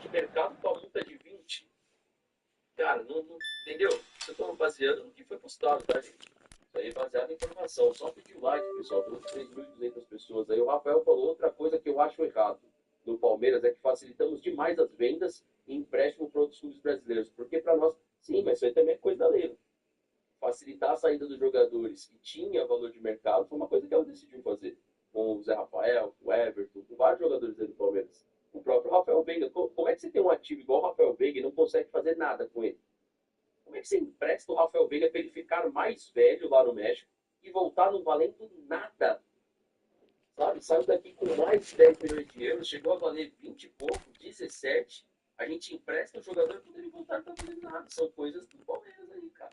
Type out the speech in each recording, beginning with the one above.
de mercado com a multa de 20. Cara, entendeu? Eu tô baseando no que foi postado, tá, gente? Isso aí é baseado em informação. Só pediu like, pessoal. Tem 3.200 pessoas aí. O Rafael falou outra coisa que eu acho errado no Palmeiras, é que facilitamos demais as vendas e empréstimo para outros clubes brasileiros. Porque para nós, sim, mas isso aí também é coisa da lei. Facilitar a saída dos jogadores que tinha valor de mercado foi uma coisa que ela decidiu fazer. Com o Zé Rafael, com o Everton, com vários jogadores aí do Palmeiras. O próprio Rafael Veiga. Como é que você tem um ativo igual o Rafael Veiga e não consegue fazer nada com ele? Como é que você empresta o Rafael Veiga para ele ficar mais velho lá no México e voltar não valendo nada? Sabe? Saiu daqui com mais de 10 milhões de euros, chegou a valer 20 e pouco, 17. A gente empresta o jogador quando ele voltar não tá fazendo nada. São coisas do Palmeiras aí, cara.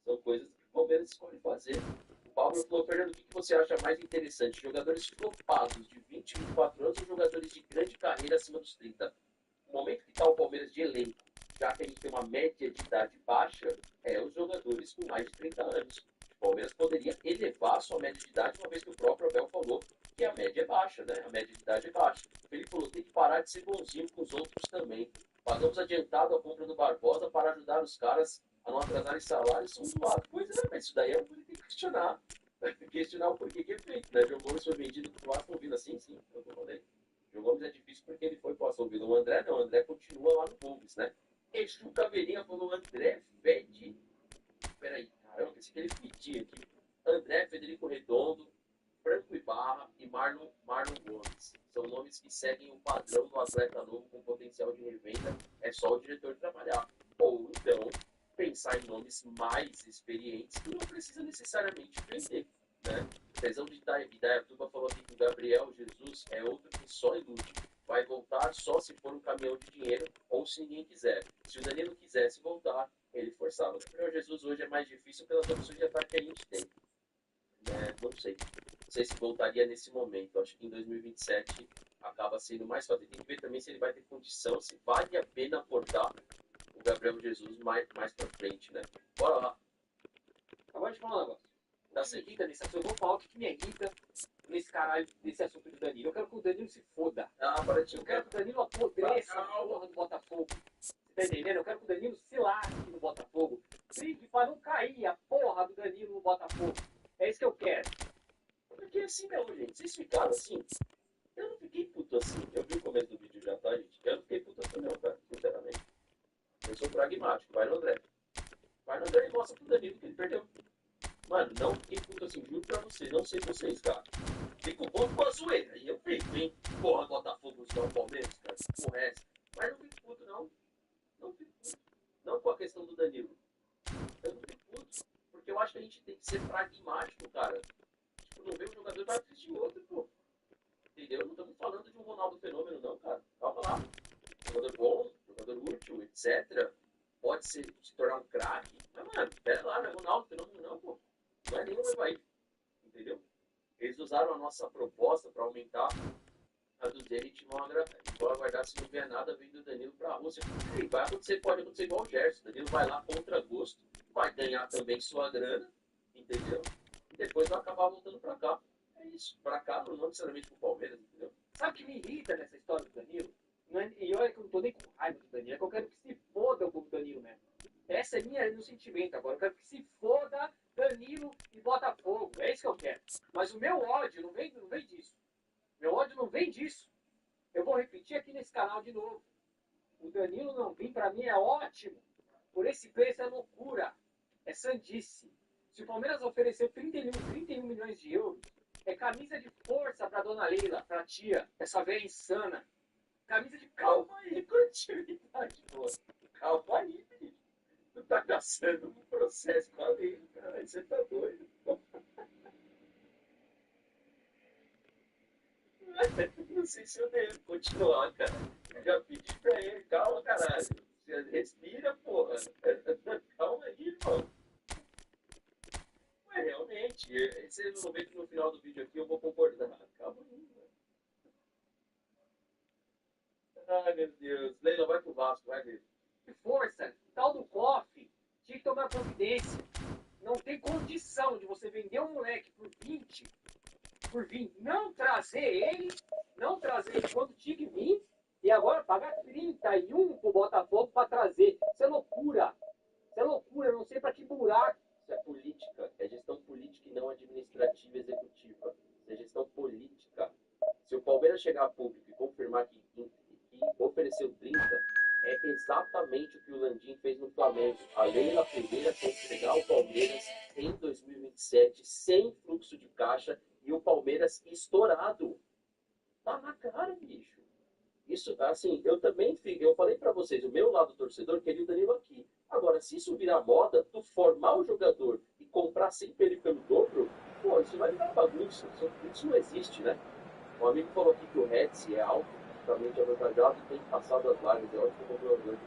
São coisas que o Palmeiras escolhe fazer. O Pablo falou, Fernando, o que você acha mais interessante? Jogadores flopados de 20 e 24 anos ou jogadores de grande carreira acima dos 30? O momento que está o Palmeiras de elenco, já que a gente tem uma média de idade baixa, é os jogadores com mais de 30 anos. O Palmeiras poderia elevar a sua média de idade, uma vez que o próprio Abel falou que a média é baixa, né? A média de idade é baixa. Ele falou, tem que parar de ser bonzinho com os outros também. Pagamos adiantado a compra do Barbosa para ajudar os caras a não atrasarem salários, são zoados. Pois é, mas isso daí é o que tem que questionar. Questionar o porquê que é feito, né? João Gomes foi vendido para o Aston Villa, sim, é o que eu falei. João Gomes é difícil porque ele foi para o Aston Villa. O André não, o André continua lá no Wolves, né? Exu Caveirinha falou, André Fede. Peraí, caramba, esse que ele pedia aqui. André, Federico Redondo, Franco Ibarra e Marlon Gomes. São nomes que seguem o padrão do atleta novo com potencial de revenda. É só o diretor trabalhar. Ou então, pensar em nomes mais experientes que não precisa necessariamente vender. Né? Tesão de Idaiatuba falou aqui que o Gabriel Jesus é outro que só ilude. Vai voltar só se for um caminhão de dinheiro ou se ninguém quiser. Se o Danilo quisesse voltar, ele forçava. O Gabriel Jesus hoje é mais difícil pelas opções de ataque que a gente tem. Não sei. Não sei se voltaria nesse momento. Acho que em 2027 acaba sendo mais fácil. Tem que ver também se ele vai ter condição, se vale a pena aportar o Gabriel Jesus mais pra frente, né? Bora lá. Agora te falar um negócio. O que me irrita nesse assunto, eu vou falar o que me irrita nesse caralho, desse assunto do Danilo. Eu quero que o Danilo se foda. Eu quero que o Danilo apodreça a porra do Botafogo. Você tá entendendo? Eu quero que o Danilo se lasque no Botafogo. Brigue pra não cair a porra do Danilo no Botafogo. É isso que eu quero. Porque assim mesmo, gente. Vocês ficaram assim? Eu não fiquei puto assim. Eu vi o começo do vídeo já, tá, gente? Eu não fiquei puto assim não, cara. Sinceramente. Eu sou pragmático. Vai no André. Vai no André e mostra pro Danilo que ele perdeu. Mano, não fiquei puto assim. Juro pra vocês. Não sei vocês, cara. Fico puto com a zoeira. E eu fico, hein? Porra, Botafogo, não, Palmeiras, cara. Porra, é essa. Mas não fico puto, não. Não fico puto. Não com a questão do Danilo. Eu não fico puto. Porque eu acho que a gente tem que ser pragmático, cara. Tipo, não ver um jogador para assistir outro, pô. Entendeu? Não estamos falando de um Ronaldo Fenômeno, não, cara. Calma lá. Jogador bom, jogador útil, etc. Pode se tornar um craque. Mas, mano, pera lá, não é Ronaldo Fenômeno, não, pô. Não é nenhum Evaí. Entendeu? Eles usaram a nossa proposta para aumentar a do Zenit, vão aguardar se não vier nada vindo do Danilo para a Rússia. E vai acontecer, pode acontecer igual o Gerson. O Danilo vai lá contra gosto, vai ganhar também sua grana, entendeu? E depois vai acabar voltando para cá. É isso, para cá, não necessariamente para o Palmeiras, entendeu? Sabe o que me irrita nessa história do Danilo? E olha que eu não tô nem com raiva do Danilo, é que eu quero que se foda o Danilo mesmo. Esse é meu sentimento agora. Eu quero que se foda Danilo e Botafogo. É isso que eu quero. Mas o meu ódio não vem disso. Meu ódio não vem disso. Eu vou repetir aqui nesse canal de novo. O Danilo não vir pra mim é ótimo. Por esse preço é loucura. É sandice. Se o Palmeiras ofereceu 31 milhões de euros, é camisa de força pra dona Leila, pra tia, essa velha insana. Camisa de calma aí, continuidade, pô. Calma aí, filho. Tu tá caçando um processo com a Leila, cara. Você tá doido. Não sei se eu devo continuar, cara. Eu já pedi pra ele, calma, caralho. Respira, porra. Calma aí, irmão. Mas realmente, vocês vão ver que no final do vídeo aqui eu vou concordar. Calma aí, mano. Ai, meu Deus. Leila, vai pro Vasco, vai ver. Que força. Tal do COF tinha que tomar providência. Não tem condição de você vender um moleque por 20, não trazer ele quando tinha que vir E agora pagar 31 pro Botafogo para trazer. Isso é loucura. Isso é loucura, eu não sei para que buraco. Isso é política, é gestão política e não administrativa e executiva. Isso é gestão política. Se o Palmeiras chegar a público e confirmar que ofereceu 30, é exatamente o que o Landim fez no Flamengo. A Leila Pereira quer entregar o Palmeiras em 2027 sem fluxo de caixa e o Palmeiras estourado. Tá na cara, bicho. Isso, assim, eu também eu falei pra vocês, o meu lado torcedor queria o Danilo aqui. Agora, se isso virar moda, tu formar o jogador e comprar sempre ele pelo dobro, pô, isso vai virar bagunça. Isso não existe, né? Um amigo falou aqui que o Hetz é alto, totalmente avantajado e tem passado as largas. É ótimo que o jogador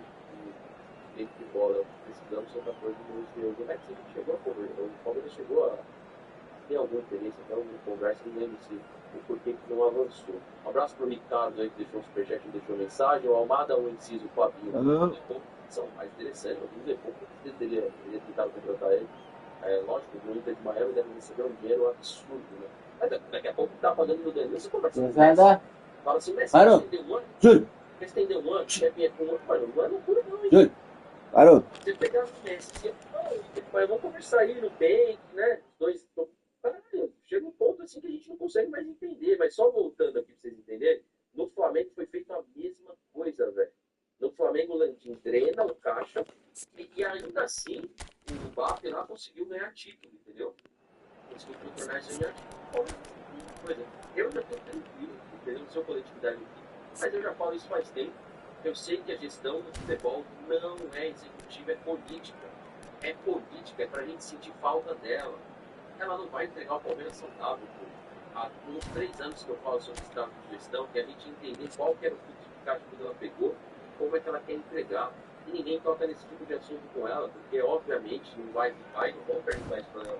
de eFootball, precisamos ser capaz de nos ver. O Hetz chegou a conversar, o Palmeiras chegou a ter algum interesse, até uma conversa, não lembro se o porquê que não avançou. Um abraço pro Ricardo aí que deixou um superchat e deixou mensagem. O Almada, o Inciso, o Fabinho, são mais interessantes. O Depô, ele teria tentado contratar ele. É, lógico, o Inter de Miami deve receber um dinheiro absurdo, né? Mas daqui a pouco tá pagando no Danilo, você conversa com o Messi. Fala assim, Messi, quer estender um ano? Júlio. Quer estender um ano? Quer vir com um ano? Mano, não é loucura não, hein? Júlio. Parou. Você pegar o Messi, você vamos conversar aí no bank, né? Dois... Caralho, chega um ponto assim que a gente não consegue mais entender. Mas só voltando aqui pra vocês entenderem, no Flamengo foi feita a mesma coisa, velho. No Flamengo o Landim drena o caixa e ainda assim o Mbappé lá conseguiu ganhar título, entendeu? Conseguiu contornar esse ganhar título. Eu já estou tranquilo, entendeu? No seu coletividade aqui. Mas eu já falo isso faz tempo. Eu sei que a gestão do futebol não é executiva, é política. É política, é pra gente sentir falta dela. Ela não vai entregar o Palmeiras saudável. Há uns 3 anos que eu falo sobre esse estado de gestão, que a gente entender qual que era o fluxo de caixa que ela pegou, como é que ela quer entregar. E ninguém toca nesse tipo de assunto com ela, porque obviamente não vai ficar e não vão perguntar isso para ela.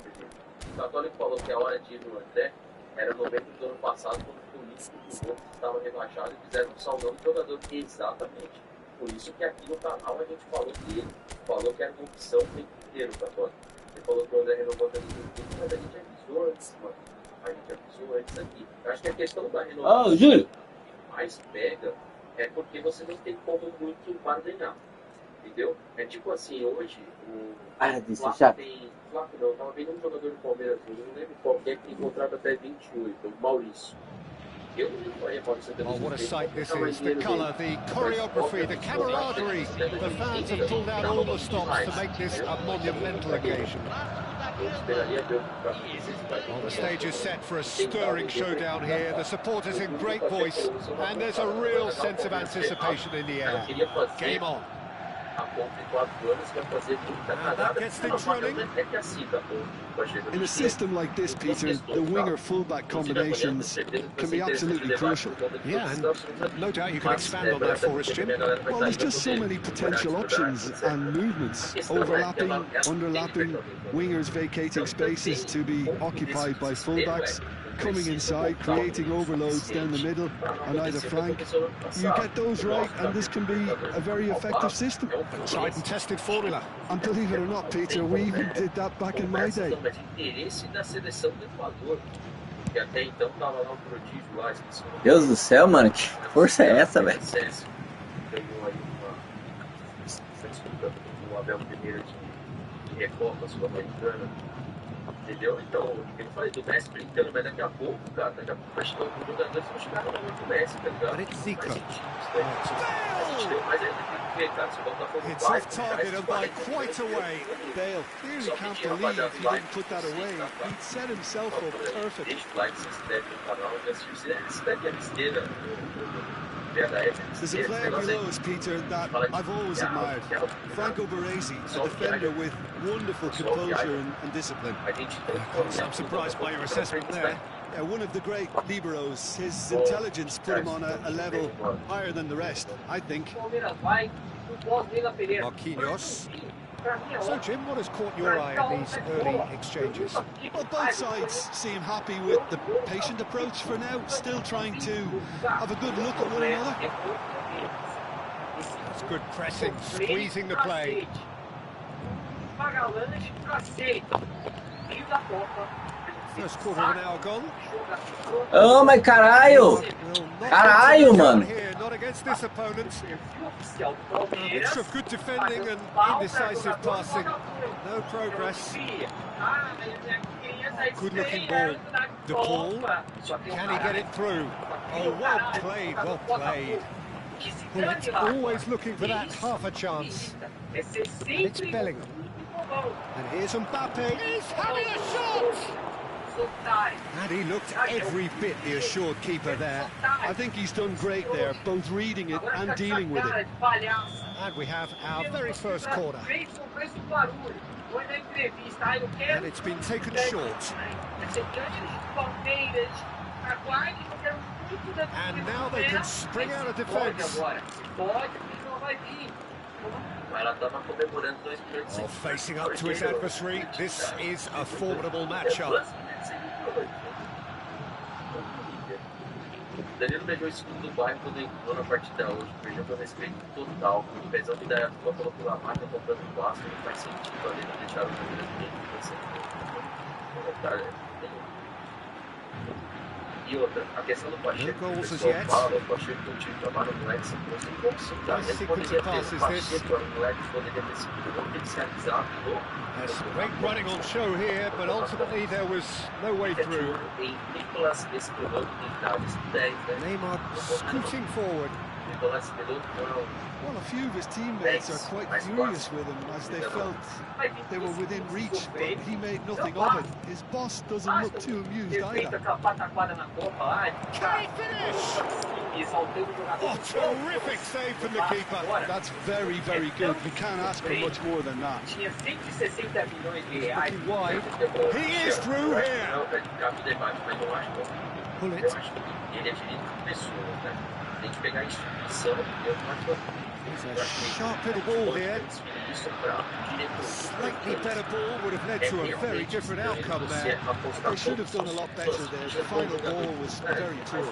O Católico falou que a hora de ir no André era novembro do ano passado, quando o político do Gomes estava rebaixado e fizeram um saudão do jogador. Exatamente. Por isso que aqui no canal a gente falou dele, falou que era uma opção o tempo inteiro, Católico. Você falou que o André renovou até 2020, mas a gente avisou antes, mano. A gente avisou antes aqui. Eu acho que a questão da renovação Júlio. que mais pega é porque você não tem como muito barganhar. Entendeu? É tipo assim, hoje o Flávio tem. Flávio não, eu tava vendo um jogador do Palmeiras, eu não lembro qual que é, que tem contrato até 28, o Maurício. Eu não lembro qual é, Maurício. Oh, what a sight this is. The colour, the choreography, the camaraderie. The fans have pulled out all the stops to make this a monumental occasion. Well, the stage is set for a stirring showdown here. The supporters in great voice, and there's a real sense of anticipation in the air. Game on. That gets things running. In a system like this, Peter, the winger-fullback combinations can be absolutely crucial. Yeah, and no doubt you can expand on that for us, Jim. Well, there's just so many potential options and movements, overlapping, underlapping, wingers vacating spaces to be occupied by fullbacks, coming inside, creating overloads down the middle on either flank. You get those right and this can be a very effective system. Tried and tested formula. And believe it or not, Peter, we even did that back in my day. Deus do céu, mano, que força é essa, velho? Entendeu? Então, eu falei do Messi brincando, mas daqui a pouco, cara, daqui a pouco acho que os jogadores vão chegar no momento do Messi, tá ligado? Mas aí tem que ver, cara, se o Botafogo It's off target and by quite a way. Dale, clearly can't believe he didn't put that away. He'd set himself up perfect. Deixa o like, se inscreve no canal, se inscreve a besteira. There's a player below us, Peter, that I've always admired. Franco Baresi, a defender with wonderful composure and discipline. I'm surprised by your assessment there. One of the great liberos. His intelligence put him on a level higher than the rest, I think. Marquinhos. So, Jim, what has caught your eye in these early exchanges? Well, both sides seem happy with the patient approach for now, still trying to have a good look at one another. That's good pressing, squeezing the play. First quarter of an hour gone. Oh, mas caralho! Caralho, mano! not against this opponent. Perfil oficial do Palmeiras. It's of good defending and indecisive passing. No progress. Good looking ball. De Paul. Can he get it through? Oh, well played, well played. Well, it's always looking for that half a chance. And it's Bellingham. And here's Mbappe. He's having a shot! And he looked every bit the assured keeper there. I think he's done great there, both reading it and dealing with it. And we have our very first corner. And it's been taken short. And now they can spring out of defence. Oh, facing up to his adversary, this is a formidable matchup. Danilo beijou o escudo do bairro quando entrou na partida hoje, perdeu pelo respeito total. Apesar de dar a tua falou pela marca comprando o Vasco, não faz sentido ali não deixar o jogador. E outra, a questão do Pacheco, o pessoal fala, o Pacheco que o time trabalha no moleque, se fosse um pouco soltar, ele poderia ter o Pacheco, o moleque poderia ter sido potencializado. There's great running on show here, but ultimately there was no way through. Neymar scooting forward. Well, a few of his teammates are quite furious with him as they felt they were within reach, but he made nothing of it. His boss doesn't look too amused either. Can he finish? Oh, terrific save from the keeper. That's very, very good. We can't ask for much more than that. Looking wide. He is through here. Pull it. He's a sharp little ball here. Slightly better ball would have led to a very different outcome there. They should have done a lot better there. The final ball was very poor.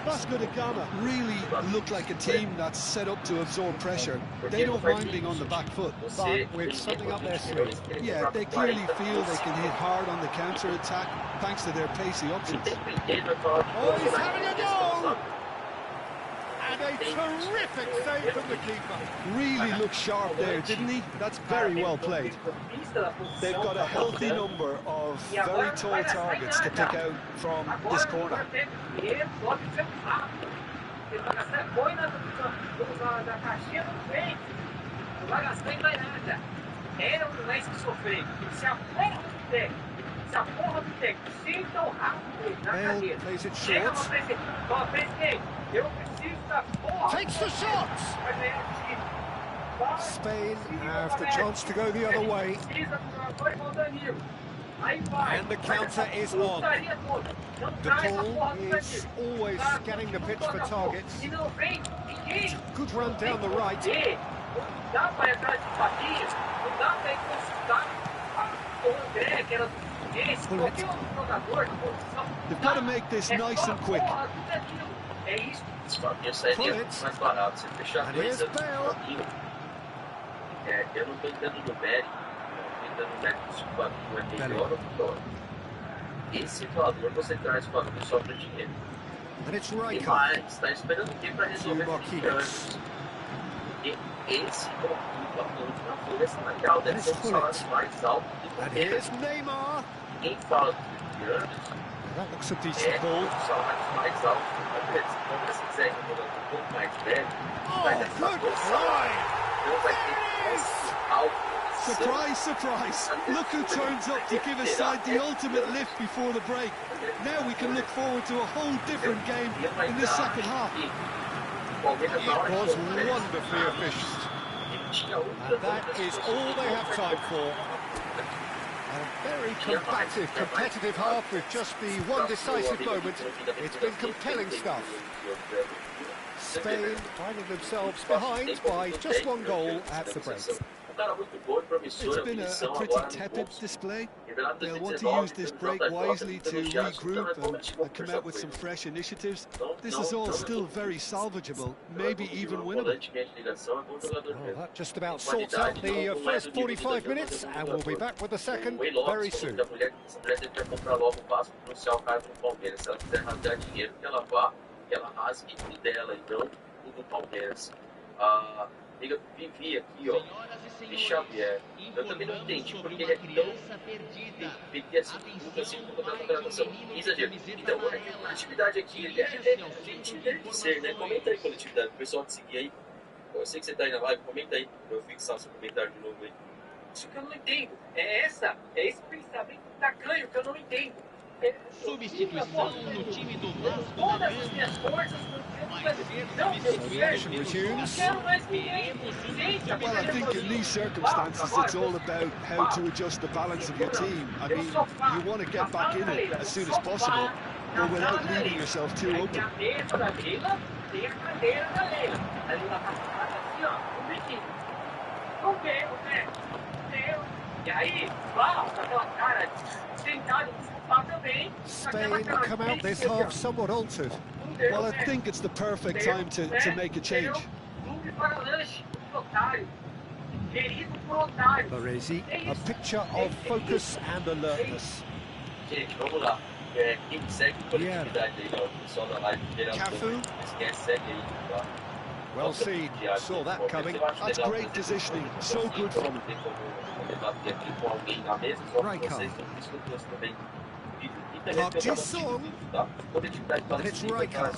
Vasco da Gama really look like a team that's set up to absorb pressure. They don't mind being on the back foot, but with something up their sleeve. Yeah, they clearly feel they can hit hard on the counter-attack thanks to their pacey options. Oh, he's having a go! And a terrific save from the keeper. Really looked sharp there, didn't he? That's very well played. They've got a healthy number of very tall targets to pick out from this corner. Bale plays it short. Takes the shot! Spain have the chance to go the other way. And the counter is on. De Paul is always scanning the pitch for targets. Good run down the right. Pull it. They've got to make this nice and quick. Pull it. And here's Bale. Eu não estou entrando no mérito, não estou entrando no mérito se o Flamengo é melhor ou pior. Esse valor você traz para o só para dinheiro. And it's E right mais, está esperando o que para resolver Marquinhos. E esse valor na folha salarial deve ser um salário mais alto do que And here's Neymar. quem fala de anos. That looks a decent ball. Salário mais alto. Mas se quiser um pouco mais velho, vai dar Good try. não vai ter algo. Surprise, surprise. Look who turns up to give his side the ultimate lift before the break. Now we can look forward to a whole different game in the second half. It was wonderfully efficient. And that is all they have time for. A very combative, competitive half with just the one decisive moment. It's been compelling stuff. Spain finding themselves behind by just one goal at the break. cara muito bom e promissor. It's A been a missão pretty agora no tepid Wolves. display. Revelado They'll want to 2019, use this teve break JJ, wisely to teve Gerson, então é regroup totalmente and come out with conversa some com ele. fresh initiatives. Não, This não, is all não still é very salvageable, maybe even um winnable. volante que enche ligação, é bom jogador Well, mesmo. that just about Tem sorts out qualidade, the não é first do nível do 45 Daniel, minutes, mas é um and we'll be jogador. back with the O second Way very Lopes falou soon. que essa mulher devia comprar logo o Vasco e anunciar o cara do Palmeiras. Se ela quiser rasgar dinheiro, que ela vá, que ela rasgue tudo dela, e não o do Palmeiras. A amiga Vivi aqui, ó, de Xavier. Eu também não entendi porque ele é tão pedir assim, muito assim por conta da contratação. Exagero. Então, a coletividade aqui a gente deve ser, né? Comenta aí, coletividade, o pessoal te seguir aí. Eu sei que você tá aí na live, comenta aí pra eu fixar seu comentário de novo aí. Isso que eu não entendo. É esse pensamento tacanho que eu não entendo. Substituição no time do Vasco. Todas as minhas forças não Action resumes. quero mais ninguém. Gente, Well, I think in these circumstances, it's all about how to adjust the balance of your team. I mean, you want to get back in it as soon as possible, but without leaving yourself too open. A mesa da Leila tem a cadeira da Leila. A Leila tá sentada assim, ó, no biquíni. Não vê. E aí, vá, com aquela cara sentado, desculpar também. Spain come out this half somewhat altered. Well, I think it's the perfect time to make a change. Clube para lanche, otário. Querido por otário. Baresi, a picture of focus and alertness. Gente, vamos lá. Quem segue coletividade aí, ó, o pessoal da live geral. Cafu. Esquece, segue aí, tá? Well seen, saw that coming. That's great positioning, so good from him. Não tem como debater aqui com alguém na mesa, só com Rijkaard. vocês, por isso que eu trouxe também vídeo. E também Park porque eu Ji-sung. tava tá? Coletividade And it's Rijkaard.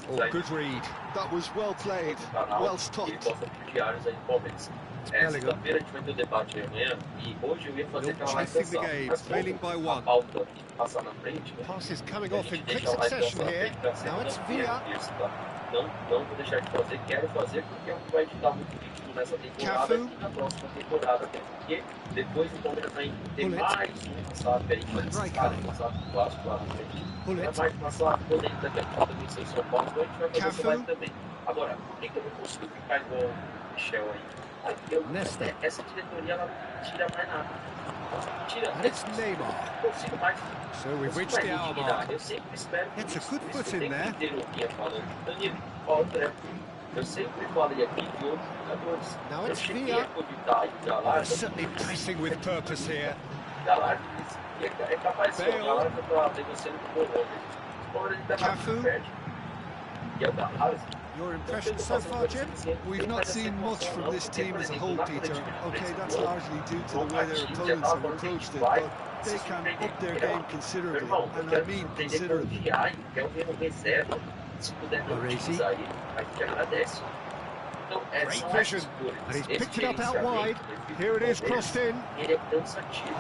Oh, good read. That was well played, well stopped. Ele posta vídeos diários aí no Palmeiras. Sexta-feira a gente vai ter o debate aí amanhã e hoje eu ia fazer Still aquela live chasing the dançar. game, Mas trailing by como a one. pauta passar na frente, né? Passes coming A off in gente quick deixa a live succession dançar na here. frente pra Now segunda it's feira, Villa. terça, tá? Não vou deixar de fazer, quero fazer porque é o que vai editar muito vídeo nessa temporada Cafu. e na próxima temporada, até porque depois o Palmeiras vai ter Bullet. mais um SAF aí, mais esse cara, um SAF clássico lá na frente. Bullet. Vai mais uma SAF polêmica daqui a pouco também sem São Paulo, então a gente vai fazer Cafu. essa live também. Agora, por que eu não consigo ficar igual o Michel aí? Nesta. Essa diretoria ela não tira mais nada. Tira. And it's Neymar. Eu consigo mais. So we've reached the hour mark. Eu sempre espero. Gets a isso, good por foot isso que in eu there. tenho que ter falando. Danilo, outra. Eu sempre falei aqui de outros jogadores. Now Eu it's cheguei Villa. a cogitar o Galardo. Certainly pressing with purpose here. Galardo é capaz de ser Bale. o Galardo para negociando com o Bolonha. O Bolonha está na Cafu. perde. E é o Galardo. Your impression so far, Jim? We've not seen much from this team as a whole, Peter. Okay, that's largely due to the way their opponents have approached it, but they can up their game considerably, and I mean considerably. Que é o mesmo reserva. Se puder não utilizar ele, a gente agradece. Então, Great vision. And he's picked it up out wide. Here it is, crossed in. Ele é cansativo.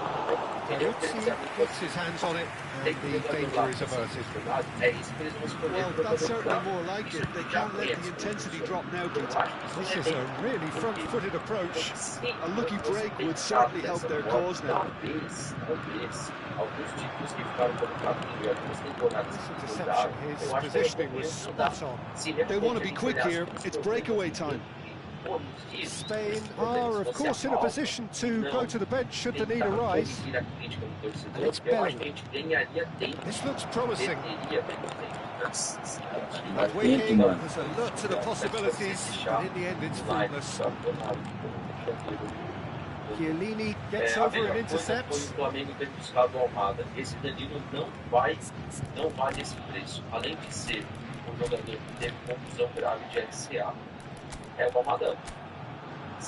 Baresi gets his hands on it, and the danger is averted. É isso que eles vão escolher. Well, that's certainly more like it. They can't let the intensity drop now, Peter. This is a really front-footed approach. A lucky break would certainly help their cause now. Talvez, alguns títulos que ficaram pelo caminho, algumas temporadas This que interception, mudaram, his eu acho que positioning was spot on. They want to be quick here. It's breakaway time. Spain are, of course, in a position to go to the bench should the need arise. And it's Bellingham. This looks promising. And Wiki was alert to the possibilities, but in the end it's fruitless. Chiellini gets over and intercepts. O Flamengo ter buscado o Almada. Esse Danilo não vai nesse preço. Além de ser um jogador que teve confusão grave de LCA, é o Almada.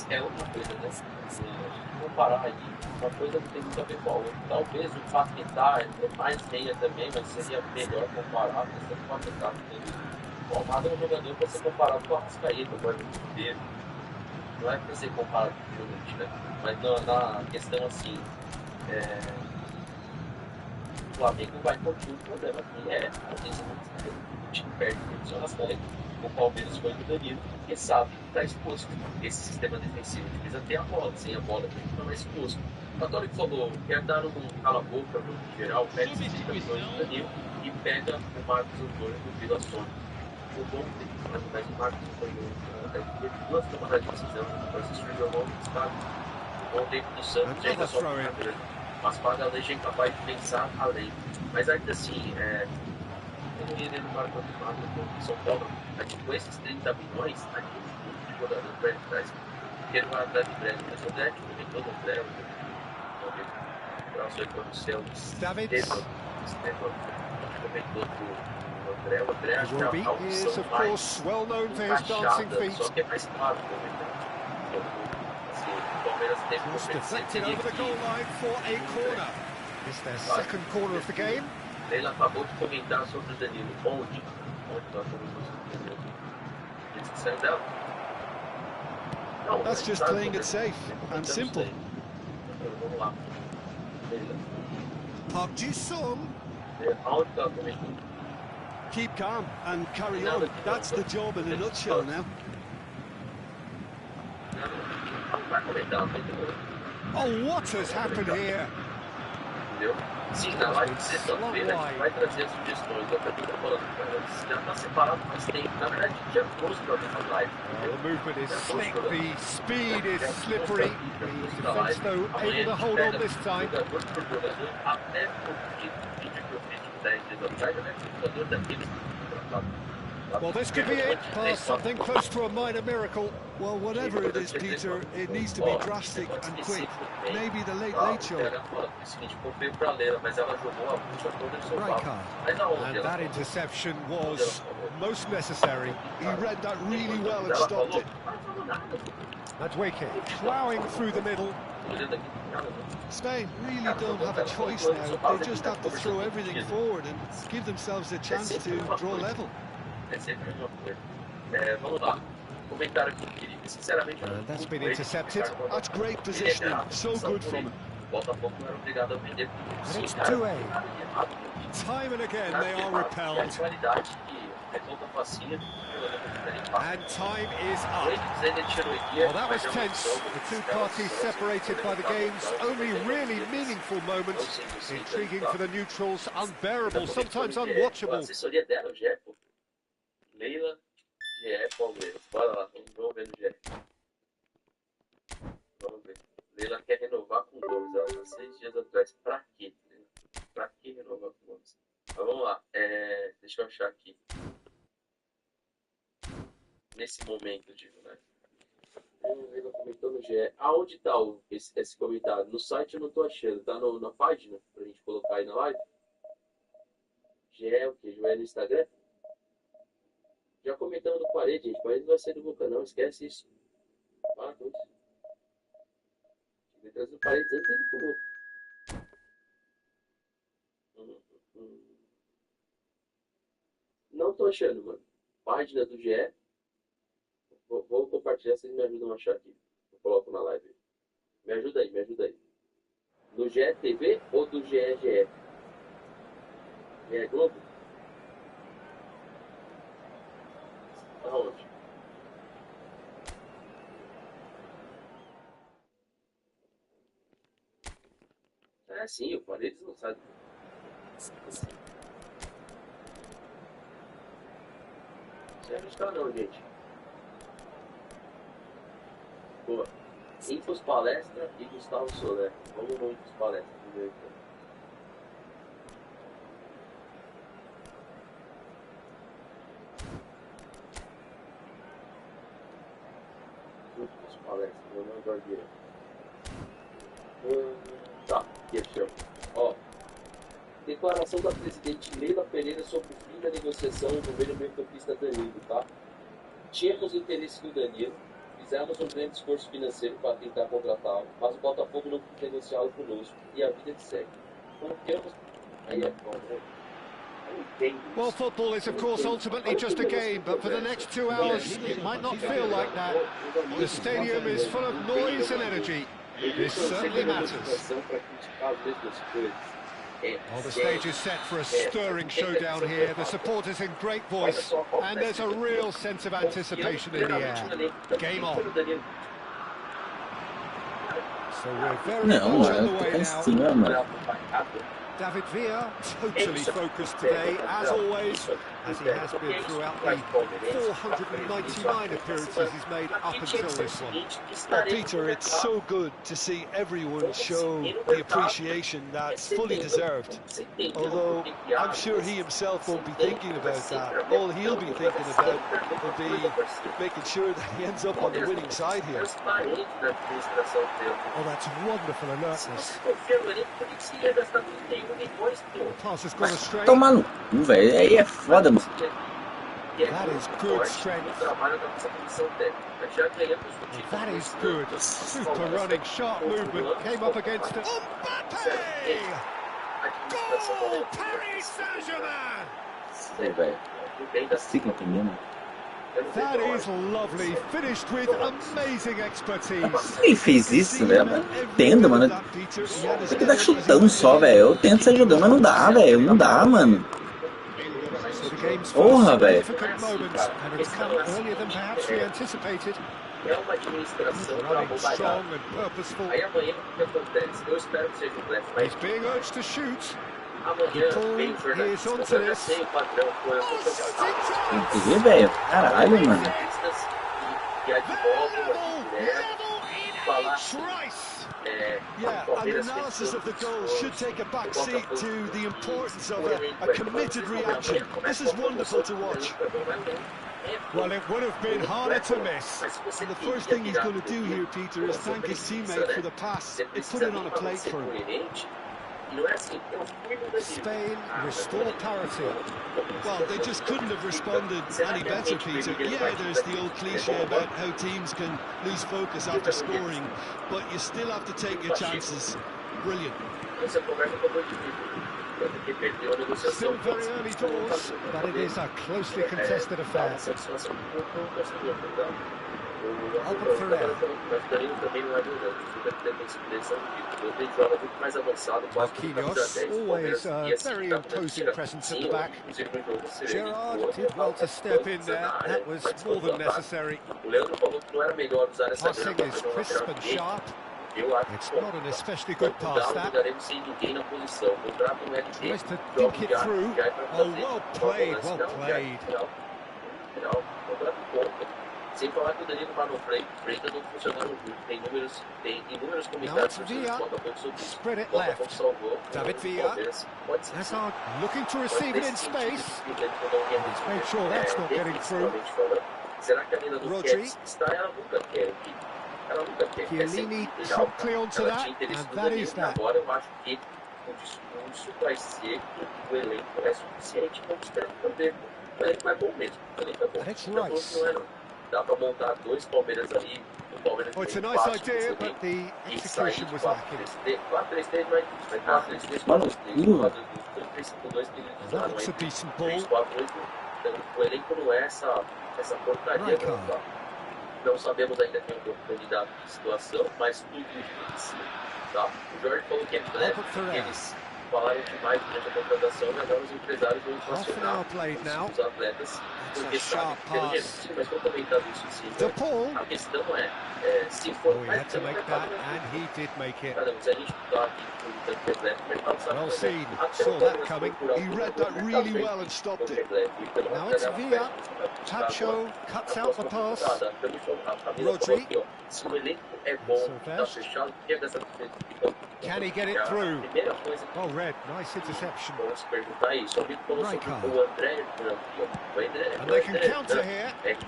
É outra coisa, né? Comparar aí, uma coisa não tem muito a ver com a outra. Talvez o Paquetá é mais meia também, mas seria melhor comparar com o Paquetá. O Almada é um jogador para ser comparado com o Arrascaeta, o Arlindo dele. Não é para ser comparado com o Fluminense, né? Mas na questão assim, o Flamengo vai continuar o problema que às vezes o time perde o Arrascaeta. O Palmeiras foi do Danilo, porque sabe que está exposto. Esse sistema defensivo precisa ter a bola, sem a bola tem que estar mais exposto. O Católico falou, quer dar um cala-boca no geral, pega esse jogador do Danilo e pega o Marcos Antônio do Vila Sônia. O bom tem mas o Marcos Antônio teve duas tomadas de decisão, o Francisco jogou no estado ontem do Santos ainda só grande. Mas Pagalê é capaz de pensar além. Mas ainda assim, ele não marcou de fato com São Paulo. Aqui, com esses 30 milhões, aqui muito de jogador para trás. Porque ele vai atrás do Breno. Mas o Breno comentou no Breno. O Heitor do céu. Davids. Comentou do André. O André acho que é a Is, opção of mais course, well known for his dancing encaixada. feet. Só que é mais claro comentar. Assim, o Palmeiras teve Just competição. deflected over the goal line for a corner. It's their second corner of the game. Ele acabou de comentar sobre o Danilo. Onde nós comentamos sobre o Danilo? Ele saiu dela? Não, That's just playing it safe and simple. Vamos lá. Park Ji-sung. Aonde está comentando? Keep calm and carry on. That's the job in a nutshell now. Vai comentar, Oh, what has happened here? entendeu? Sim, na live de sexta-feira a gente vai trazer as sugestões. Eu também estou falando, cara, já está separado faz tempo. Na verdade, a gente já trouxe para essa live. The movement is slick, the speed is slippery. The defence, though, able to hold on this time. Jogador por jogador, até o vídeo que eu fiz de 10 dias atrás, né? Jogador daqueles contratados. Well, this could be it, past something close to a minor miracle. Well, whatever it is, Peter, it needs to be drastic and quick. Maybe the late show. Right card. And that interception was most necessary. He read that really well and stopped it. Madweke ploughing through the middle. Spain really don't have a choice now. They just have to throw everything forward and give themselves a chance to draw level. É sempre a mesma coisa. Vamos lá. Comentário aqui, querido. Sinceramente, That's been intercepted. That's great positioning. So good from him. Botafogo não era obrigado a vender. And it's 2-A. Time and again they are repelled. Qualidade que é conta facinha. And time is up. Well, that was tense. The two parties separated by the game's only really meaningful moments. Intriguing for the neutrals, unbearable, sometimes unwatchable. Assessoria dela, o GE, pô. Leila, GE, Palmeiras. Bora lá, vamos ver no GE. Vamos ver. Leila quer renovar com o Gomes. Ela tá 6 dias atrás. Pra quê? Pra que renovar com o Gomes? Mas vamos lá. Deixa eu achar aqui. Nesse momento, digo, né? Leila comentou no GE. Aonde tá esse comentário? No site eu não tô achando. Tá na página pra gente colocar aí na live? GE, o que? GE no Instagram? Já comentamos do Parede, gente. Parede não vai sair do Boca, não. Esquece isso. Para com isso. Vai trazer o Parede antes dele pro Boca. Não tô achando, mano. Página do GE. Vou compartilhar, vocês me ajudam a achar aqui. Eu coloco na live. Me ajuda aí, me ajuda aí. Do GE TV ou do GE GE? GE Globo? Aonde? Sim, o Paredes não sabe. Você não está não, gente. Boa. Infos Palestra e Gustavo Soler. Vamos no Infos Palestra primeiro. Palestra, meu nome é Guardiã. Tá, aqui achamos. Ó, declaração da presidente Leila Pereira sobre o fim da negociação envolvendo o meio-campista Danilo, tá? Tínhamos interesse no Danilo, fizemos um grande esforço financeiro para tentar contratá-lo, mas o Botafogo não quis negociá-lo conosco e a vida que segue. Confiamos. Aí é bom, né? Well, football is, of course, ultimately just a game, but for the next 2 hours, it might not feel like that. The stadium is full of noise and energy. This certainly matters. Well, the stage is set for a stirring showdown here. The supporters in great voice, and there's a real sense of anticipation in the air. Game on. So we're very much on the way now. David Villa, totally focused today, as always. as he has been throughout the 499 appearances he's made up until this one. Well, Peter, it's so good to see everyone show the appreciation that's fully deserved. Although I'm sure he himself won't be thinking about that. All he'll be thinking about will be making sure that he ends up on the winning side here. Oh, that's wonderful alertness. The pass has gone astray. Toma no cu, velho. Aí é foda, mano. That is good strength. That is good. Super running, sharp movement. Came up against it. Mbappe! Goal! Paris Saint-Germain! Sei, velho. Ciclo primeiro. That is lovely. Finished with amazing expertise. Ele fez isso, velho. Eu entendo, mano. Isso aqui tá chutando só, velho. Eu tento sair jogando, mas não dá, velho. Não dá, mano. Porra, velho. É uma administração para roubar. Aí amanhã o que acontece? Eu espero que seja um blefe, mas amanhã vem o jornalista, eu já sei o padrão com a Entendi, velho. Caralho, mano. que advogam direto, falar Yeah, and analysis of the goal should take a back seat to the importance of a committed reaction. This is wonderful to watch. Well, it would have been harder to miss. And the first thing he's going to do here, Peter, is thank his teammate for the pass. It put it on a plate for him. Spain restore parity. Well, they just couldn't have responded any better, Peter. Yeah, there's the old cliche about how teams can lose focus after scoring, but you still have to take your chances. Brilliant. Still very early doors, but it is a closely contested affair. Marquinhos, always a very imposing presence at the back. Gerrard did well to step in there, that was more than necessary. Passing is crisp and sharp. It's not an especially good pass, that. Tries to dink it through. Oh, well played, well played. Sem falar que o Danilo tá no Freitas não funcionando muito. Tem inúmeros comentários que o Botafogo salvou. David Villa. Hazard looking to receive it in space. He's made sure that's not getting through. Rodri. Chiellini promptly onto that, and that is that. Agora eu acho que o discurso vai ser que o elenco é suficiente para esperar também. O elenco é bom mesmo. O elenco é bom. That's right. Dá para montar dois Palmeiras ali. Oh, it's a nice idea, but the execution was lacking. 4-3-3 não é isso, vai 4-3-3, 4-3-3, 4-3-2, That's a decent ball. 3-4-8. Então, o elenco não é essa porcaria. Não sabemos ainda quem é o candidato de situação, mas tudo isso, tá? O Jorge falou que é breve, eles falaram demais durante a contratação, e agora os empresários vão inflacionar os atletas, porque sabem que pelo jeito, sim, mas vou comentar isso sim. A questão é, se for mais to make that, and he did make it. se a gente tá aqui com o completo, o mercado sabe Well seen, saw that coming. He read that really well and stopped it. Now it's Villa. Tacho cuts out the pass. Rodri. Can he get it through? Oh, Red, nice interception. Right card. And they can counter here. It's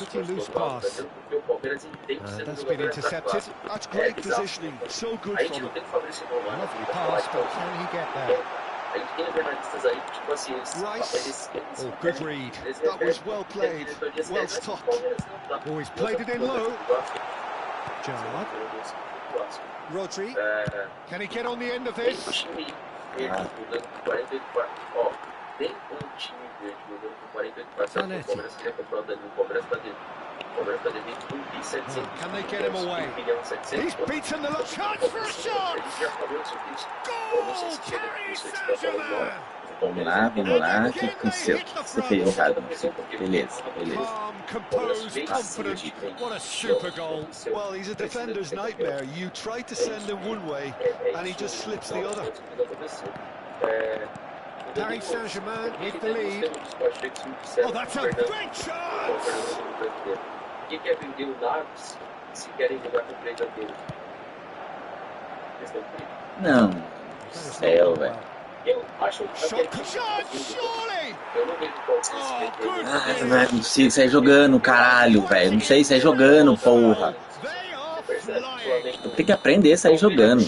a pretty loose pass. That's been intercepted. That's great positioning. So good from him. Lovely pass, but can he get there? Rice. Oh, good read. That was well played. Well stopped. Oh, he's played it in low. Gerrard. Rodri. Can he get on the end of this? Can they get him away? He's beaten the look. Chance for a shot! Goal! Paris Saint-Germain! Vamos lá, o que aconteceu? Você fez errado, beleza. Calm, composed, confident. What a super goal. Well, he's a defender's nightmare. You try to send him one way, and he just slips the other. Paris Saint-Germain with the lead. Oh, that's a big chance! O que é vender o Naves se querem jogar com 3 zagueiros? Não. Céu, velho. Eu acho que Shot, surely! eu não vejo qual se Oh, good Ah, finish. velho, não sei sair jogando, caralho, velho. Não sei sair jogando, porra. They are percebe que o flying. Flamengo Tem que aprender a sair jogando.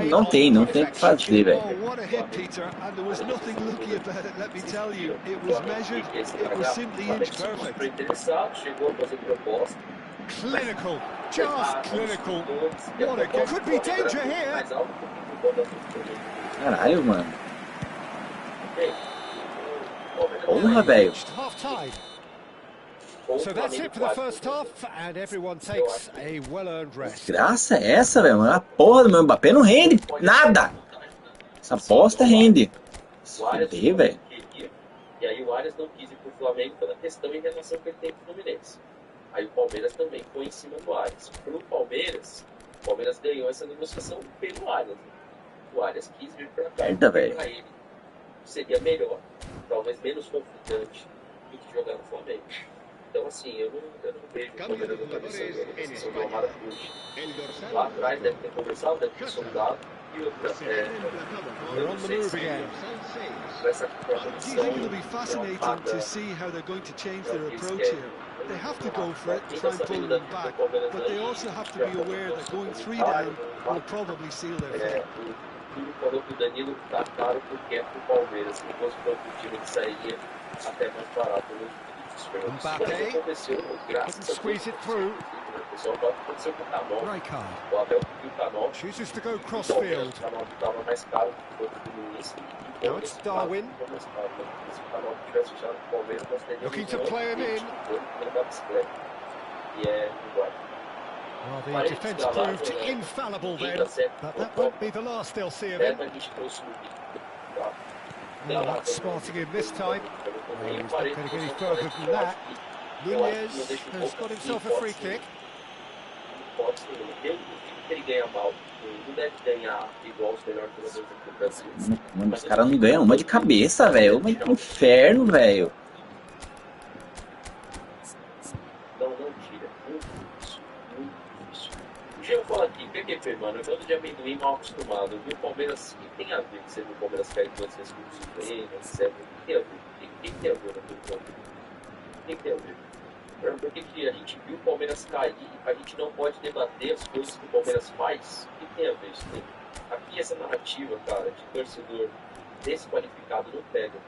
Não tem o que fazer, velho. Oh, what a hit, Peter, and there was nothing lucky about it, let me tell you. It was measured, it was simply inch perfect. foi interessado, chegou a fazer proposta. Clinical, just clinical. What a game. Could be danger here. Mais alto que o Botafogo. Caralho, mano. Porra, velho. Half time. So that's it for the first half, and everyone takes a well-earned rest. Graça é essa, velho? A porra do meu Mbappé não rende nada. Essa bosta rende. Fuder, velho. E aí o Arias não quis ir pro Flamengo pela questão em relação que ele tem com o Fluminense. Aí o Palmeiras também foi em cima do Arias. Pro Palmeiras, o Palmeiras ganhou essa negociação pelo Arias. O Arias quis vir pra cá. Merda, velho. Pra ele seria melhor, talvez menos conflitante do que jogar no Flamengo. Então, assim, eu não vejo o Palmeiras na negociação do Amara Cruz. Lá atrás deve ter conversado, deve ter sondado. E outra, eu não sei se essa Do you think it'll be fascinating to see how they're going to change their approach here? They have to go for it, try and pull them back, but they also have to be aware that going 3 down will probably seal their fate. O time falou que o Danilo tá caro porque é pro Palmeiras. Se fosse para outro time, ele sairia até mais barato. Mbappé couldn't squeeze it through. O pessoal pode acontecer com o Canol. Rijkaard O Abel pediu o Canol. chooses to go O crossfield. Canol estava mais caro do que o Luiz. Now it's Darwin. Se o Canol tivesse fechado com o Palmeiras, nós teríamos Looking to play him in. da bicicleta. E é igual. Well, the defence proved infallible then, but that won't be the last they'll see of him. A gente trouxe o Luiz. Well, that's smarting him this time. Well, he's not going to get any further than that. Nunez has got himself a free kick. Pode ser, eu duvido que ele ganha mal. Não deve ganhar igual os melhores jogadores aqui do Brasil. Mano, os caras não ganham uma de cabeça, velho. Mas que inferno, velho. Não tira. Muito difícil. O Jean fala aqui, PQP, mano, eu ando de amendoim mal acostumado. Viu o Palmeiras, o que tem a ver que você viu o Palmeiras cair duas vezes com o Supremo, etc. O que tem a ver? O que tem a ver naquele ponto? O que tem a ver? Por que a gente viu o Palmeiras cair, a gente não pode debater as coisas que o Palmeiras faz? O que tem a ver isso? Aqui essa narrativa, cara, de torcedor desqualificado não pega.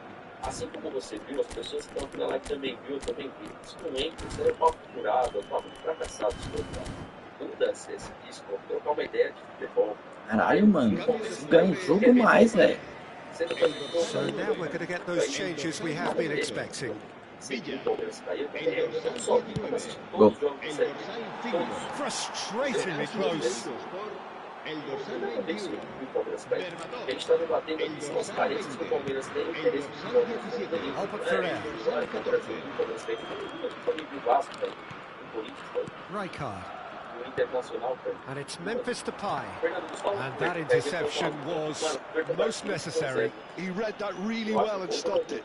Assim como você viu, as pessoas que estão aqui na live também viu, eu também vi. Isso não entra, isso é um papo furado, é um papo fracassado. Muda esse disco, trocar uma ideia de futebol. Caralho, mano. Ganha um jogo mais, velho. So now we're going to get those changes we have been expecting. Go. Frustratingly close. A gente está debatendo aqui são as carências que o Palmeiras tem, o interesse que o Palmeiras tem. Albert Ferrer. O Palmeiras tem o Vasco, o Corinthians, Rijkaard. o Internacional. And it's Memphis Depay. And that interception was most necessary. He read that really well and stopped it.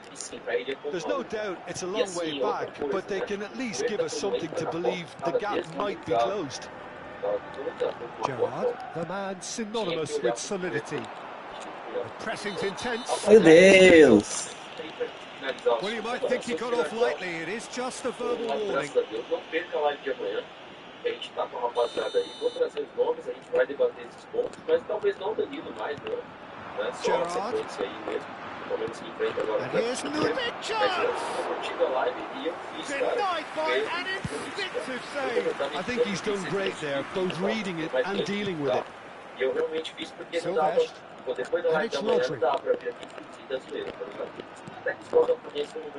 There's no doubt it's a long way back, but they can at least give us something to believe the gap might be closed. Gerrard, the man synonymous with solidity. The pressing's intense. Meu Deus. Well, you might think he got off lightly. It is just a verbal warning. Não perca a live de amanhã. A gente está com a rapaziada aí. Vou trazer os nomes, a gente vai debater esses pontos, mas talvez não Danilo mais, né? Só a sequência aí mesmo. Pelo menos que enfrenta agora. And here's Nunez. Eu curti a live e eu fiz, cara. Denied by an instinctive save. I think he's done great there, both reading it and dealing with it. E eu realmente fiz porque não dava. Depois da live da manhã não dá pra ver aqui da zoeira, tá ligado?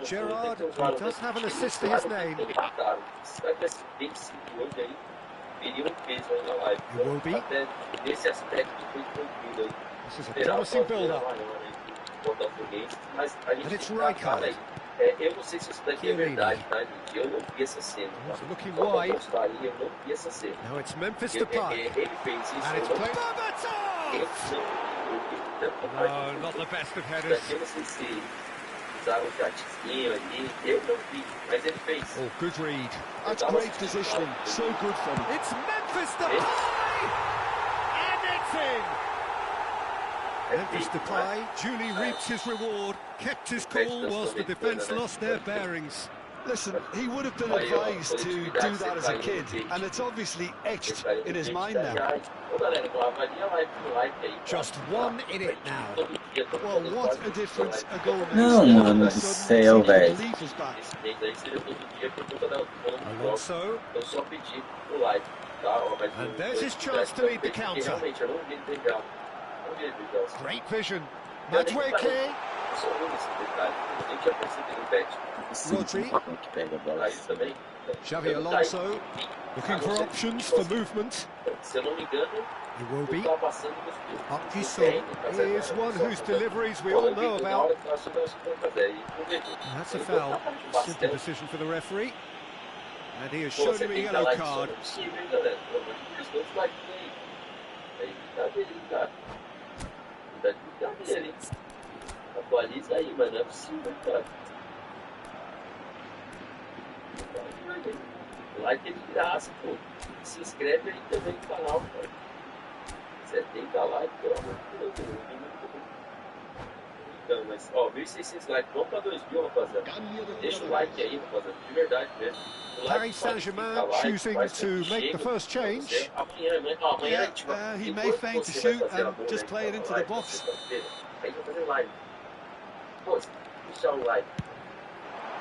Gerrard, he does have an assist to his name. It will be. This is a promising build-up. And it's Rijkaard. Eu não sei se isso daqui é verdade, tá, gente? Eu não vi essa cena. Looking wide. Eu não vi essa cena. Now it's Memphis Depay. Ele fez isso. And it's played. No, not the best of headers. Daqui eu não sei se usava o jatezinho ali. Eu não vi, mas ele fez. Oh, good read. That's great positioning. So good from him. It's Memphis Depay! And it's in! Memphis Depay duly reaps his reward, kept his cool whilst the defence lost their bearings. Listen, he would have been advised to do that as a kid, and it's obviously etched in his mind now. Just one in it now. Well, what a difference a goal makes. Não, mano do céu, velho. Belief is back. Alonso. And there's his chance to lead the counter. Great vision. Madueke. Rodri. Xavi Alonso looking for options for movement. Iwobi. Park-Ji-sung is one whose deliveries we all know about. That's a foul. Simple decision for the referee. And he has shown him a yellow card. Atualiza aí, mas não é possível, cara. Like é de graça, pô. Se inscreve aí também no canal, cara. 70 likes, pelo amor de Deus. Então, mas, ó, 1.600 likes. Vamos pra 2.000, rapaziada. Deixa o like aí, rapaziada. De verdade mesmo. Paris Saint-Germain choosing to make the first change. Yeah, he may feign to shoot and just play it into the box. Aí vai fazer live. Pô, se deixar o like,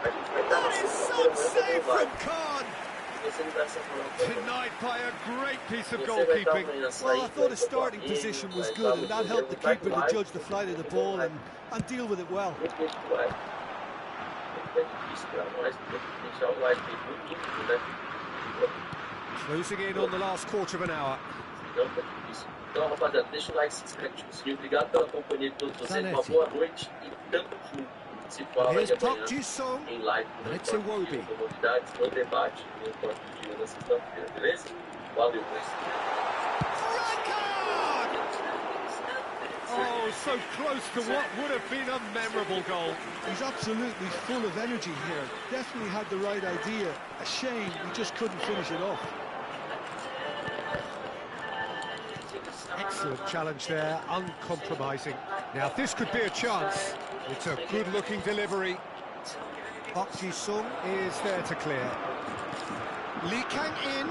a gente vai estar That is some save from Khan. Você não dá essa moral. Denied by a great piece of Você vai dar goalkeeping. uma nessa Well, aí, I thought his vai starting correr, position was vai good, dar and that helped the vai keeper to live, judge the flight of the ball and deal with it well. Muito live. É difícil pra nós, porque deixar o like aí bonito, né? Closing in on the last quarter of an hour. Não tá difícil. Então, rapaziada, deixa o like, se inscreve, ativa o sininho. Obrigado pela companhia de todos vocês. Uma boa noite e tamo junto. Se fala Here's aí amanhã Park-Ji-sung. em live no It's Iwobi. com novidades, no debate, no Toque do Dia na sexta-feira, beleza? Valeu, Oh, so close to what would have been a memorable goal. He's absolutely full of energy here. Definitely had the right idea. A shame he just couldn't finish it off. Excellent challenge there, uncompromising. Now this could be a chance. It's a good-looking delivery. Park-Ji-sung is there to clear. Lee Kang in.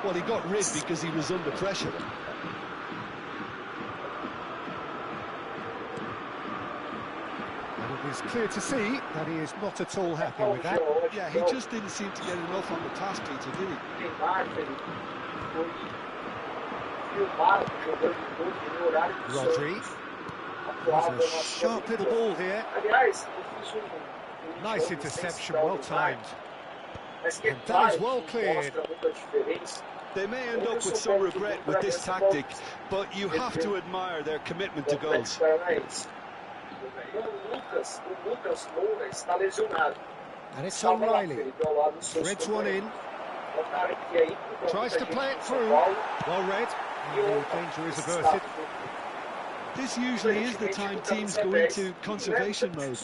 Well, he got rid because he was under pressure. And it is clear to see that he is not at all happy with that. Yeah, he just didn't seem to get enough on the pass, Peter, did he? Rodri. There's a sharp little ball here. Nice interception, well timed. And that is well cleared. They may end up with some regret with this tactic, but you have to admire their commitment to goals. And it's O'Reilly. Threads one in. Tries to play it through. Well read. And the danger is averted. This usually is the time teams go into conservation mode.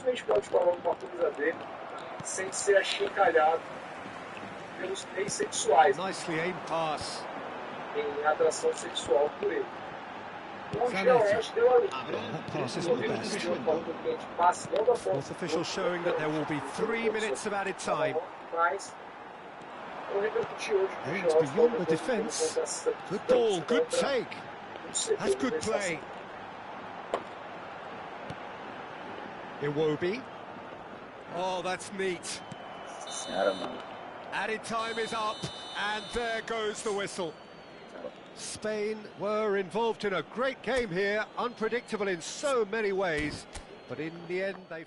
Nicely aimed pass. That pass isn't the best. Fourth official showing that there will be 3 minutes of added time. Aims beyond the defence. Good ball, good take. That's good play. Iwobi. Oh, that's neat. Added time is up, and there goes the whistle. Spain were involved in a great game here, unpredictable in so many ways, but in the end they...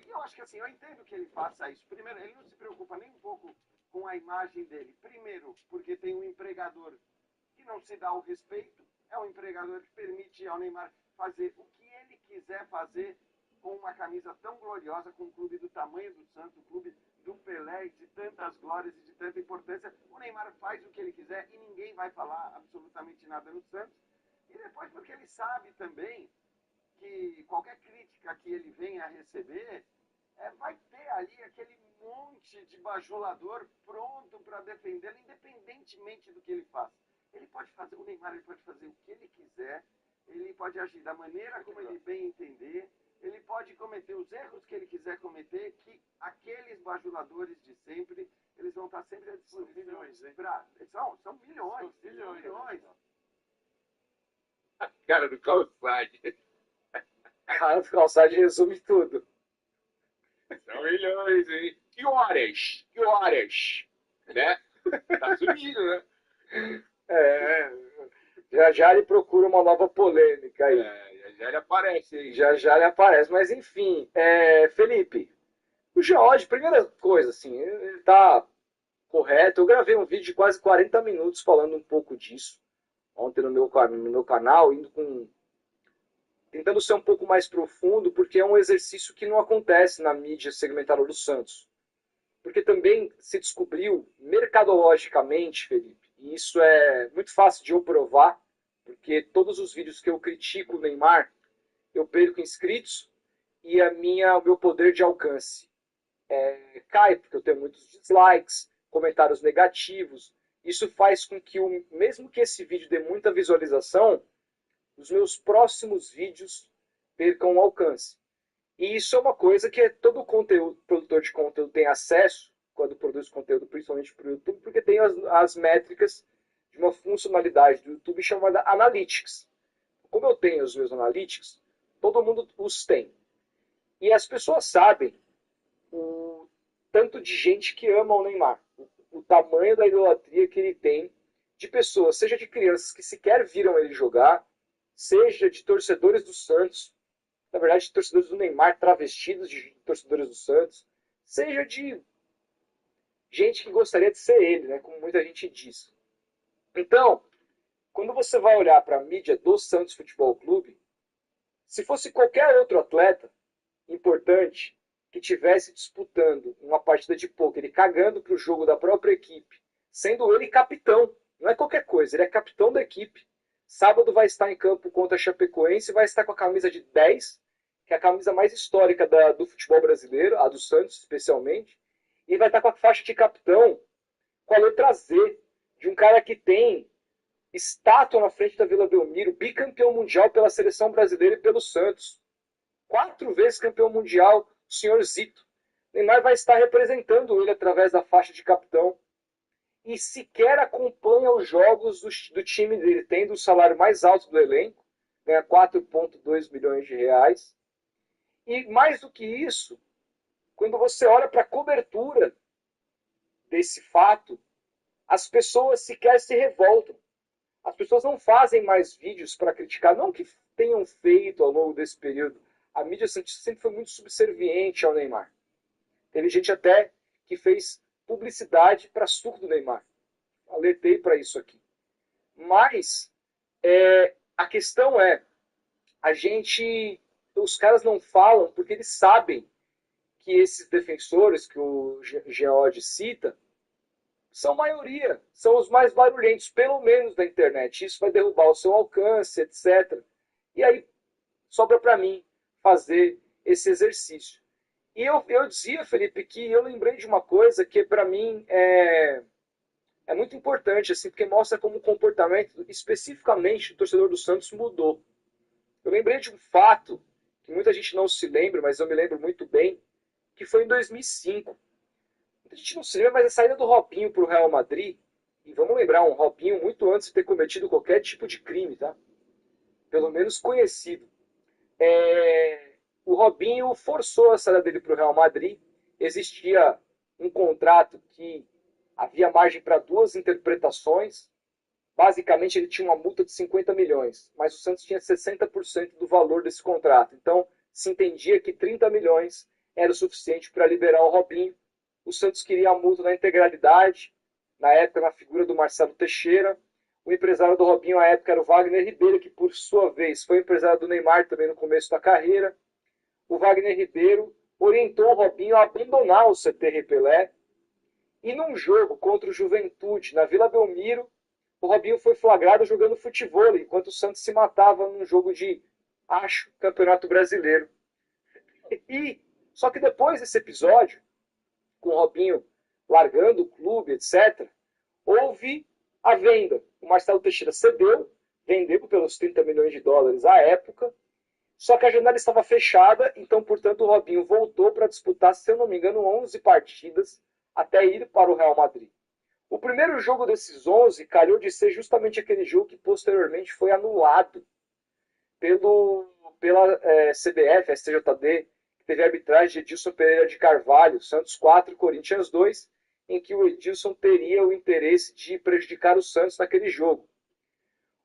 Eu acho que assim, eu entendo que ele faça isso. Primeiro, ele não se preocupa nem um pouco com a imagem dele. Primeiro, porque tem um empregador que não se dá o respeito, é um empregador que permite ao Neymar fazer o que ele quiser fazer com uma camisa tão gloriosa, com um clube do tamanho do Santos, um clube do Pelé, de tantas glórias e de tanta importância. O Neymar faz o que ele quiser e ninguém vai falar absolutamente nada no Santos. E depois porque ele sabe também que qualquer crítica que ele venha a receber, vai ter ali aquele monte de bajulador pronto para defendê-lo, independentemente do que ele faça. Ele pode fazer, o Neymar ele pode fazer o que ele quiser, ele pode agir da maneira como ele bem entender, ele pode cometer os erros que ele quiser cometer, que aqueles bajuladores de sempre, eles vão estar sempre à disposição. São milhões, milhões. Cara do Calçade. Cara, o calçado resume tudo. São milhões, hein? Que horas? Né? Tá sumindo, né? Já ele procura uma nova polêmica aí. Já ele aparece aí. Já ele aparece. Mas enfim, Felipe, o Geode, primeira coisa, assim, ele tá correto. Eu gravei um vídeo de quase 40 minutos falando um pouco disso ontem no meu canal, tentando ser um pouco mais profundo, porque é um exercício que não acontece na mídia segmentada do Santos. Porque também se descobriu mercadologicamente, Felipe, e isso é muito fácil de eu provar, porque todos os vídeos que eu critico o Neymar, eu perco inscritos e o meu poder de alcance cai, porque eu tenho muitos dislikes, comentários negativos. Isso faz com que, mesmo que esse vídeo dê muita visualização, os meus próximos vídeos percam alcance. E isso é uma coisa que todo produtor de conteúdo tem acesso quando produz conteúdo, principalmente para o YouTube, porque tem as métricas de uma funcionalidade do YouTube chamada Analytics. Como eu tenho os meus Analytics, todo mundo os tem. E as pessoas sabem o tanto de gente que ama o Neymar, o tamanho da idolatria que ele tem de pessoas, seja de crianças que sequer viram ele jogar, seja de torcedores do Santos, na verdade de torcedores do Neymar travestidos de torcedores do Santos, seja de gente que gostaria de ser ele, né, como muita gente diz. Então, quando você vai olhar para a mídia do Santos Futebol Clube, se fosse qualquer outro atleta importante que tivesse disputando uma partida de pôquer e cagando para o jogo da própria equipe, sendo ele capitão, não é qualquer coisa, ele é capitão da equipe. Sábado vai estar em campo contra a Chapecoense e vai estar com a camisa de 10, que é a camisa mais histórica do futebol brasileiro, a do Santos especialmente, e vai estar com a faixa de capitão com a letra Z, de um cara que tem estátua na frente da Vila Belmiro, bicampeão mundial pela seleção brasileira e pelo Santos. 4 vezes campeão mundial, o senhor Zito. Neymar vai estar representando ele através da faixa de capitão. E sequer acompanha os jogos do time dele, tendo o salário mais alto do elenco, ganha 4,2 milhões de reais. E mais do que isso, quando você olha para a cobertura desse fato, as pessoas sequer se revoltam. As pessoas não fazem mais vídeos para criticar, não que tenham feito ao longo desse período. A mídia sempre foi muito subserviente ao Neymar. Teve gente até que fez publicidade para suco do Neymar. Alertei para isso aqui. Mas a questão é, os caras não falam porque eles sabem que esses defensores que o Geode cita são maioria, são os mais barulhentos, pelo menos da internet. Isso vai derrubar o seu alcance, etc. E aí sobra para mim fazer esse exercício. E eu dizia, Felipe, que eu lembrei de uma coisa que para mim é muito importante, assim, porque mostra como o comportamento, especificamente do torcedor do Santos, mudou. Eu lembrei de um fato que muita gente não se lembra, mas eu me lembro muito bem, que foi em 2005. Muita gente não se lembra, mas a saída do Robinho para o Real Madrid, e vamos lembrar, um Robinho muito antes de ter cometido qualquer tipo de crime, tá? Pelo menos conhecido. O Robinho forçou a saída dele para o Real Madrid. Existia um contrato que havia margem para 2 interpretações. Basicamente, ele tinha uma multa de 50 milhões, mas o Santos tinha 60% do valor desse contrato. Então, se entendia que 30 milhões era o suficiente para liberar o Robinho. O Santos queria a multa na integralidade, na época na figura do Marcelo Teixeira. O empresário do Robinho à época era o Wagner Ribeiro, que por sua vez foi empresário do Neymar também no começo da carreira. O Wagner Ribeiro orientou o Robinho a abandonar o CT Pelé. E num jogo contra o Juventude, na Vila Belmiro, o Robinho foi flagrado jogando futevôlei, enquanto o Santos se matava num jogo de, acho, Campeonato Brasileiro. Só que depois desse episódio, com o Robinho largando o clube, etc., houve a venda. O Marcelo Teixeira vendeu pelos 30 milhões de dólares à época, só que a janela estava fechada, então, portanto, o Robinho voltou para disputar, se eu não me engano, 11 partidas até ir para o Real Madrid. O primeiro jogo desses 11 calhou de ser justamente aquele jogo que posteriormente foi anulado pela CBF, STJD, que teve a arbitragem de Edilson Pereira de Carvalho, Santos 4, Corinthians 2, em que o Edilson teria o interesse de prejudicar o Santos naquele jogo.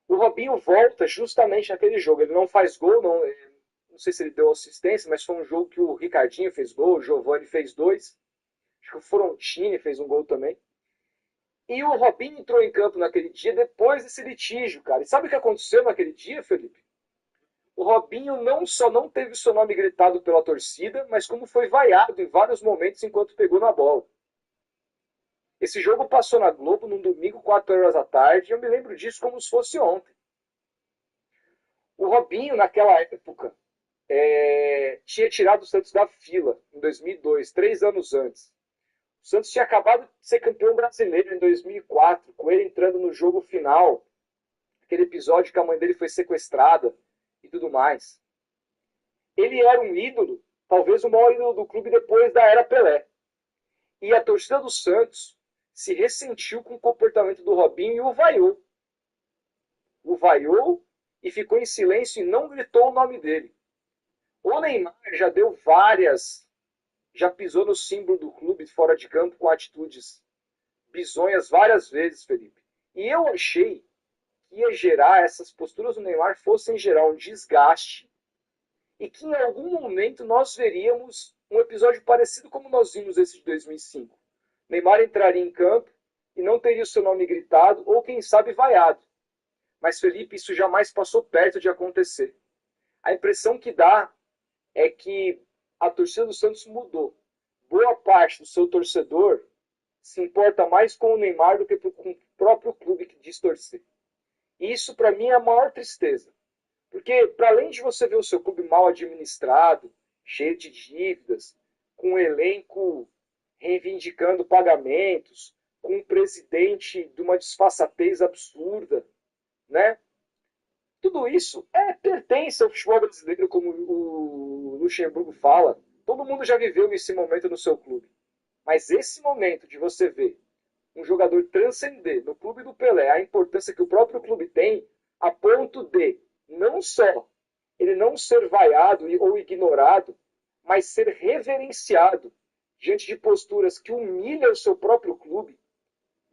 O Robinho volta justamente naquele jogo. Ele não faz gol, não sei se ele deu assistência, mas foi um jogo que o Ricardinho fez gol, o Giovani fez 2. Acho que o Frontini fez um gol também. E o Robinho entrou em campo naquele dia depois desse litígio, cara. E sabe o que aconteceu naquele dia, Felipe? O Robinho não só não teve seu nome gritado pela torcida, mas como foi vaiado em vários momentos enquanto pegou na bola. Esse jogo passou na Globo num domingo, 4 horas da tarde, e eu me lembro disso como se fosse ontem. O Robinho, naquela época, tinha tirado o Santos da fila, em 2002, 3 anos antes. O Santos tinha acabado de ser campeão brasileiro em 2004, com ele entrando no jogo final, aquele episódio que a mãe dele foi sequestrada e tudo mais. Ele era um ídolo, talvez o maior ídolo do clube depois da era Pelé. E a torcida do Santos se ressentiu com o comportamento do Robinho e o vaiou. O vaiou e ficou em silêncio e não gritou o nome dele. O Neymar já pisou no símbolo do clube fora de campo com atitudes bizonhas várias vezes, Felipe. E eu achei que essas posturas do Neymar fossem gerar um desgaste e que em algum momento nós veríamos um episódio parecido como nós vimos esse de 2005. Neymar entraria em campo e não teria o seu nome gritado ou, quem sabe, vaiado. Mas, Felipe, isso jamais passou perto de acontecer. A impressão que dá é que a torcida do Santos mudou. Boa parte do seu torcedor se importa mais com o Neymar do que com o próprio clube que diz torcer. E isso, para mim, é a maior tristeza. Porque, para além de você ver o seu clube mal administrado, cheio de dívidas, com um elenco reivindicando pagamentos, com um presidente de uma disfarçatez absurda, né? Tudo isso pertence ao futebol brasileiro, como o Luxemburgo fala. Todo mundo já viveu esse momento no seu clube. Mas esse momento de você ver um jogador transcender no clube do Pelé a importância que o próprio clube tem, a ponto de não só ele não ser vaiado ou ignorado, mas ser reverenciado diante de posturas que humilham o seu próprio clube,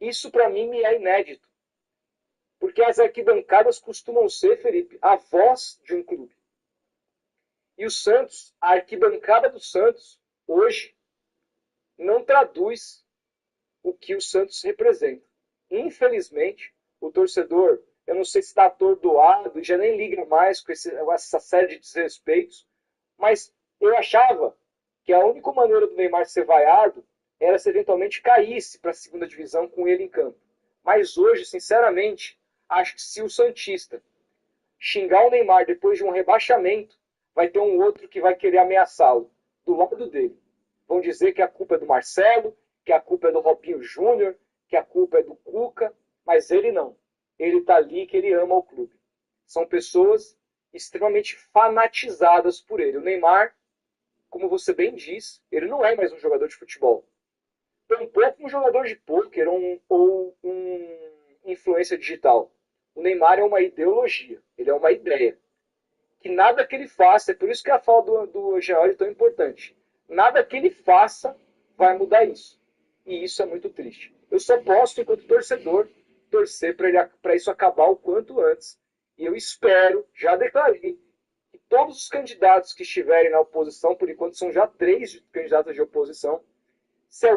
isso para mim me é inédito. Porque as arquibancadas costumam ser, Felipe, a voz de um clube. E o Santos, a arquibancada do Santos, hoje, não traduz o que o Santos representa. Infelizmente, o torcedor, eu não sei se está atordoado, já nem liga mais com essa série de desrespeitos, mas eu achava que a única maneira do Neymar ser vaiado era se eventualmente caísse para a segunda divisão com ele em campo. Mas hoje, sinceramente, acho que se o santista xingar o Neymar depois de um rebaixamento, vai ter um outro que vai querer ameaçá-lo do lado dele. Vão dizer que a culpa é do Marcelo, que a culpa é do Robinho Júnior, que a culpa é do Cuca, mas ele não. Ele está ali que ele ama o clube. São pessoas extremamente fanatizadas por ele. O Neymar, como você bem diz, ele não é mais um jogador de futebol. Tampouco um jogador de pôquer ou um influência digital. O Neymar é uma ideologia, ele é uma ideia. Que nada que ele faça, é por isso que a fala do George é tão importante. Nada que ele faça vai mudar isso. E isso é muito triste. Eu só posso, enquanto torcedor, torcer para isso acabar o quanto antes. E eu espero, já declarei, que todos os candidatos que estiverem na oposição, por enquanto são já 3 candidatos de oposição, se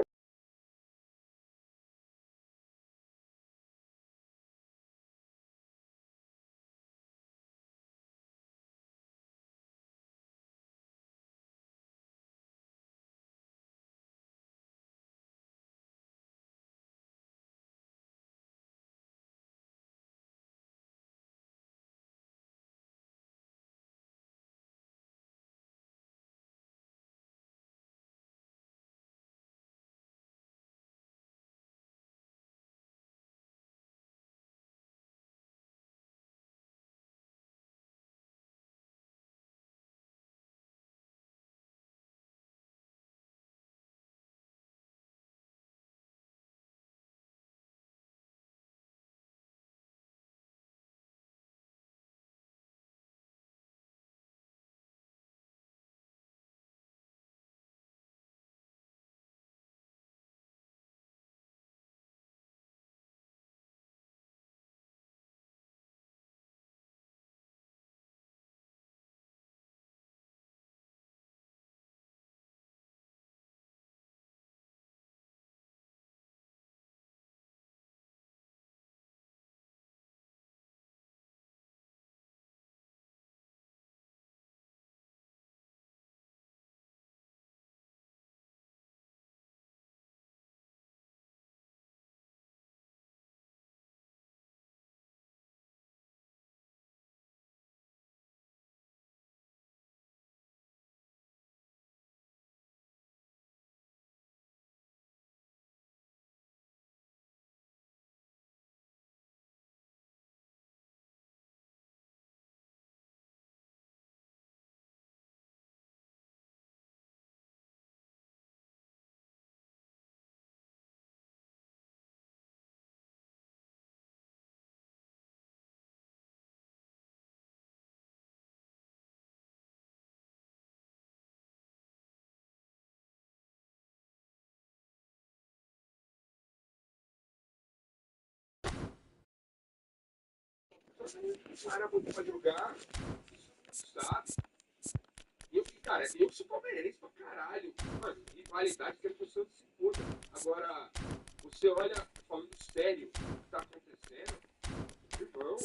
não era muito pra jogar, sabe? E eu, cara, eu sou palmeirense pra caralho. Mano, rivalidade que o Santos se foda. Agora, você olha, falando sério, o que tá acontecendo, irmão,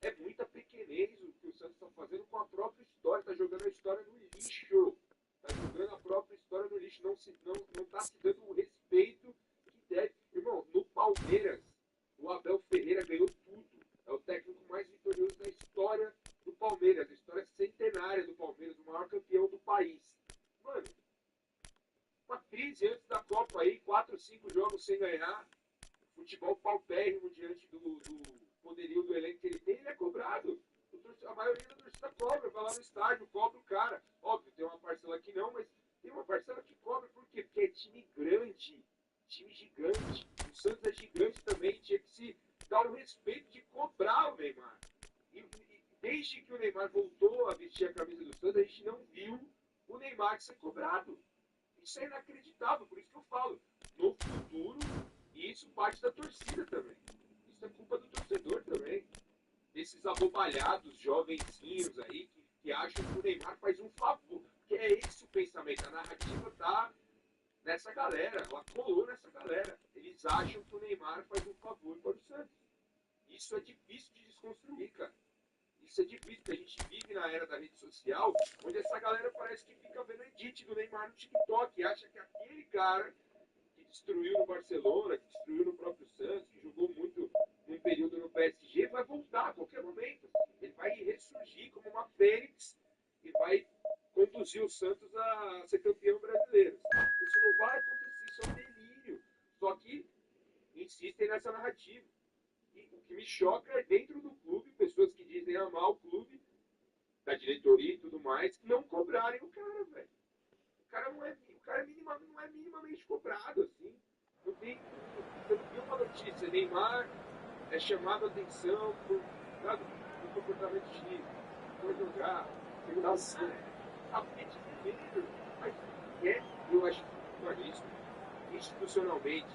é muita pequenez o que o Santos tá fazendo com a própria história. Tá jogando a história no lixo. Tá jogando a própria história no lixo. Não tá se dando o respeito que deve. Irmão, no Palmeiras, o Abel Ferreira ganhou tudo. É o técnico mais vitorioso da história do Palmeiras, a história centenária do Palmeiras, o maior campeão do país. Mano, uma crise antes da Copa aí, 4, 5 jogos sem ganhar, futebol paupérrimo diante do poderio do elenco que ele tem, ele é cobrado. A maioria da torcida cobra, vai lá no estádio, cobra o cara. Óbvio, tem uma parcela que não, mas tem uma parcela que cobra. Por quê? Porque é time grande, time gigante. O Santos é gigante também, tinha que se dar o respeito de cobrar o Neymar. E desde que o Neymar voltou a vestir a camisa do Santos, a gente não viu o Neymar ser cobrado. Isso é inacreditável, por isso que eu falo. No futuro, isso parte da torcida também. Isso é culpa do torcedor também. Esses abobalhados, jovenzinhos aí, que acham que o Neymar faz um favor. Que é esse o pensamento. A narrativa tá nessa galera, ela colou nessa galera. Eles acham que o Neymar faz um favor para o Santos. Isso é difícil de desconstruir, cara. Isso é difícil, porque a gente vive na era da rede social, onde essa galera parece que fica vendo edit do Neymar no TikTok e acha que aquele cara que destruiu no Barcelona, que destruiu no próprio Santos, que jogou muito num período no PSG, vai voltar a qualquer momento. Ele vai ressurgir como uma fênix e vai conduzir o Santos a ser campeão brasileiro. Isso não vai acontecer, isso é um delírio. Só que insistem nessa narrativa. E o que me choca é dentro do clube, pessoas que dizem amar o clube, da diretoria e tudo mais, não cobrarem o cara, velho. O cara não é minimamente cobrado, assim. Não tem, você não viu uma notícia, Neymar é chamado a atenção por comportamento X, por jogar, segurança, tapete vermelho, mas eu acho que isso, institucionalmente,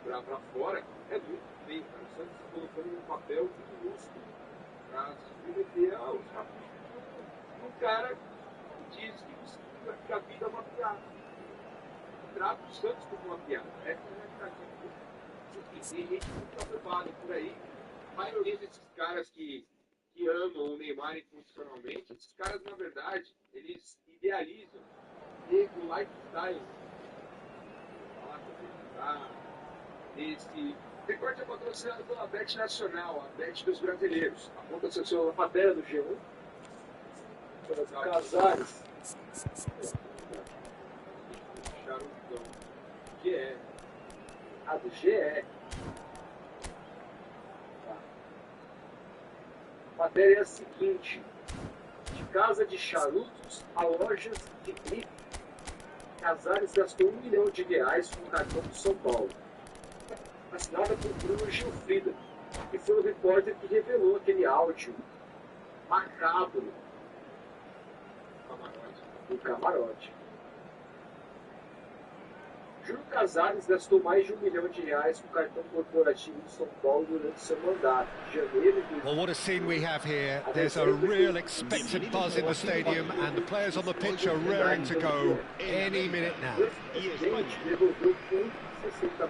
pra fora, é muito bem, cara. O Santos se colocando num papel minúsculo para se submeter aos caprichos de um cara que diz que a vida é uma piada. Trata o Santos como uma piada. Essa é a narrativa. Tem gente muito afobada por aí. A maioria desses caras que amam o Neymar incondicionalmente, esses caras, na verdade, eles idealizam o lifestyle. Falar como ele tá. Esse recorte é patrocinado pela Bet Nacional, a Bet dos brasileiros. Aponta-se a sua matéria do G1. Casares. Charutão. GE. Ah, do GE. Tá. A matéria é a seguinte: de casa de charutos a lojas de grife, Casares gastou R$1 milhão com o cartão do São Paulo. Assinada por Bruno Gilfrida, que foi o repórter que revelou aquele áudio macabro do camarote. Júlio Casares gastou mais de R$1 milhão com o cartão corporativo do São Paulo durante seu mandato, de janeiro de... Well, what a scene we have here. There's a real expectant buzz in the stadium and the players on the pitch are raring to go any minute now.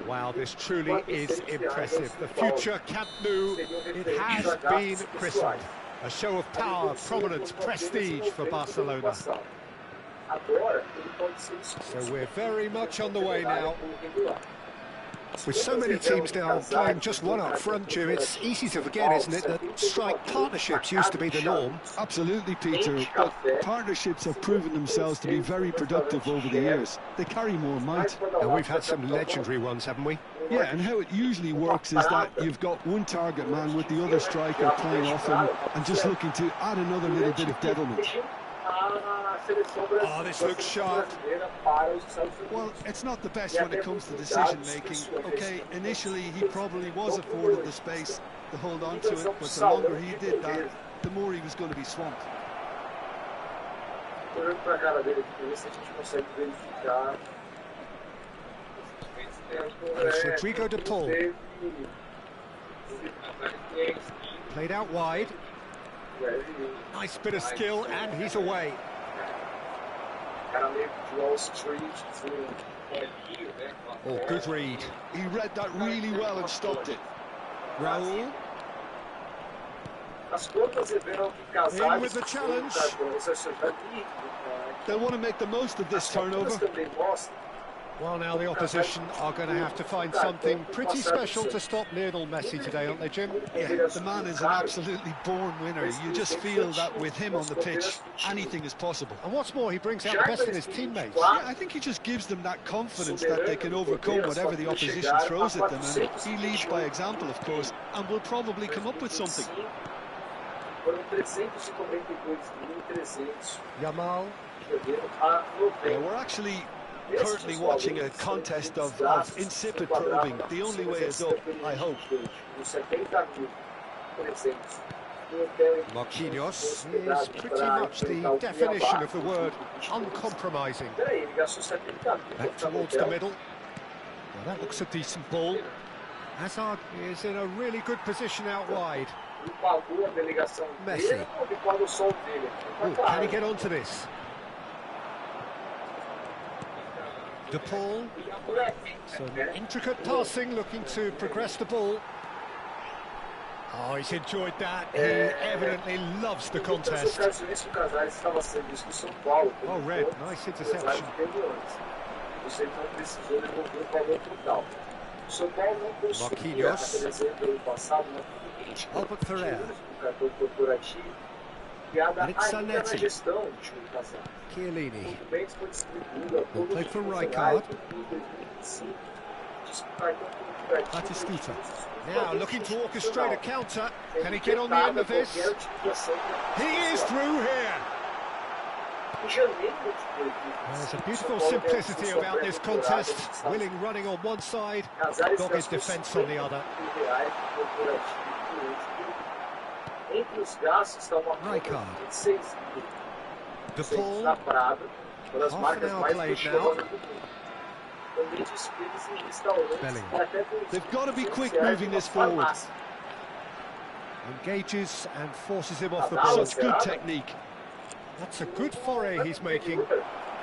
Wow, this truly is impressive. The future Camp Nou, it has been christened. A show of power, prominence, prestige for Barcelona. So we're very much on the way now. With so many teams now playing just one up front, Jim, it's easy to forget, isn't it, that strike partnerships used to be the norm. Absolutely, Peter, but partnerships have proven themselves to be very productive over the years. They carry more might. And we've had some legendary ones, haven't we? Yeah, and how it usually works is that you've got one target man with the other striker playing off him and just looking to add another little bit of devilment. Oh, this looks sharp. Well, it's not the best when it comes to decision making. Okay, initially he probably was afforded the space to hold on to it, but the longer he did that, the more he was going to be swamped. It's Rodrigo de Paul. Played out wide. Nice bit of skill, and he's away. Oh, good read. He read that really well and stopped it. Raul. In with the challenge. They'll want to make the most of this turnover. Well, now the opposition are going to have to find something pretty special to stop Lionel Messi today, aren't they, Jim? Yeah, the man is an absolutely born winner. You just feel that with him on the pitch, anything is possible. And what's more, he brings out the best in his teammates. Yeah, I think he just gives them that confidence that they can overcome whatever the opposition throws at them. And he leads by example, of course, and will probably come up with something. Yamal. Yeah, we're actually currently watching a contest of insipid probing. The only way is up, I hope. Marquinhos is pretty much the definition of the word uncompromising. Back towards the middle. Well, that looks a decent ball. Hazard is in a really good position out wide. Messi. Ooh, can he get onto this? De Paul. Some intricate passing, looking to progress the ball. Oh, he's enjoyed that. He evidently loves the contest. Oh, Red, nice interception. Marquinhos. Albert Ferrer. Zanetti. Chiellini. Will play for Rijkaard. Batistuta. Now looking to orchestrate a counter. Can he get on the end of this? He is through here. There's a beautiful simplicity about this contest. Willing running on one side, dogged defence on the other. Rijkaard. De Paul. Half an hour played now. Bellingham. They've got to be quick moving this forward. Engages and forces him off the ball. Such good technique. That's a good foray he's making. De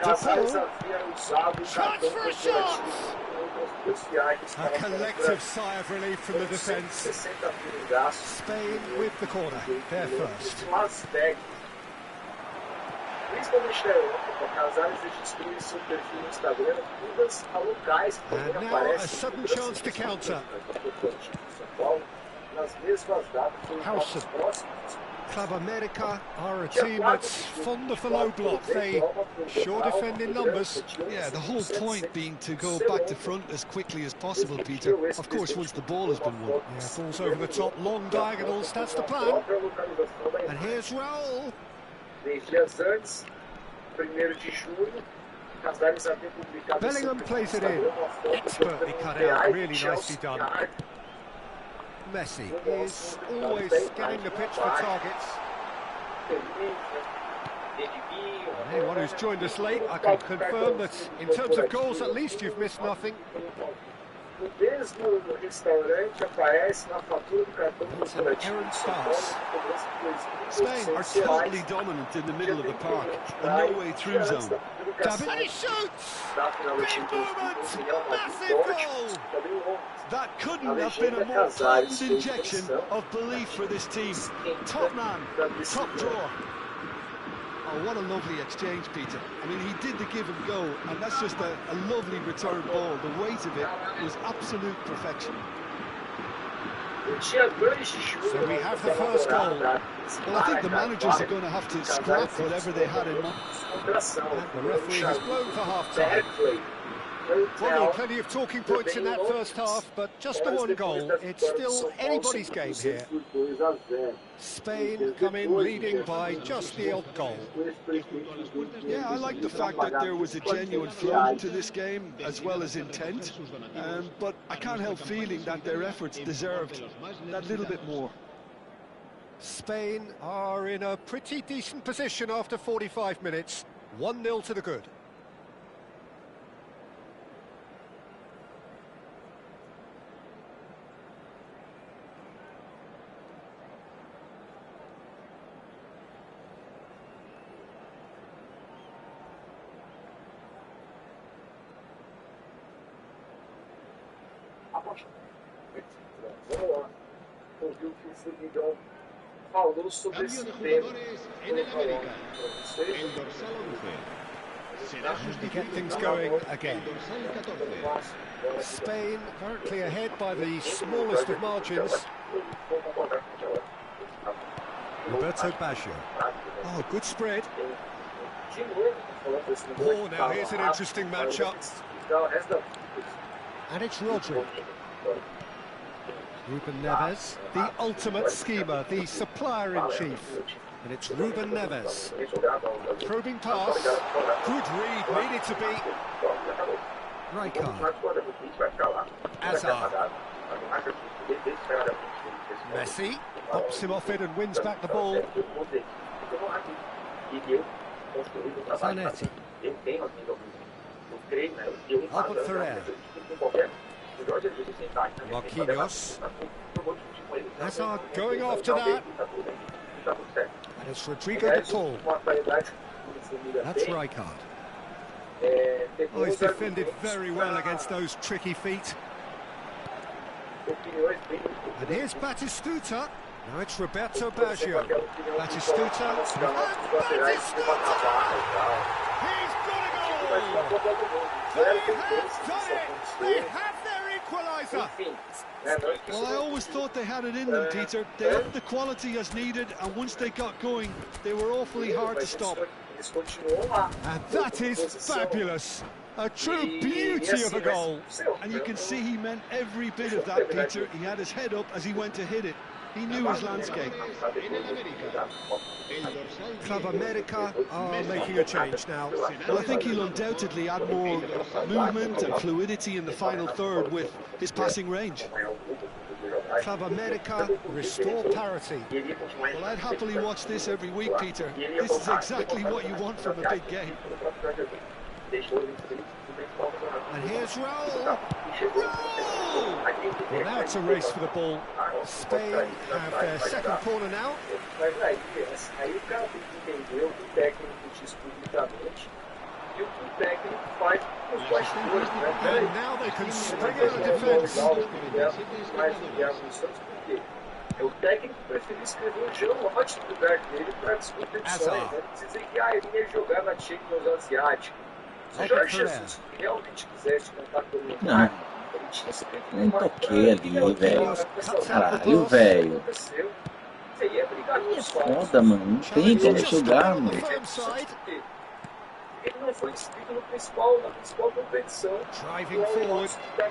Paul. Chance for a shot! A collective sigh of relief from the defence. Spain with the corner. They're first. And now a sudden chance to counter. Howson. Club America are a team that's fond of the low block. They sure defend in numbers. Yeah, the whole point being to go back to front as quickly as possible, Peter. Of course, once the ball has been won. Yeah, balls over the top, long diagonals, that's the plan. And here's Raul. Bellingham plays it in. Expertly cut out, really nicely done. Messi is always getting the pitch for targets. Anyone who's joined us late, I can confirm that in terms of goals, at least you've missed nothing. It's an errant pass. Spain are totally dominant in the middle of the park. A no-way through zone. And he shoots! Big moment! Massive goal! That couldn't have been a more potent injection of belief for this team. Top man, top drawer. Oh, what a lovely exchange, Peter. I mean, he did the give and go, and that's just a lovely return ball. The weight of it was absolute perfection. So we have the first goal. Well, I think the managers are going to have to scrap whatever they had in mind. And the referee has blown for half-time. Well, there were plenty of talking points in that first half, but just the one goal. It's still anybody's game here. Spain come in leading by just the odd goal. Yeah, I like the fact that there was a genuine flow to this game, as well as intent. But I can't help feeling that their efforts deserved that little bit more. Spain are in a pretty decent position after 45 minutes. 1-0 to the good. Vamos lá. Ouvir o que o Formigão falou sobre esse tema. And get things going again. Spain currently ahead by the smallest of margins. Roberto Baggio. Oh, good spread. Oh, now here's an interesting matchup. And it's Rodri. Ruben Neves, the ultimate schemer, the supplier-in-chief. And it's Ruben Neves. Probing pass. Good read, needed to be. Rijkaard. Hazard. Messi pops him off it and wins back the ball. Zanetti. Albert Ferrer. Marquinhos. Hazard going after that. And it's Rodrigo de Paul. That's Rijkaard. Oh, he's defended very well against those tricky feet. And here's Batistuta. Now it's Roberto Baggio. Batistuta. And Batistuta! He's got it all! They have done it! They have their equaliser! Well, I always thought they had it in them, Peter. They upped the quality as needed, and once they got going, they were awfully hard to stop. And that is fabulous. A true beauty of a goal. And you can see he meant every bit of that, Peter. He had his head up as he went to hit it. He knew his landscape. Club America are making a change now. Well, I think he'll undoubtedly add more movement and fluidity in the final third with his passing range. Club America restore parity. Well, I'd happily watch this every week, Peter. This is exactly what you want from a big game. And here's Raul. Raul! Well, now it's a race for the ball. Spain have their second corner now. And now they can spring out of defence. O técnico preferiu escrever um geolote no lugar dele para competições. Né? Dizer que ele ia jogar na Champions Asiática. Se o Jorge Jesus realmente quisesse contar com o Neymar, ele tinha escrito Nem toquei ali, velho. Caralho, velho. Você ia brigar com os Foda, mano. Não tem como jogar, mano. Ele não foi inscrito na principal competição que estava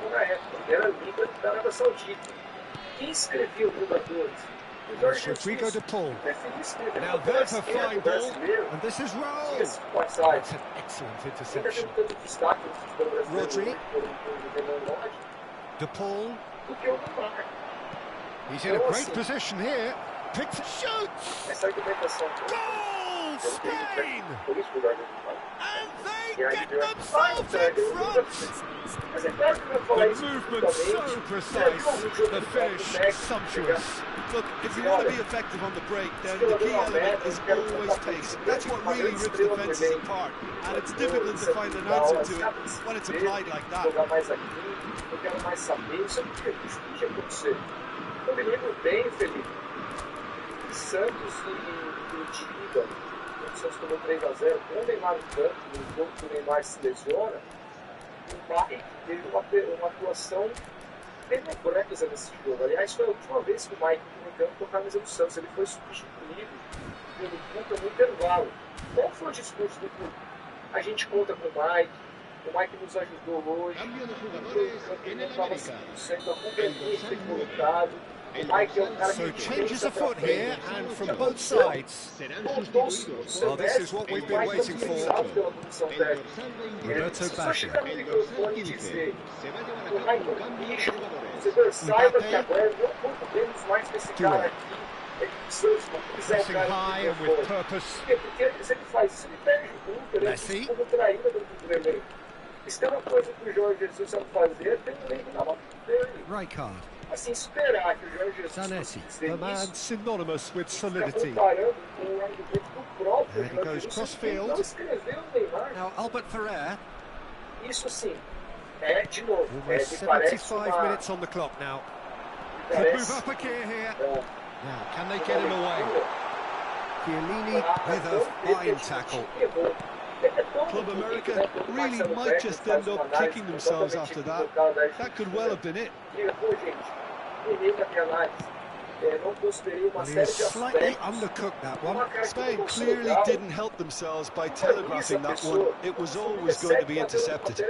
na época, era a Liga da Arábia Saudita. Quem escreveu jogadores? O Jorge Rodrigo de Paul. Now there's a fine ball, and this is Raul. That's an excellent interception. Rodri. De Paul. He's in a great position here. Picks and shoots. Goal, Spain! And they get themselves in front. The movement so precise, the finish sumptuous. Look, if you want to be effective on the break, then the key element is always pace. That's what really rips defenses apart. And it's difficult to find an answer to it when it's applied like that. Eu me lembro bem, Felipe, Santos e Curitiba, o Santos tomou 3-0, com o Neymar no campo, no jogo que o Neymar se lesiona, o Mike teve uma atuação tenebrosa nesse jogo. Aliás, foi a última vez que o Mike no campo com a camisa do Santos. Ele foi substituído pelo Cuca no intervalo. Qual foi o discurso do Cuca? A gente conta com o Mike nos ajudou hoje, ele não estava 100%, a culpa é minha de ter colocado. So changes afoot here, and from both sides. Well, this is what we've been waiting for. Roberto Baggio. Pressing high and with purpose. Messi. Rijkaard. Zanetti, the man synonymous with solidity. And he goes cross-field. Now Albert Ferrer. de novo, Almost me parece 75 minutes on the clock now. Could move up a gear here. Now, can they get him away? Chiellini with a fine tackle. Club America really might just end up kicking themselves after that. That could well have been it. Well, he has slightly undercooked that one. Spain clearly didn't help themselves by telegraphing that one. It was always going to be intercepted.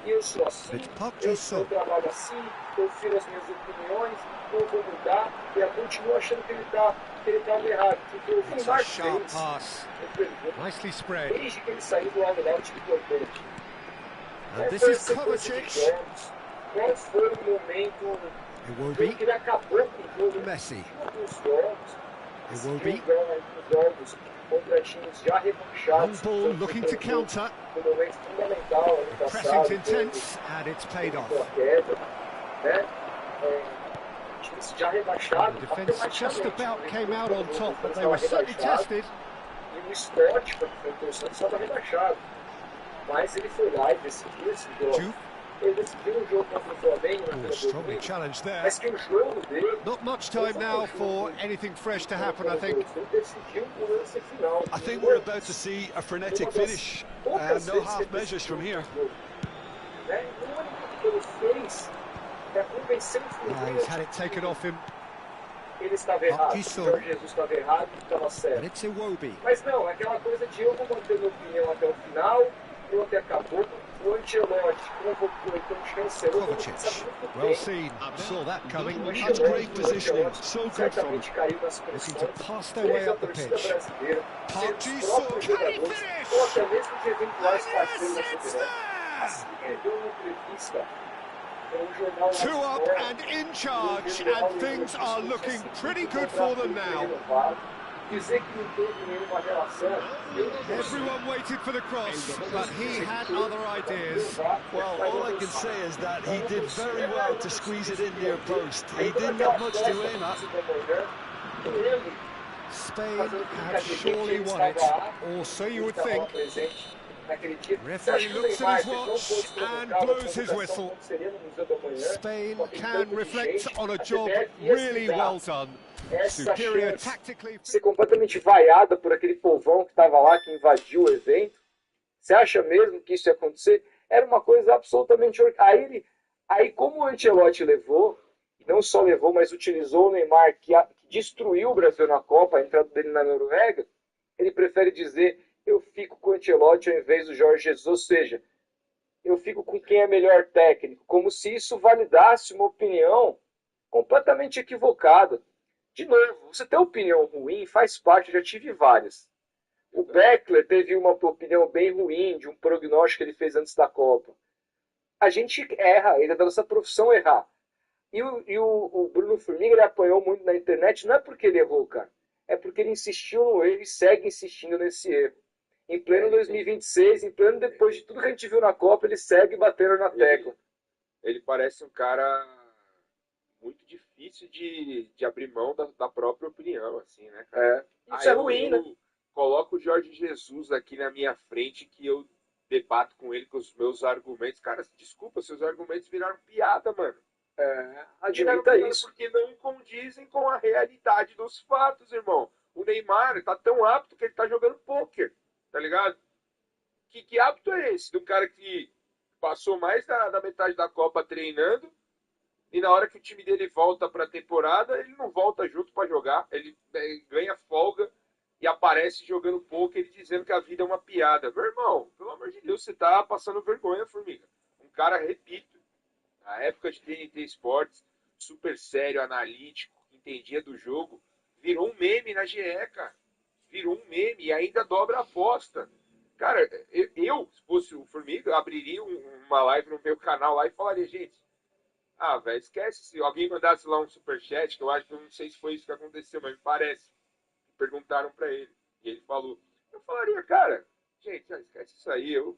It's Park Ji-sung. It's a sharp pass. Nicely spread. And this is Kovacic. It will be Messi. It will be one ball looking to counter. Pressing's intense and it's paid off. The defence just about came out on top, but they were certainly tested. Juve. Oh, strongly challenged there. Not much time now for anything fresh to happen, I think. I think we're about to see a frenetic finish. No half measures from here. He's had it taken off him. Ele estava errado, Jorge Jesus estava errado, estava certo. But it's Iwobi. Mas não, aquela coisa de eu vou manter minha opinião até o final, pronto, acabou. O Ancelotti convocou, então chancelou. Kovacic, well seen, saw that coming. That's great positioning, so good from him. Looking to pass their way up the pitch. Park Ji-sung, Can he finish? Ou até mesmo de eventuais parceiros da It's Federação. there! Assim que ele deu uma entrevista para um jornal lá 2 up fora, and in charge, and things are looking pretty good for them now. Dizer que não teve nenhuma relação. Everyone waited for the cross, but he had other ideas. Well, all I can say is that he did very well to squeeze it in near post. He didn't have much to aim at. Spain have surely won it, or so you would think. Referee looks at his watch and blows his whistle. Spain can reflect on a job really well done. Superior tactically. Ser completamente vaiada por aquele povão que estava lá, que invadiu o evento. Você acha mesmo que isso ia acontecer? Era uma coisa absolutamente... Aí como o Ancelotti levou, e não só levou, mas utilizou o Neymar, que destruiu o Brasil na Copa, a entrada dele na Noruega, ele prefere dizer: eu fico com o Ancelotti ao invés do Jorge Jesus, ou seja, eu fico com quem é melhor técnico, como se isso validasse uma opinião completamente equivocada. De novo, você ter opinião ruim faz parte, eu já tive várias. O Beckler teve uma opinião bem ruim de um prognóstico que ele fez antes da Copa. A gente erra, ele é da nossa profissão errar. E o Bruno Formiga, ele apanhou muito na internet, não é porque ele errou, cara. É porque ele insistiu no erro e segue insistindo nesse erro. Em pleno 2026, em pleno depois de tudo que a gente viu na Copa, ele segue batendo na tecla. Ele parece um cara muito difícil de abrir mão da própria opinião, assim, né, cara? Isso é ruim, né? Coloco o Jorge Jesus aqui na minha frente, que eu debato com ele com os meus argumentos. Cara, desculpa, seus argumentos viraram piada, mano. Admita isso. Porque não condizem com a realidade dos fatos, irmão. O Neymar tá tão apto que ele tá jogando pôquer, tá ligado? Que hábito é esse? De um cara que passou mais da metade da Copa treinando, e na hora que o time dele volta pra temporada, ele não volta junto pra jogar. Ele ganha folga e aparece jogando pôquer e dizendo que a vida é uma piada. Meu irmão, pelo amor de Deus, você tá passando vergonha, Formiga. Um cara, repito, na época de TNT Sports, super sério, analítico, entendia do jogo, virou um meme na GE, cara. Virou um meme e ainda dobra a aposta. Cara, eu se fosse o Formiga, eu abriria uma live no meu canal lá e falaria: gente, velho, esquece. Se alguém mandasse lá um superchat, que eu acho que eu não sei se foi isso que aconteceu, mas me parece. Perguntaram pra ele. E ele falou. Eu falaria: cara, gente, esquece isso aí. Eu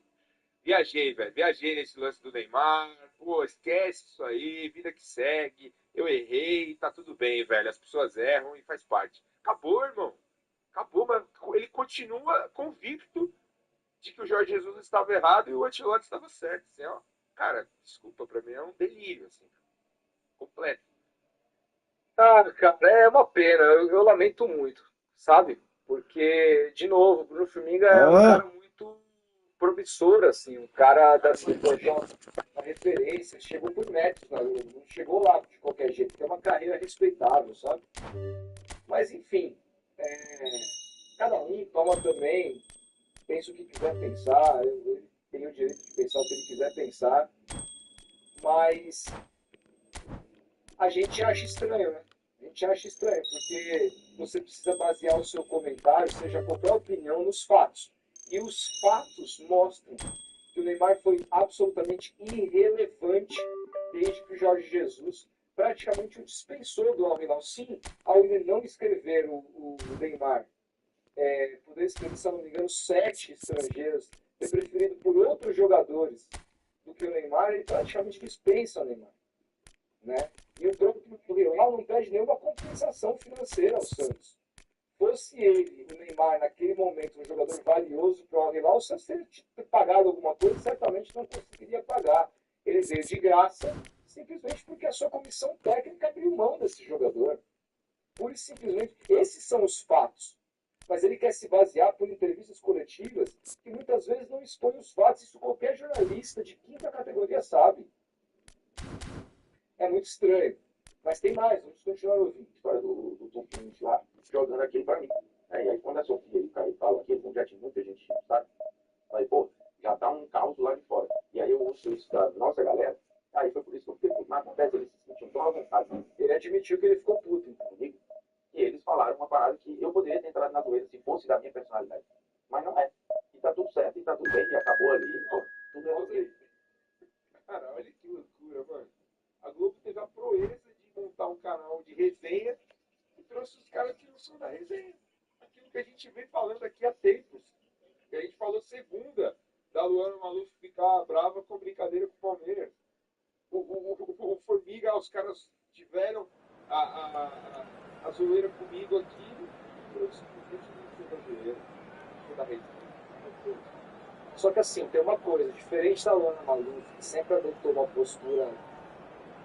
viajei, velho. Viajei nesse lance do Neymar. Pô, esquece isso aí. Vida que segue. Eu errei. Tá tudo bem, velho. As pessoas erram e faz parte. Acabou, irmão. Acabou, mas ele continua convicto de que o Jorge Jesus estava errado e o Ancelotti estava certo. Assim, ó, cara, desculpa, pra mim é um delírio, assim, completo. Ah, cara, é uma pena, eu lamento muito, sabe? Porque, de novo, o Bruno Firmino é um cara muito promissor, assim, um cara da uma referência, chegou por méritos, não chegou lá de qualquer jeito, tem uma carreira respeitável, sabe? Mas, enfim, cada um toma também, pensa o que quiser pensar, ele tem o direito de pensar o que ele quiser pensar, mas a gente acha estranho, né? A gente acha estranho, porque você precisa basear o seu comentário, seja qualquer opinião, nos fatos. E os fatos mostram que o Neymar foi absolutamente irrelevante desde que o Jorge Jesus praticamente o dispensou do Al Hilal. Sim, ao ele não escrever o Neymar, poder escrever, se não me engano, 7 estrangeiros, ter preferido por outros jogadores do que o Neymar, ele praticamente dispensa o Neymar. Né? E o próprio Hilal não pede nenhuma compensação financeira ao Santos. Fosse ele, o Neymar, naquele momento, um jogador valioso para o Al Hilal, se ele ter pagado alguma coisa, certamente não conseguiria pagar. Ele veio de graça, simplesmente porque a sua comissão técnica abriu mão desse jogador. Pura e simplesmente, esses são os fatos. Mas ele quer se basear por entrevistas coletivas que muitas vezes não expõem os fatos. Isso qualquer jornalista de quinta categoria sabe. É muito estranho. Mas tem mais, vamos continuar ouvindo. A história do Tom Cruise lá, jogando aquilo pra mim. E aí quando a Sofia e o Caio falam aquilo, como já tinha muita gente, sabe? Aí, pô, já tá um caos lá de fora. E aí eu ouço isso da nossa galera. Aí foi por isso que eu fiquei puto. Mas acontece, ele se sentiu tão à vontade. Ele admitiu que ele ficou puto comigo. E eles falaram uma parada que eu poderia ter entrado na zoeira se fosse da minha personalidade. Mas não é. E tá tudo certo, e tá tudo bem, e acabou ali, pô, tudo resolvido. Cara, olha que loucura, mano. A Globo teve a proeza de montar um canal de resenha e trouxe os caras que não são da resenha. Aquilo que a gente vem falando aqui há tempos. Que a gente falou segunda, da Luana Maluf ficar brava com brincadeira com o Palmeiras. O Formiga, os caras tiveram a zoeira comigo aqui. Eu simplesmente não sou da zoeira, não sou da resenha. Só que assim, tem uma coisa, diferente da Luana Maluf, que sempre adotou uma postura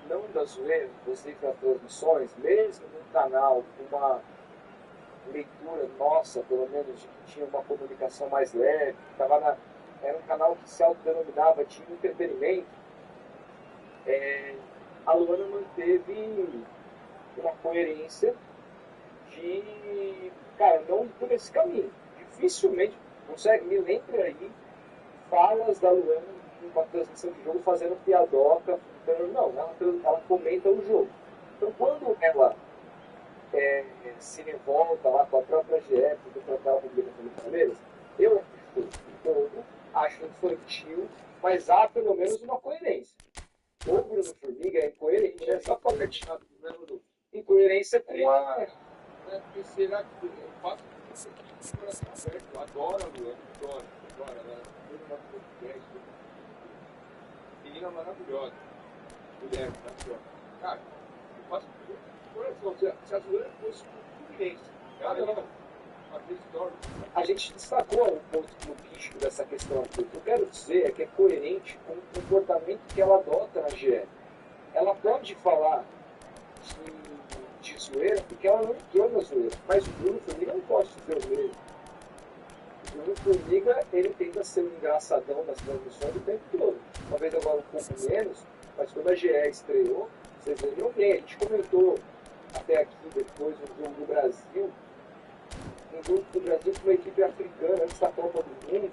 não da zoeira, inclusive nas transmissões, mesmo no canal, com uma leitura nossa, pelo menos, de que tinha uma comunicação mais leve, que era um canal que se autodenominava de entretenimento, a Luana manteve uma coerência de, cara, não ir por esse caminho. Dificilmente, consegue, me lembra aí, falas da Luana numa transmissão de jogo fazendo piadoca, não, ela comenta o jogo. Então, quando ela se revolta lá com a própria GE, porque ela publicação do Palmeiras, eu acho infantil, mas há pelo menos uma coerência. O Bruno Formiga é incoerente, é só pacoteado, incoerência com a... Será que eu faço isso aqui com o coração aberto? Eu adoro a Luana, adoro. Ela foi uma podcast, menina maravilhosa, mulher maravilhosa. Cara, eu faço coração. Se a Luana fosse um Fluminense, cara, a gente destacou um ponto clubístico dessa questão. O que eu quero dizer é que é coerente com o comportamento que ela adota na GE. Ela pode falar de zoeira porque ela não entrou na zoeira, mas o Bruno Formiga não pode fazer o mesmo. O Bruno Formiga, ele tenta ser um engraçadão nas transmissões o tempo todo. Talvez agora um pouco menos, mas quando a GE estreou, vocês lembram bem, a gente comentou até aqui depois um jogo do Brasil, um jogo do Brasil com uma equipe africana antes da Copa do Mundo.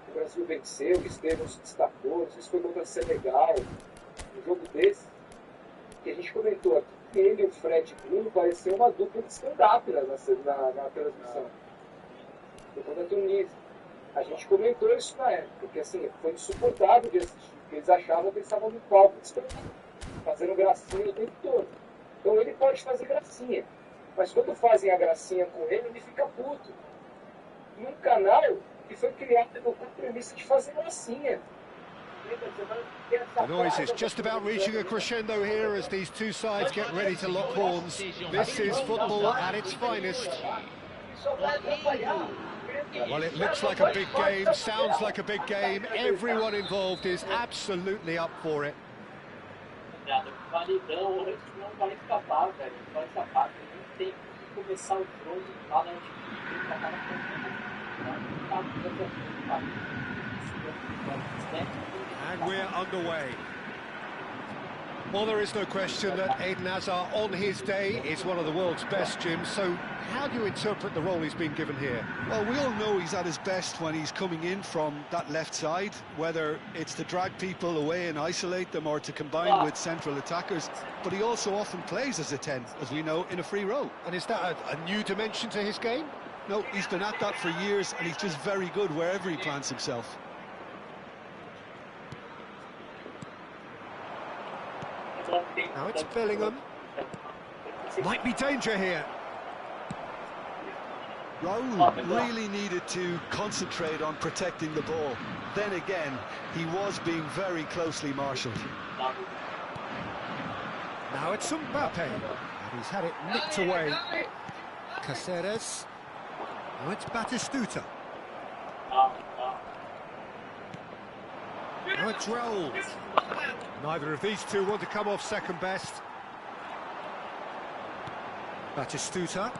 O Brasil venceu, o Estevam se destacou, não sei se foi contra o Senegal, um jogo desse, que a gente comentou aqui, que ele e o Fred Bruno pareciam uma dupla de stand-up na transmissão. Foi contra a Tunísia. A gente comentou isso na época, porque assim, foi insuportável de assistir, porque eles achavam que eles estavam no palco de stand-up, fazendo gracinha o tempo todo. Então ele pode fazer gracinha. Mas quando fazem a gracinha com ele fica puto. Num canal que foi criado com a premissa de fazer gracinha. The noise is just about reaching a crescendo here as these two sides get ready to lock horns. This is football at its finest. Well, it looks like a big game, sounds like a big game. Everyone involved is absolutely up for it. Validão hoje não vai escapar, velho. Não vai escapar. Não tem que começar o jogo lá na altitude pra cada And we're underway. Well, there is no question that Eden Hazard, on his day, is one of the world's best, Jim. So how do you interpret the role he's been given here? Well, we all know he's at his best when he's coming in from that left side, whether it's to drag people away and isolate them or to combine with central attackers. But he also often plays as a 10, as we know, in a free role. And is that a new dimension to his game? No, he's been at that for years, and he's just very good wherever he plants himself. Now it's Bellingham. Might be danger here. Raul really needed to concentrate on protecting the ball. Then again, he was being very closely marshalled. Now it's Mbappe. And he's had it nicked away. Caceres. Now it's Batistuta. Now it's Raul. Neither of these two want to come off second best. Batistuta.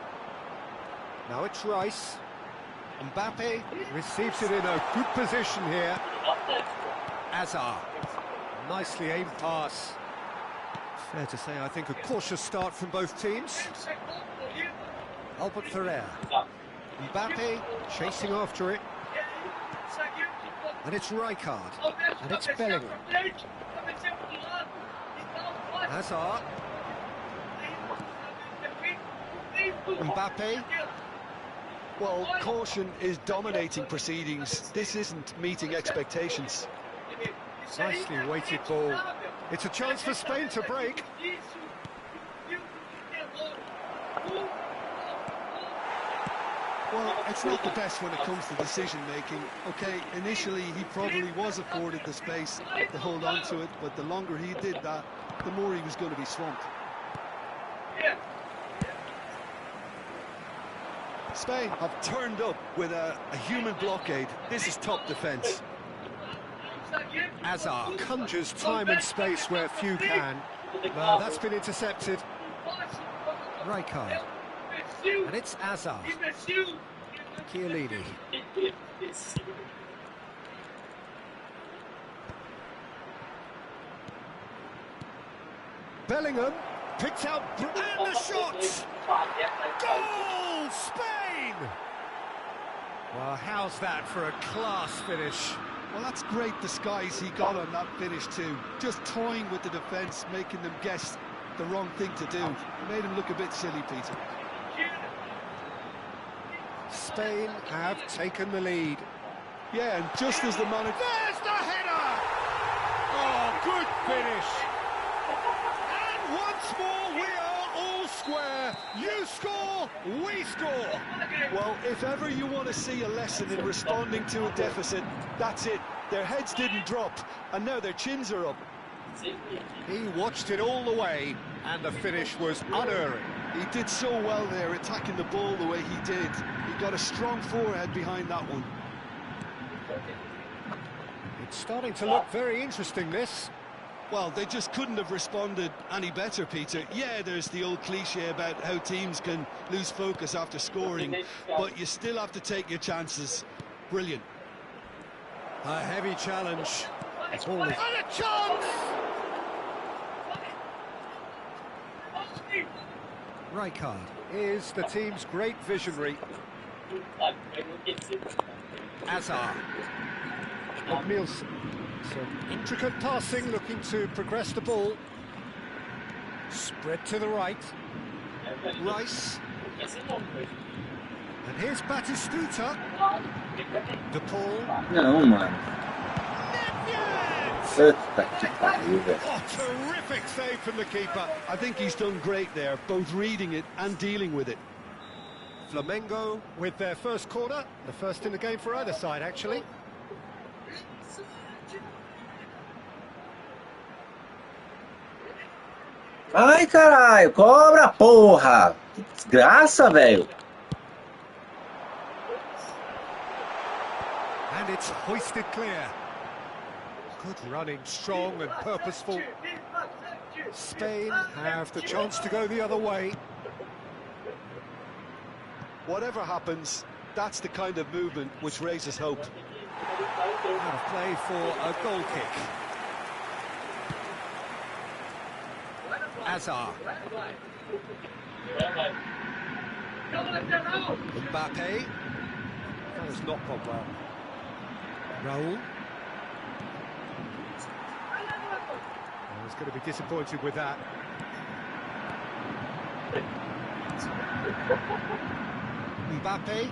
Now it's Rice. Mbappe receives it in a good position here. Hazard. Nicely aimed pass. Fair to say, I think, a cautious start from both teams. Albert Ferrer. Mbappe chasing after it. And it's Rijkaard. And it's Bellingham. Hazard. Mbappe. Well, caution is dominating proceedings. This isn't meeting expectations. Nicely weighted ball. It's a chance for Spain to break. Well, it's not the best when it comes to decision-making. Okay, initially he probably was afforded the space to hold on to it, but the longer he did that, the more he was going to be swamped. Spain have turned up with a human blockade. This is top defence. Hazard conjures time and space where few can. That's been intercepted. Rijkaard. And it's Hazard. Chiellini. Bellingham picked out and the shot! Goal! Spain! Well, how's that for a class finish? Well, that's great disguise he got on that finish too. Just toying with the defence, making them guess the wrong thing to do. It made him look a bit silly, Peter. Spain have taken the lead. Yeah, and just as the manager... There's the header! Oh, good finish! And once more we are all square. You score, we score! Well, if ever you want to see a lesson in responding to a deficit, that's it. Their heads didn't drop, and now their chins are up. He watched it all the way, and the finish was unerring. He did so well there, attacking the ball the way he did. He got a strong forehead behind that one. It's starting to look very interesting, this. Well, they just couldn't have responded any better, Peter. Yeah, there's the old cliche about how teams can lose focus after scoring, but you still have to take your chances. Brilliant. A heavy challenge. And a chance! Rijkaard is the team's great visionary. Hazard. Nielsen. Some intricate passing, looking to progress the ball. Spread to the right. Rice. And here's Batistuta. De Paul. Não, mano. Puta que pariu, velho. Oh, terrific save from the keeper. I think he's done great there, both reading it and dealing with it. Flamengo with their first corner, the first in the game for either side, actually. Ai, caralho, cobra, porra! Que desgraça, velho! it's hoisted clear. Good running, strong and purposeful. Spain have the chance to go the other way. Whatever happens, that's the kind of movement which raises hope. Out of play for a goal kick. Hazard. Mbappe. That has not gone well. Raul. Oh, he's going to be disappointed with that. Mbappe.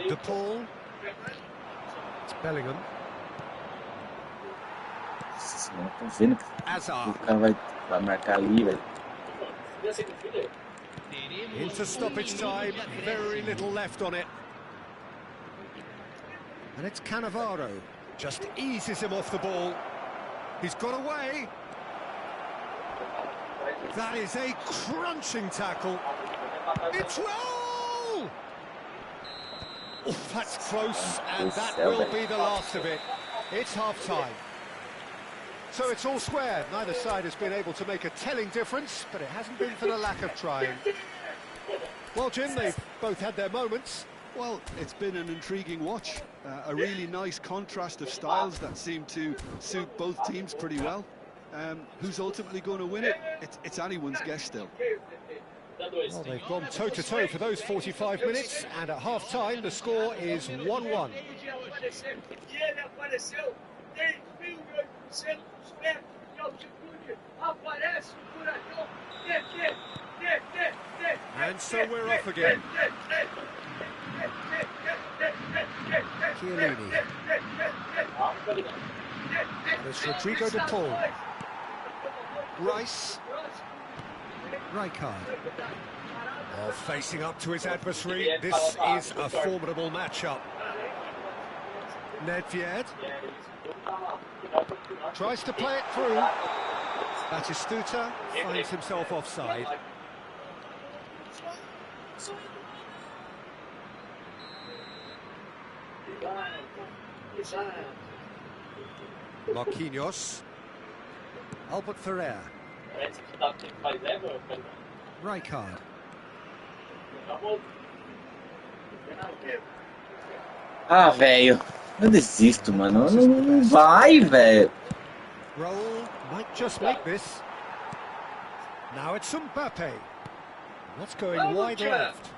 De Paul. It's Bellingham. Não tô vendo que o cara vai marcar ali, velho. Into stoppage time, very little left on it. And it's Cannavaro. Just eases him off the ball. He's got away. That is a crunching tackle. It's Raul! Oh, that's close, and that will be the last of it. It's half-time. So it's all square. Neither side has been able to make a telling difference, but it hasn't been for the lack of trying. Well, Jim, they've both had their moments. Well, it's been an intriguing watch. A really nice contrast of styles that seem to suit both teams pretty well. Who's ultimately going to win it? It's anyone's guess still. Well, they've gone toe-to-toe for those 45 minutes, and at half-time the score is 1-1. And so we're off again. Chiellini. There's Rodrigo de Paul. Rice. Rijkaard. Oh, facing up to his adversary. This is a formidable matchup. Nedved. Tries to play it through. Batistuta finds himself offside. Marquinhos. Albert Ferrer. Rijkaard. Ah, velho. Eu desisto, mano. Não vai, velho. Raul might just make this. Now it's Mbappe. What's going wide left?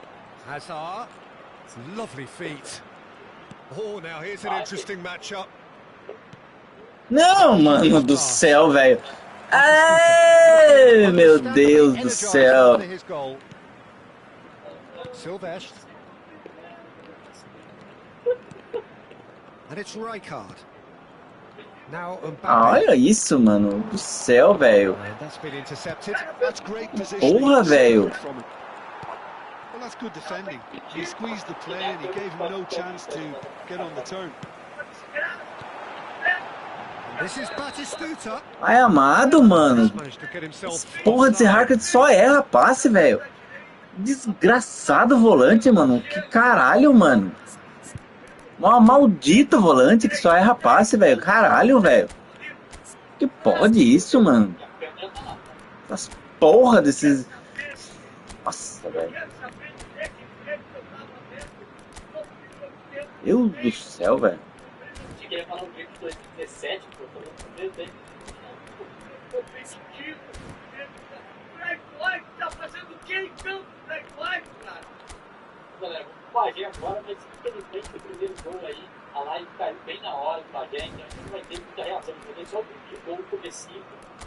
Hazard. Lovely feet. Oh, now here's an interesting matchup. Não, mano do céu, velho. Ai, meu Deus do céu. Silvestre. And it's Rijkaard. Now Mbappe. Olha isso, mano do céu, velho. That's been intercepted. That's great positioning. Porra, velho. Well, that's good defending. He squeezed the play and he gave him no chance to get on the turn. This is Batistuta. Ai, amado, mano. Porra desse Hackett só erra passe, velho. Desgraçado volante, mano. Que caralho, mano. Maldito volante que só erra passe, velho. Caralho, velho. Que pode isso, mano? Essas porra desses... Nossa, velho. Meu Deus do céu, velho. Queria falar um dia de 2017, pô, tô no primeiro tempo. Tá fazendo o que em campo, cara? Galera, o Bagé agora, mas infelizmente o primeiro gol aí, a live caiu bem na hora do Bagé, então a gente não vai ter muita reação, a gente vai ter só o de gol progressivo,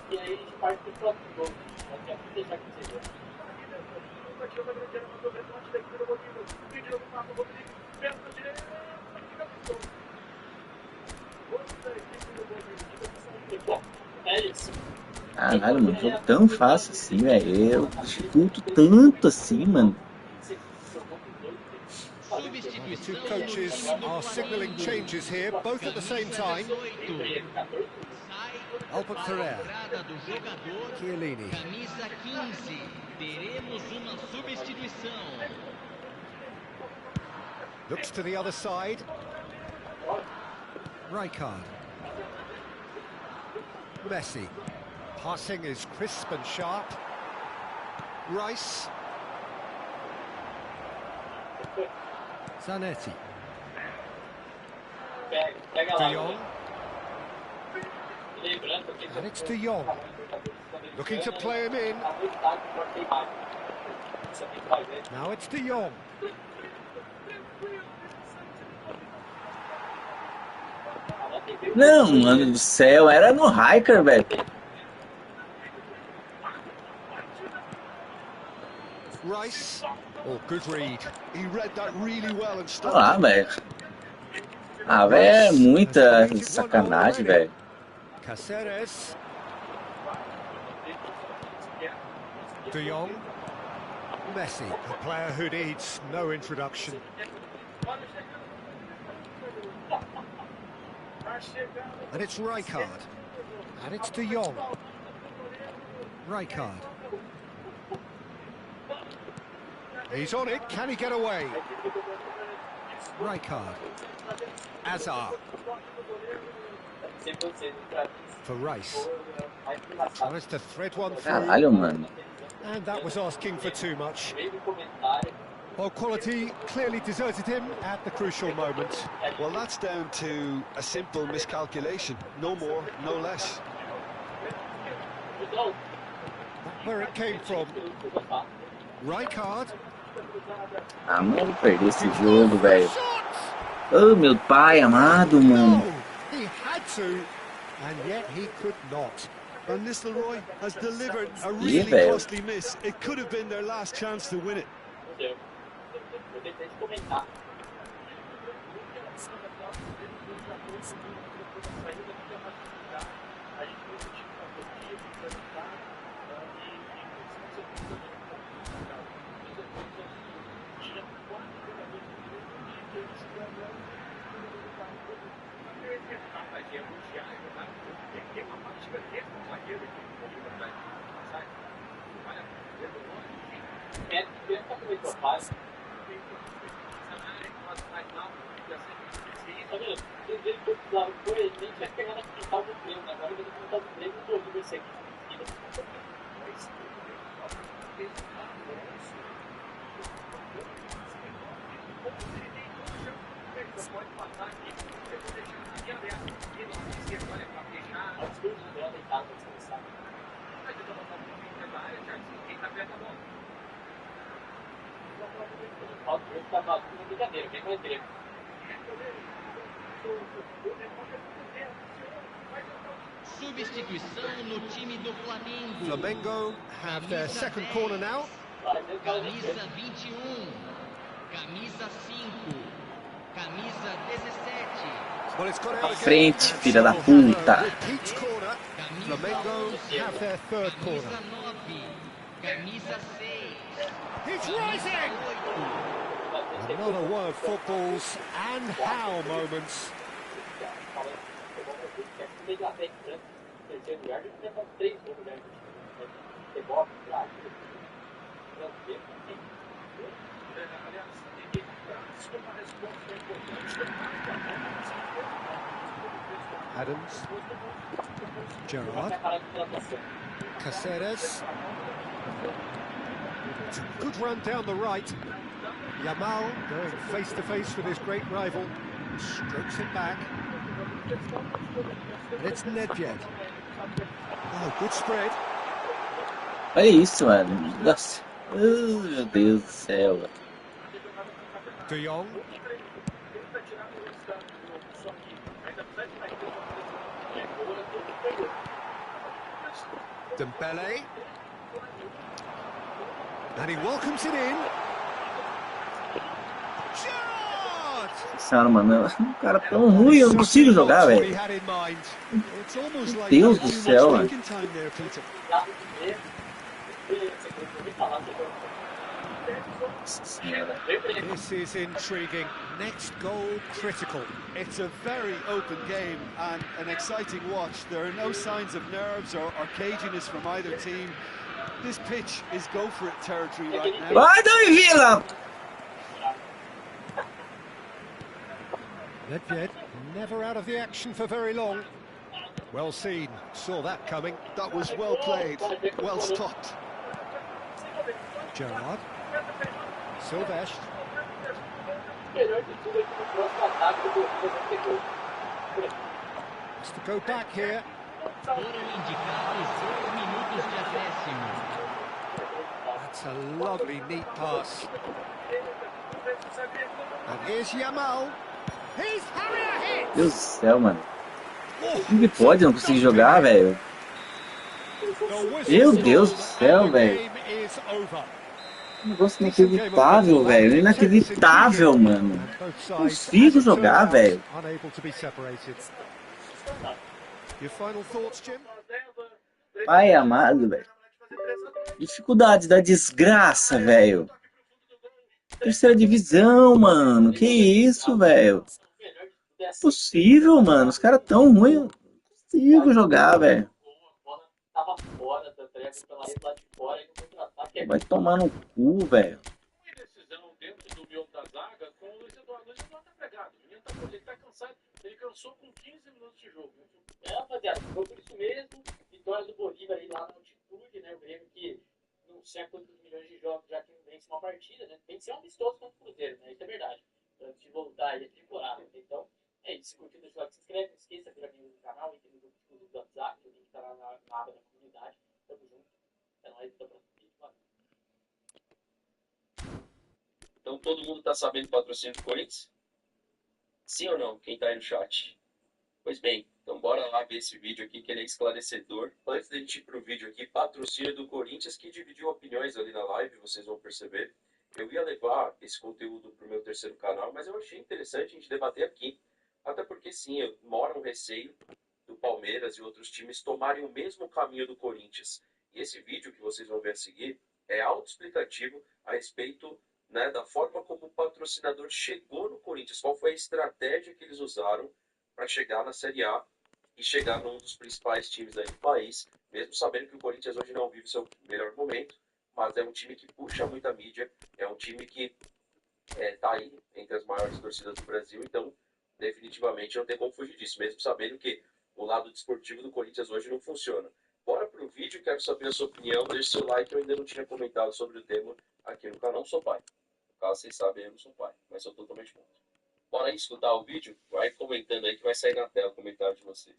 e aí a gente parte pro próximo gol. Então tem que deixar que vocês verem. Caralho, mano, jogo tão fácil assim, velho. Eu discuto tanto assim, mano. The two coaches are signaling changes here, both at the same time. Albert Ferrer. Chiellini. Camisa 15, teremos uma substituição. Looks to the other side. Rijkaard. Messi. Passing is crisp and sharp. Rice. Zanetti. De Jong. And it's De Jong. Looking to play him in. Now it's De Jong. Não, mano do céu, era no Hiker, velho. Rice. Oh, good read. He read that really well and Olha stopped lá, it. velho. Ah, velho, é muita sacanagem, velho. Caceres. De Jong. Messi, a player who needs no introduction. And it's Rijkaard. And it's De Jong. Rijkaard. He's on it. Can he get away? Rijkaard. Azar. For Rice. Tries to thread one through. Caralho, mano. And that was asking for too much. Well, quality clearly deserted him at the crucial moment. Well, that's down to a simple miscalculation. No more, no less. Where it came from. Rijkaard. Ah, mano, perdi esse jogo, velho. Oh, meu pai amado, mano. No, he had to, and yet he could not. Van Nistelrooy has delivered a really costly miss. It could have been their last chance to win it. Substituição no time do Flamengo. Flamengo have their second corner now. Camisa 21, camisa 5, camisa 17. Well, it's got out Frente, filha da puta. Each corner, Flamengo have their third corner. Camisa 9, camisa 6. He's rising! Another one of football's and how moments. Adams. Gerrard. Caceres. It's a good run down the right. Yamal going face to face with his great rival. Strokes it back. And it's Nedved. Oh, good spread. Olha isso, mano. Nossa. Meu Deus do céu. De Jong. Dembele. And he welcomes it in. Gerrard! Senhora, mano. Um cara tão ruim, eu não consigo jogar, velho. Meu Deus do céu, mano. This is intriguing. Next goal critical. It's a very open game and an exciting watch. There are no signs of nerves or caginess from either team. This pitch is go for it territory right now. Vai, Davi Villa! Nedved never out of the action for very long. Well seen, saw that coming. That was well played, well stopped. Gerrard. Silvestre. Has to go back here. Foram indicados 2 minutos de acréscimo. That's a lovely, neat pass. And here's Yamal. He's having a hit! Deus do céu, mano. Como que pode não conseguir jogar, velho? Meu Deus do céu, velho. Um negócio inacreditável, velho. Inacreditável, mano. Não consigo jogar, velho. Pai amado, velho. Dificuldade da desgraça, velho. Terceira divisão, mano. Que isso, velho? Não é possível, mano. Os caras tão ruins. Não consigo jogar, velho. Vai tomar no cu, velho. Ele tá cansado, ele cansou com 15 minutos de jogo. Rapaziada, foi por isso mesmo. Vitória do Bolívar aí lá na altitude, né? O Grêmio que não sei quantos milhões de jogos já que não vence uma partida, né? Tem que ser um amistoso contra o Cruzeiro, né? Isso é verdade. Antes de voltar aí a temporada. Então, é isso. Se curtiu, deixa o like, se inscreve, não esqueça de amigo do canal, entra no grupo do WhatsApp, o link tá lá na aba da comunidade. Tamo junto. É nóis, até o próximo vídeo. Valeu. Então todo mundo tá sabendo o patrocínio do Corinthians? Sim ou não? Quem tá aí no chat? Pois bem, então bora lá ver esse vídeo aqui que ele é esclarecedor. Antes de a gente ir pro vídeo aqui, patrocínio do Corinthians, que dividiu opiniões ali na live, vocês vão perceber. Eu ia levar esse conteúdo pro meu terceiro canal, mas eu achei interessante a gente debater aqui. Até porque sim, mora um receio do Palmeiras e outros times tomarem o mesmo caminho do Corinthians. E esse vídeo que vocês vão ver a seguir é autoexplicativo a respeito, né, da forma como o patrocinador chegou no Corinthians, qual foi a estratégia que eles usaram para chegar na Série A e chegar num dos principais times aí do país, mesmo sabendo que o Corinthians hoje não vive seu melhor momento, mas é um time que puxa muita mídia, é um time que está aí entre as maiores torcidas do Brasil, então definitivamente não tem como fugir disso, mesmo sabendo que o lado desportivo do Corinthians hoje não funciona. Bora pro vídeo, quero saber a sua opinião, deixe seu like, eu ainda não tinha comentado sobre o tema aqui no canal, sou pai. No caso, vocês sabem, eu não sou pai, mas sou totalmente contra. Bora aí escutar o vídeo? Vai comentando aí que vai sair na tela o comentário de vocês.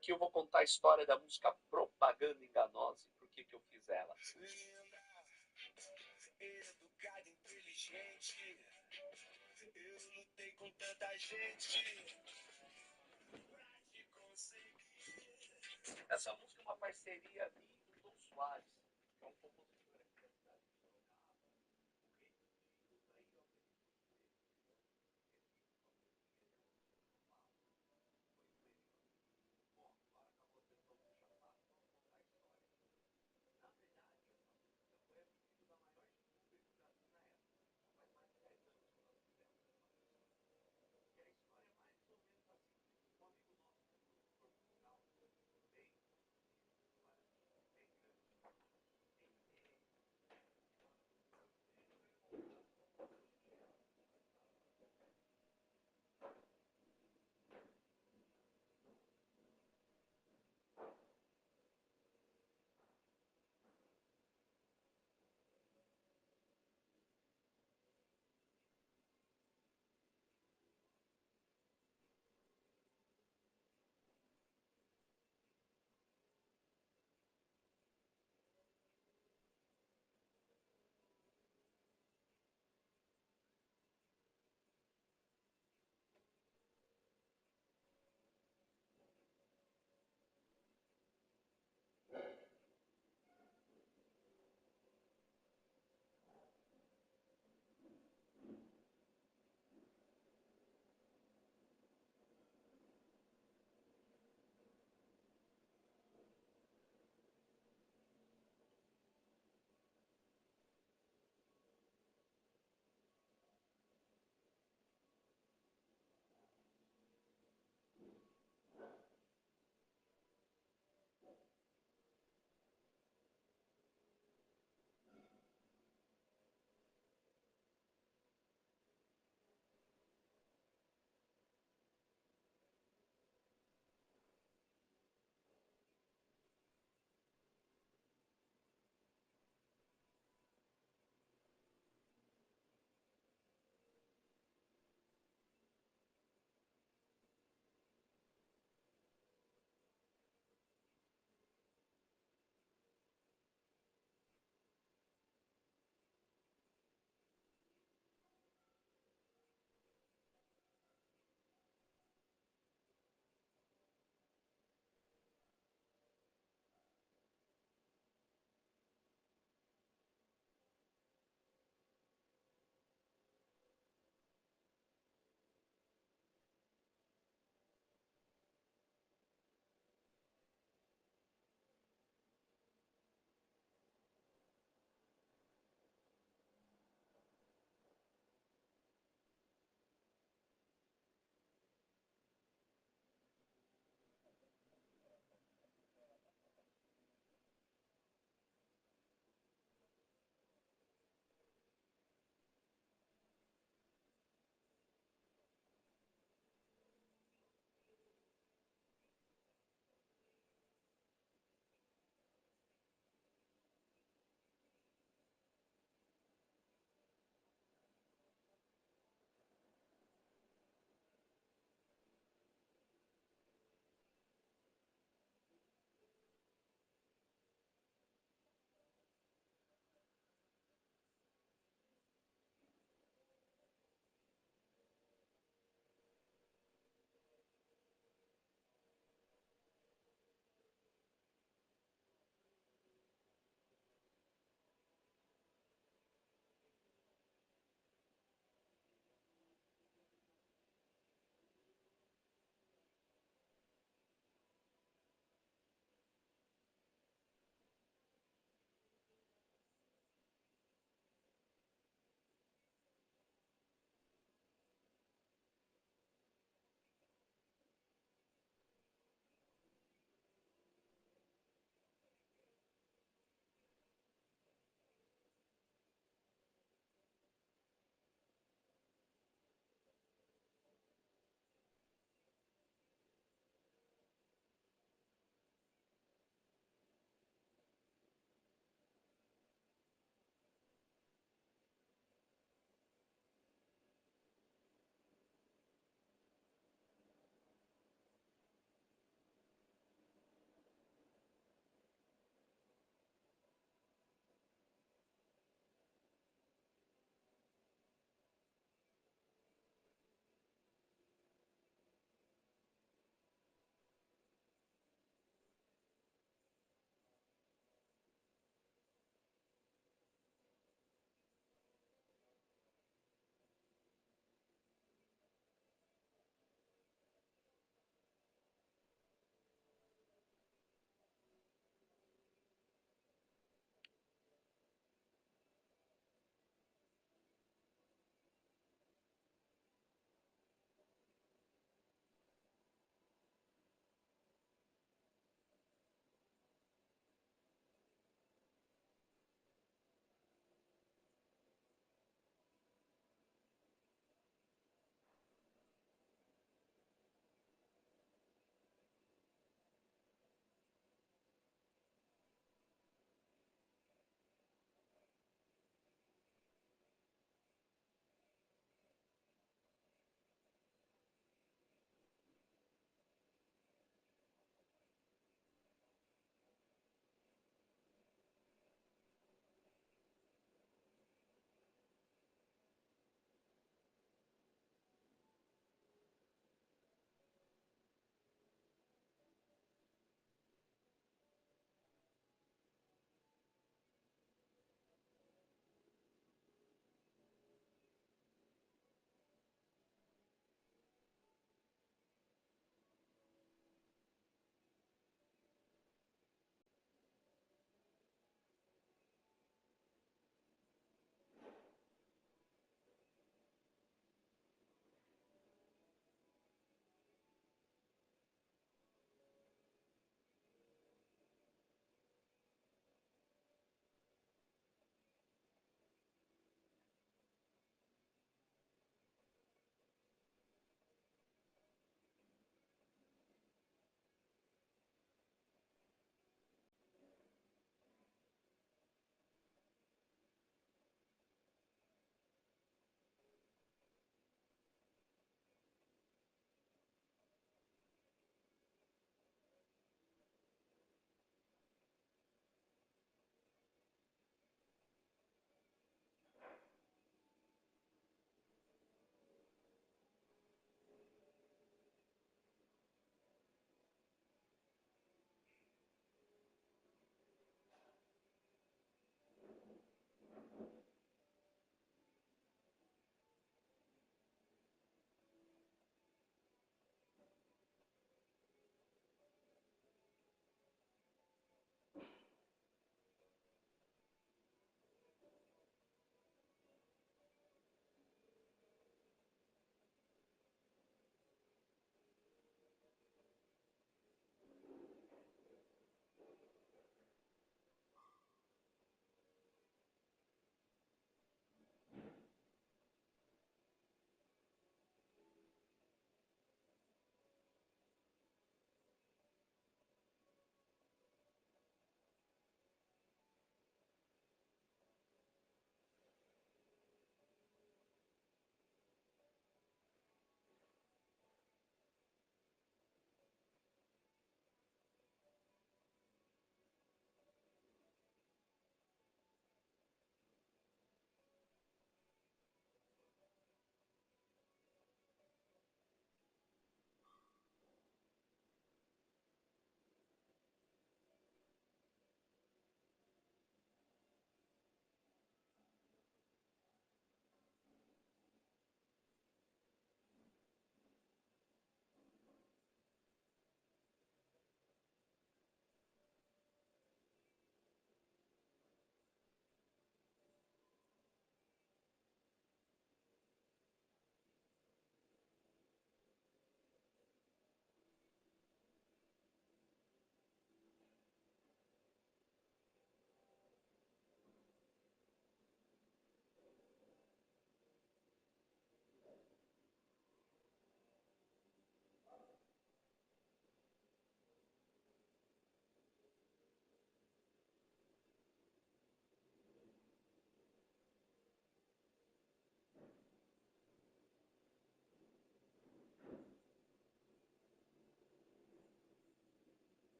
Aqui eu vou contar a história da música Propaganda Enganosa e por que eu fiz ela. Educado, inteligente, eu lutei com tanta gente pra te conseguir. Essa música é uma parceria minha e do Tom Soares, que é um compositor aqui da cidade de Sorocaba.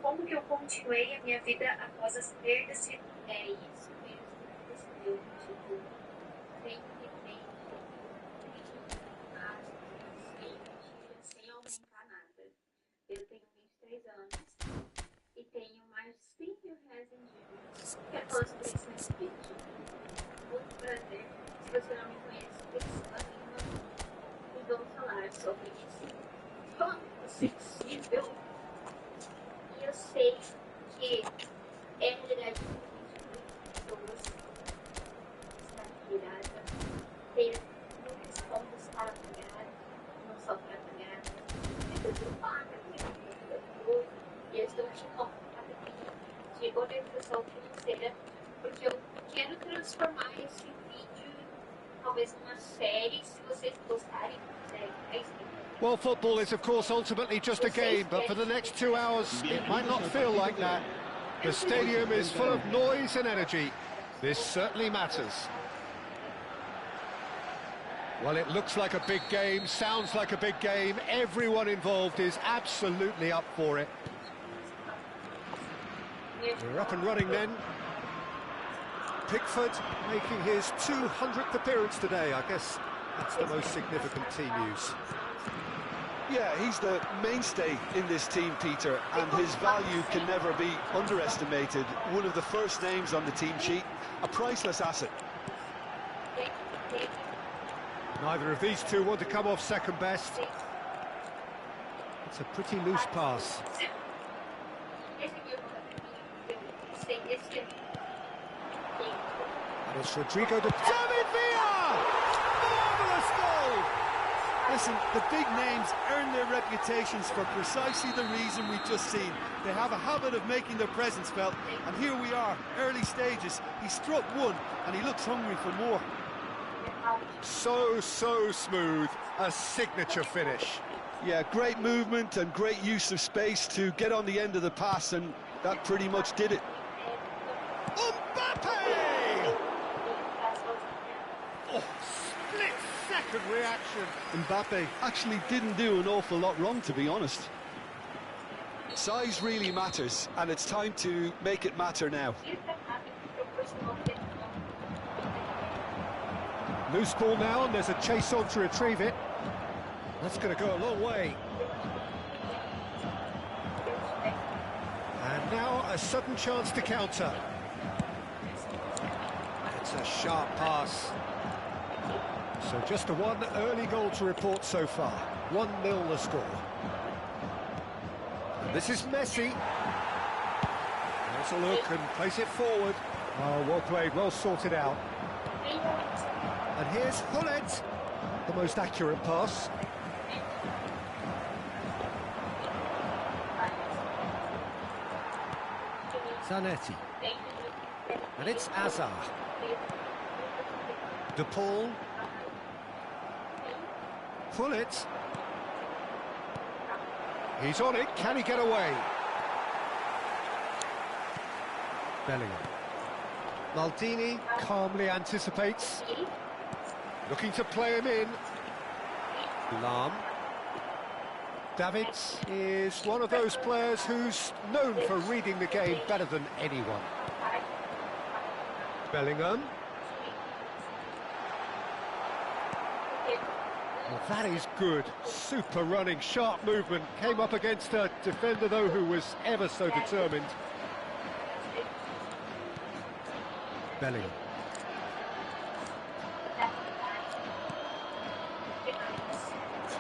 Como que eu continuei a minha vida após as perdas? É isso mesmo que você deu, tipo, sempre bem, sem aumentar nada. Eu tenho 23 anos e tenho mais de 100 mil reais em dívidas. Quero falar sobre isso nesse vídeo. Muito prazer. Se você não me conhece, e vamos falar sobre isso. Como sensível. E eu sei que é a realidade de muitas pessoas estar virada, ter muitas contas para pagar, não só para pagar, mas eu pago, e eu estou aqui com a de organização financeira, porque eu quero transformar esse vídeo talvez numa série, se vocês gostarem, Well, football is, of course, ultimately just a game, but for the next 2 hours, it might not feel like that. The stadium is full of noise and energy. This certainly matters. Well, it looks like a big game, sounds like a big game. Everyone involved is absolutely up for it. We're up and running then. Pickford making his 200th appearance today. I guess that's the most significant team news. Yeah, he's the mainstay in this team, Peter, and his value can never be underestimated. One of the first names on the team sheet, a priceless asset. Neither of these two want to come off second best. It's a pretty loose pass. And it's Rodrigo de David Villa! Marvellous goal! Listen, the big names earn their reputations for precisely the reason we've just seen. They have a habit of making their presence felt, and here we are, early stages. He struck one, and he looks hungry for more. So smooth, a signature finish. Yeah, great movement and great use of space to get on the end of the pass, and that pretty much did it. Mbappe! Oh, split-second reaction. Mbappe actually didn't do an awful lot wrong, to be honest. Size really matters, and it's time to make it matter now. Loose ball now, and there's a chase on to retrieve it. That's going to go a long way. And now a sudden chance to counter. It's a sharp pass. So just a one early goal to report so far. 1-0 the score. This is Messi. There's a look and plays it forward. Oh, well played, well sorted out. And here's Hullet. the most accurate pass. Zanetti. And it's Azar. De Paul. Pullet. He's on it. Can he get away? Bellingham. Maldini calmly anticipates. Looking to play him in. Lahm. Davids is one of those players who's known for reading the game better than anyone. Bellingham. Well, that is good. Super running, sharp movement. Came up against a defender, though, who was ever so determined. Bellingham.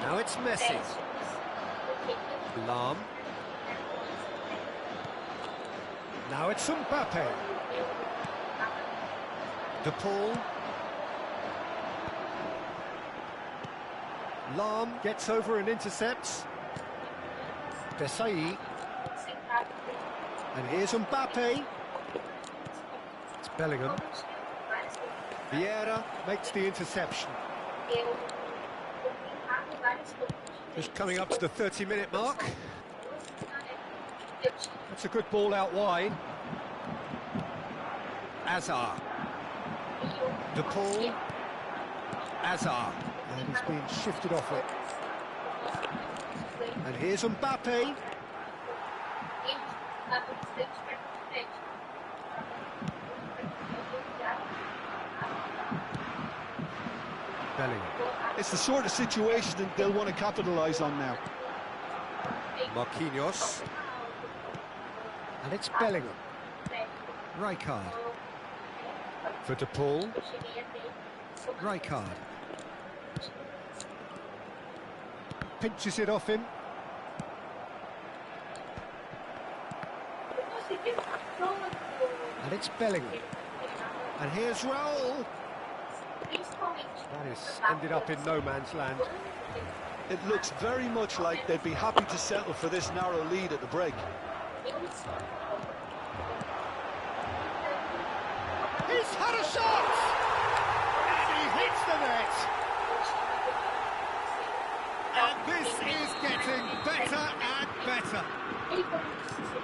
Now it's Messi. Lahm. Now it's Mbappe. De Paul. Lahm gets over and intercepts. Desai. And here's Mbappe. It's Bellingham. Vieira makes the interception. Just coming up to the 30-minute mark. That's a good ball out wide. Azar. De Paul. Azar. And he's been shifted off it. And here's Mbappe. Bellingham. It's the sort of situation that they'll want to capitalise on now. Marquinhos. And it's Bellingham. Rijkaard. For De Paul. Rijkaard. Pinches it off him. And it's Bellingham. And here's Raul. That is ended up in no man's land. It looks very much like they'd be happy to settle for this narrow lead at the break. He's had a shot! And he hits the net! And this is getting better and better.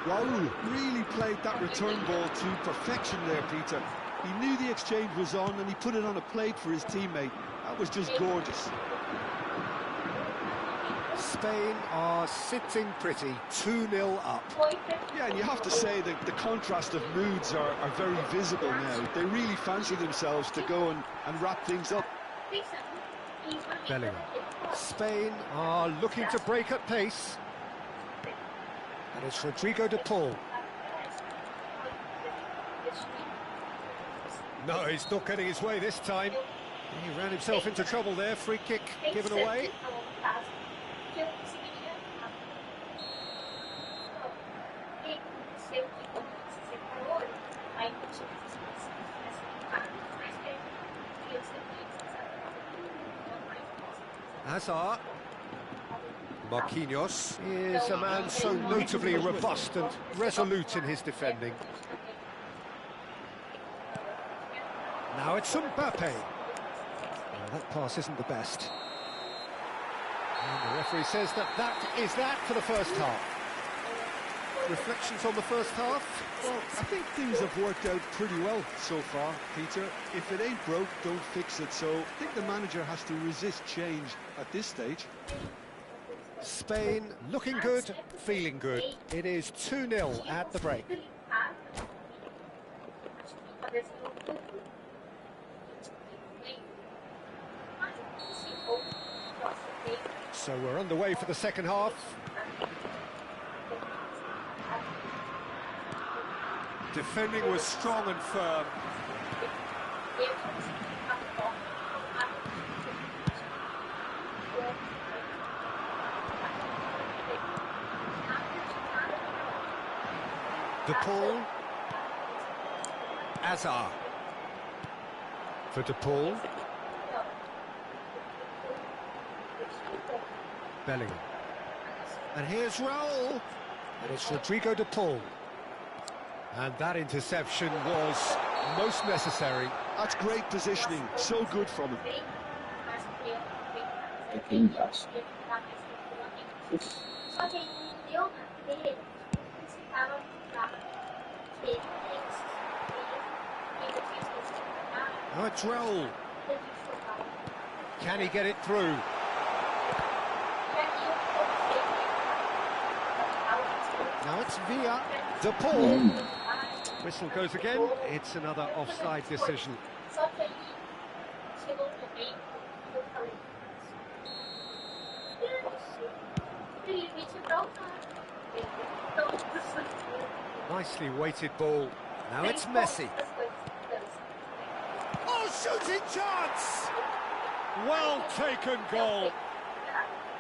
Raul really played that return ball to perfection there, Peter. He knew the exchange was on and he put it on a plate for his teammate. That was just gorgeous. Spain are sitting pretty, 2-0 up. Yeah, and you have to say that the contrast of moods are very visible now. They really fancy themselves to go and wrap things up. Bellingham. Spain are looking to break at pace. And it's Rodrigo De Paul. No, he's not getting his way this time. He ran himself into trouble there. Free kick given away. Hazard. Marquinhos is a man so notably robust and resolute in his defending. Now it's Mbappe. Well, that pass isn't the best. And the referee says that is that for the first half. Reflections on the first half? Well, I think things have worked out pretty well so far, Peter. If it ain't broke, don't fix it. So I think the manager has to resist change at this stage. Spain looking good, feeling good. It is 2-0 at the break. So we're underway for the second half. Defending was strong and firm. De Paul. Azar. For De Paul. Bellingham. And here's Raul. And it's Rodrigo de Paul. And that interception was most necessary. That's great positioning, so good from him. Aqui embaixo. Só que aí deu na dele, precisava mudar ele Now it's Raul. Can he get it through? Now it's Villa. De Paul. Whistle goes again. It's another offside decision. Só que aí chegou um momento que eu falei, de limite pra Nicely weighted ball. Now it's Messi. Oh, shooting chance! Well taken goal.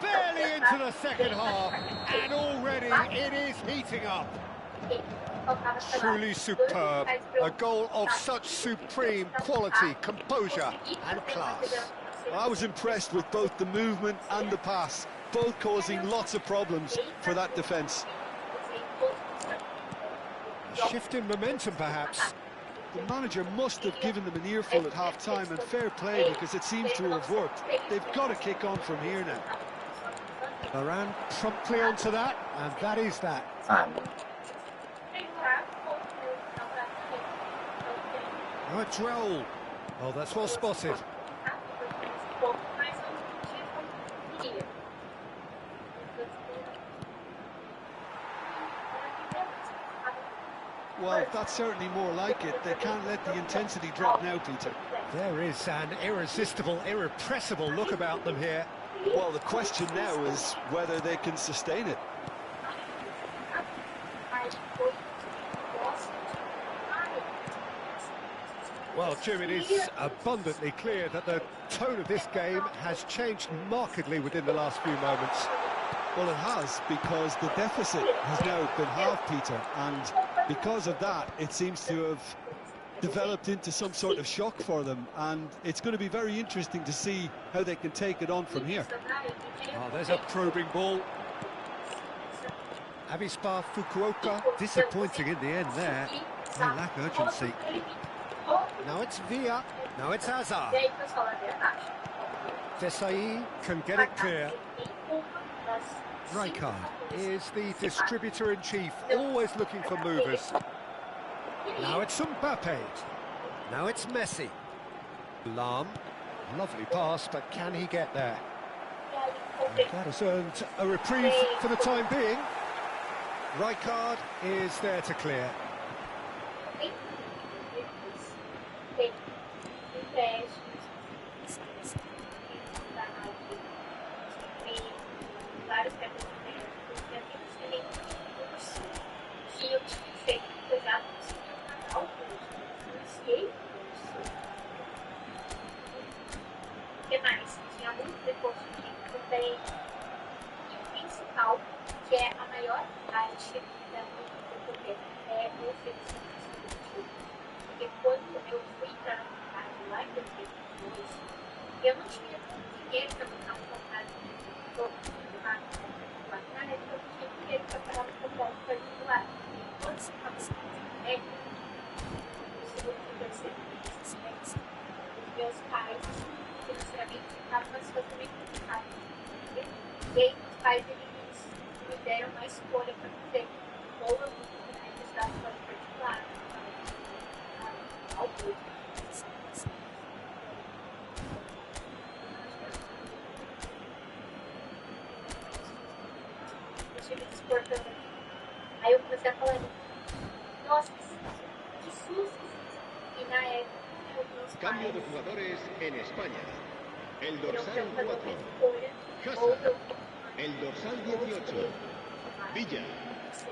Barely into the second half, and already it is heating up. Truly superb. A goal of such supreme quality, composure and class. I was impressed with both the movement and the pass, both causing lots of problems for that defence. A shift in momentum, perhaps. The manager must have given them an earful at half-time, and fair play, because it seems to have worked. They've got to kick on from here now. Varane promptly onto that, and that is that. Now it's Raul. Oh, that's well spotted. Well, that's certainly more like it. They can't let the intensity drop now, Peter. There is an irresistible, irrepressible look about them here. Well, the question now is whether they can sustain it. Well, Jim, it is abundantly clear that the tone of this game has changed markedly within the last few moments. Well, it has, because the deficit has now been halved, Peter, and because of that, it seems to have developed into some sort of shock for them, and it's going to be very interesting to see how they can take it on from here. Oh, there's a probing ball. Avispa Fukuoka, disappointing in the end there. They lack urgency. Now it's Villa. Now it's Hazard. Desai can get it clear. Rijkaard is the distributor-in-chief, always looking for movers. Now it's Mbappe. Now it's Messi. Lam. Lovely pass, but can he get there? And that has earned a reprieve for the time being. Rijkaard is there to clear. Que é a maior arte da minha é o oferecimento. Porque quando eu fui para a faculdade lá em 2002, eu não tinha dinheiro para montar um contrato lá atrás, eu não tinha dinheiro para pagar um contrato particular. Quando você está no médico, o segundo terceiro, os meus pais, financeiramente, estavam uma situação bem complicada. E aí, os pais, eles me deram uma escolha para fazer. Ou eu vou estudar fora particular, ao público. Eu tive que expor também. Aí eu comecei a falar, nossa, que susto! E na época, meus pais... Cambio de jugadores en España. El dorsal 4. Hazard. El dorsal 18. Villa.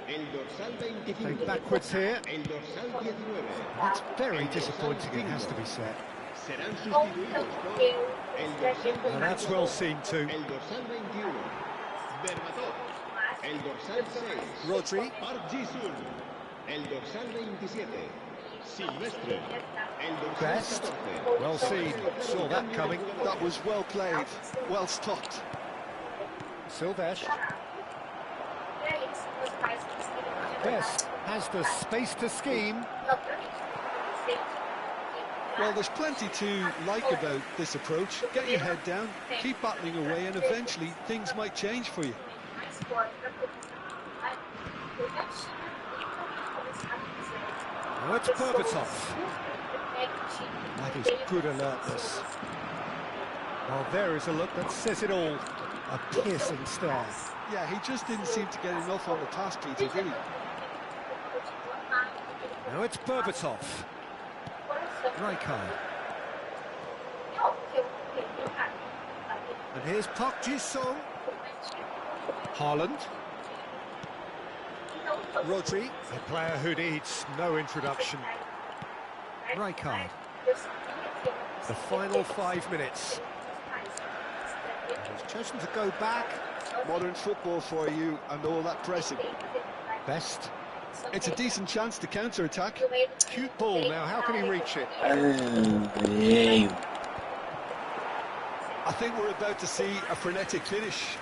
El dorsal 25. Playing backwards here. El dorsal 19. That's very disappointing, it has to be said. Serán sustituidos por el dorsal And that's well seen too. El dorsal 21. Berbatov. El dorsal 6. Rodri. Park Ji-sun. El dorsal 27. Silvestre. El dorsal Best. 14. Well seen. Saw that coming. That was well played, well stopped. Silvesh. Best has the space to scheme. Well, there's plenty to like about this approach. Get your head down, keep battling away, and eventually things might change for you. Now it's Berbatov. That is good alertness. Well, there is a look that says it all. A piercing stare. Yeah, he just didn't seem to get enough on the task, Peter, did he? Now it's Berbatov. Rijkaard. And here's Park Ji-sung. Haaland. Rodri, a player who needs no introduction. Rijkaard. The final 5 minutes. He's chosen to go back. Modern football for you and all that pressing. Best. It's a decent chance to counter-attack. Cute ball now, how can he reach it? I think we're about to see a frenetic finish.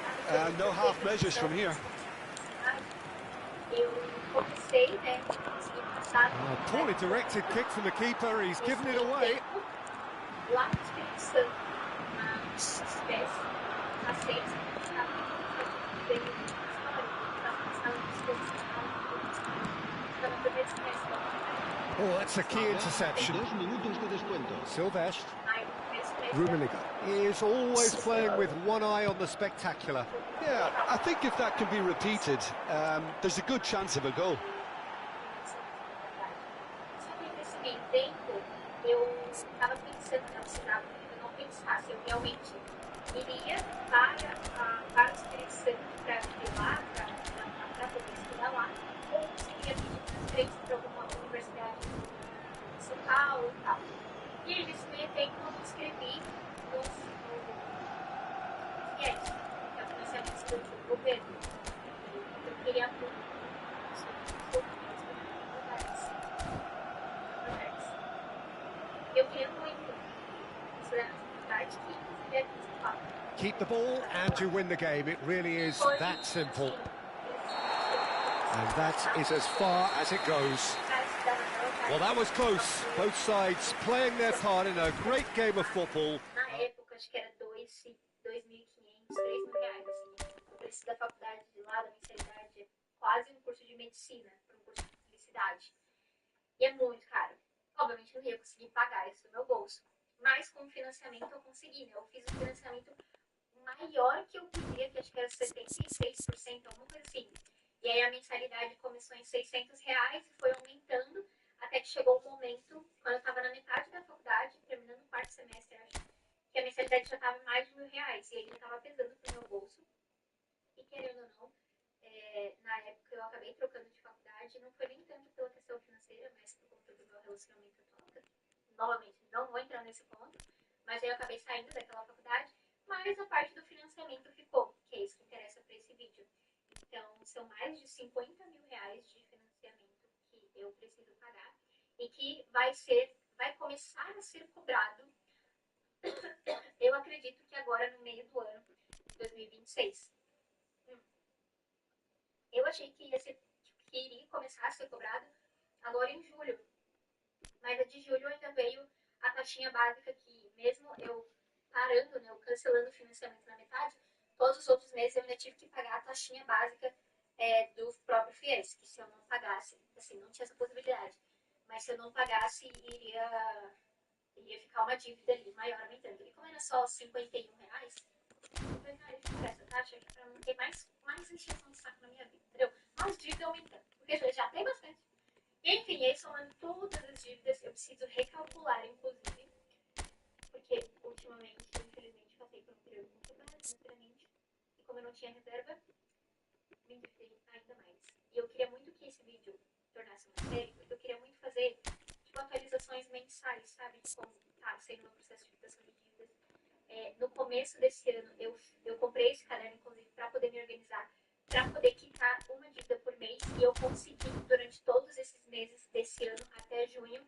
No half measures from here. Oh, poorly directed kick from the keeper, he's given it away. Oh, that's a key interception. Silvesh. Rummenigge is always playing with one eye on the spectacular. Yeah, I think if that can be repeated, there's a good chance of a goal. Keep the ball and you win the game. It really is that simple. And that is as far as it goes. Well, that was close. Both sides playing their part in a great game of football. E é muito caro. Obviamente eu não ia conseguir pagar isso do meu bolso. Mas com o financiamento eu consegui, né? Eu fiz um financiamento maior que eu podia, que acho que era 76%, alguma coisa assim. E aí a mensalidade começou em R$600 e foi aumentando até que chegou um momento, quando eu estava na metade da faculdade, terminando o quarto semestre, acho, que a mensalidade já estava mais de R$1.000 e aí já estava pesando pro meu bolso. E querendo ou não, na época eu acabei trocando de faculdade, não foi nem tanto pela questão financeira, mas por conta do meu relacionamento atual. Novamente, não vou entrar nesse ponto, mas aí eu acabei saindo daquela faculdade, mas a parte do financiamento ficou, que é isso que interessa para esse vídeo. Então, são mais de R$50 mil de financiamento que eu preciso pagar e que vai começar a ser cobrado, eu acredito que agora no meio do ano de 2026. Eu achei que iria começar a ser cobrado agora em julho, mas a de julho ainda veio a taxinha básica que, mesmo eu parando, né, eu cancelando o financiamento na metade, todos os outros meses eu ainda tive que pagar a taxinha básica do próprio FIES, que se eu não pagasse, assim, não tinha essa possibilidade, mas se eu não pagasse, iria ficar uma dívida ali maior aumentando. E como era só R$51, eu falei, cara, isso por essa taxa aqui pra não ter mais encheção de saco na minha vida, entendeu? Mais dívida aumentando, porque já tem bastante. Enfim, aí somando todas as dívidas, eu preciso recalcular, inclusive, porque ultimamente, infelizmente, passei por um período muito quebrado financeiramente, e como eu não tinha reserva, me endividei ainda mais. E eu queria muito que esse vídeo tornasse uma série, porque eu queria muito fazer, tipo, atualizações mensais, sabe? De como tá sendo o meu processo de quitação de dívidas. No começo desse ano, eu comprei esse caderno, inclusive, para poder me organizar, para poder quitar uma dívida por mês, e eu consegui durante todos esses meses desse ano até junho.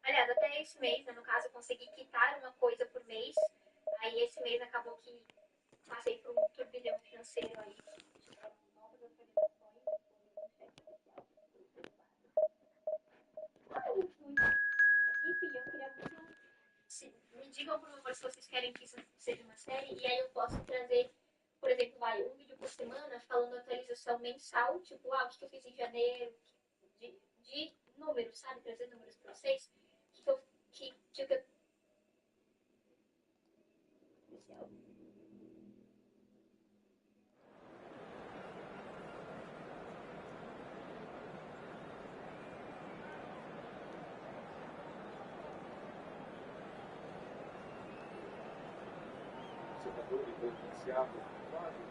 Aliás, até esse mês, né, no caso, eu consegui quitar uma coisa por mês. Aí esse mês acabou que passei por um turbilhão financeiro aí, tiveram novas atualizações do cheque especial. Enfim, eu queria muito. Me digam, por favor, se vocês querem que isso seja uma série, e aí eu posso trazer, por exemplo, um vídeo por semana falando atualização mensal, tipo, o que eu fiz em janeiro, de números, sabe? Trazer números pra vocês. Que eu senador foi iniciado quase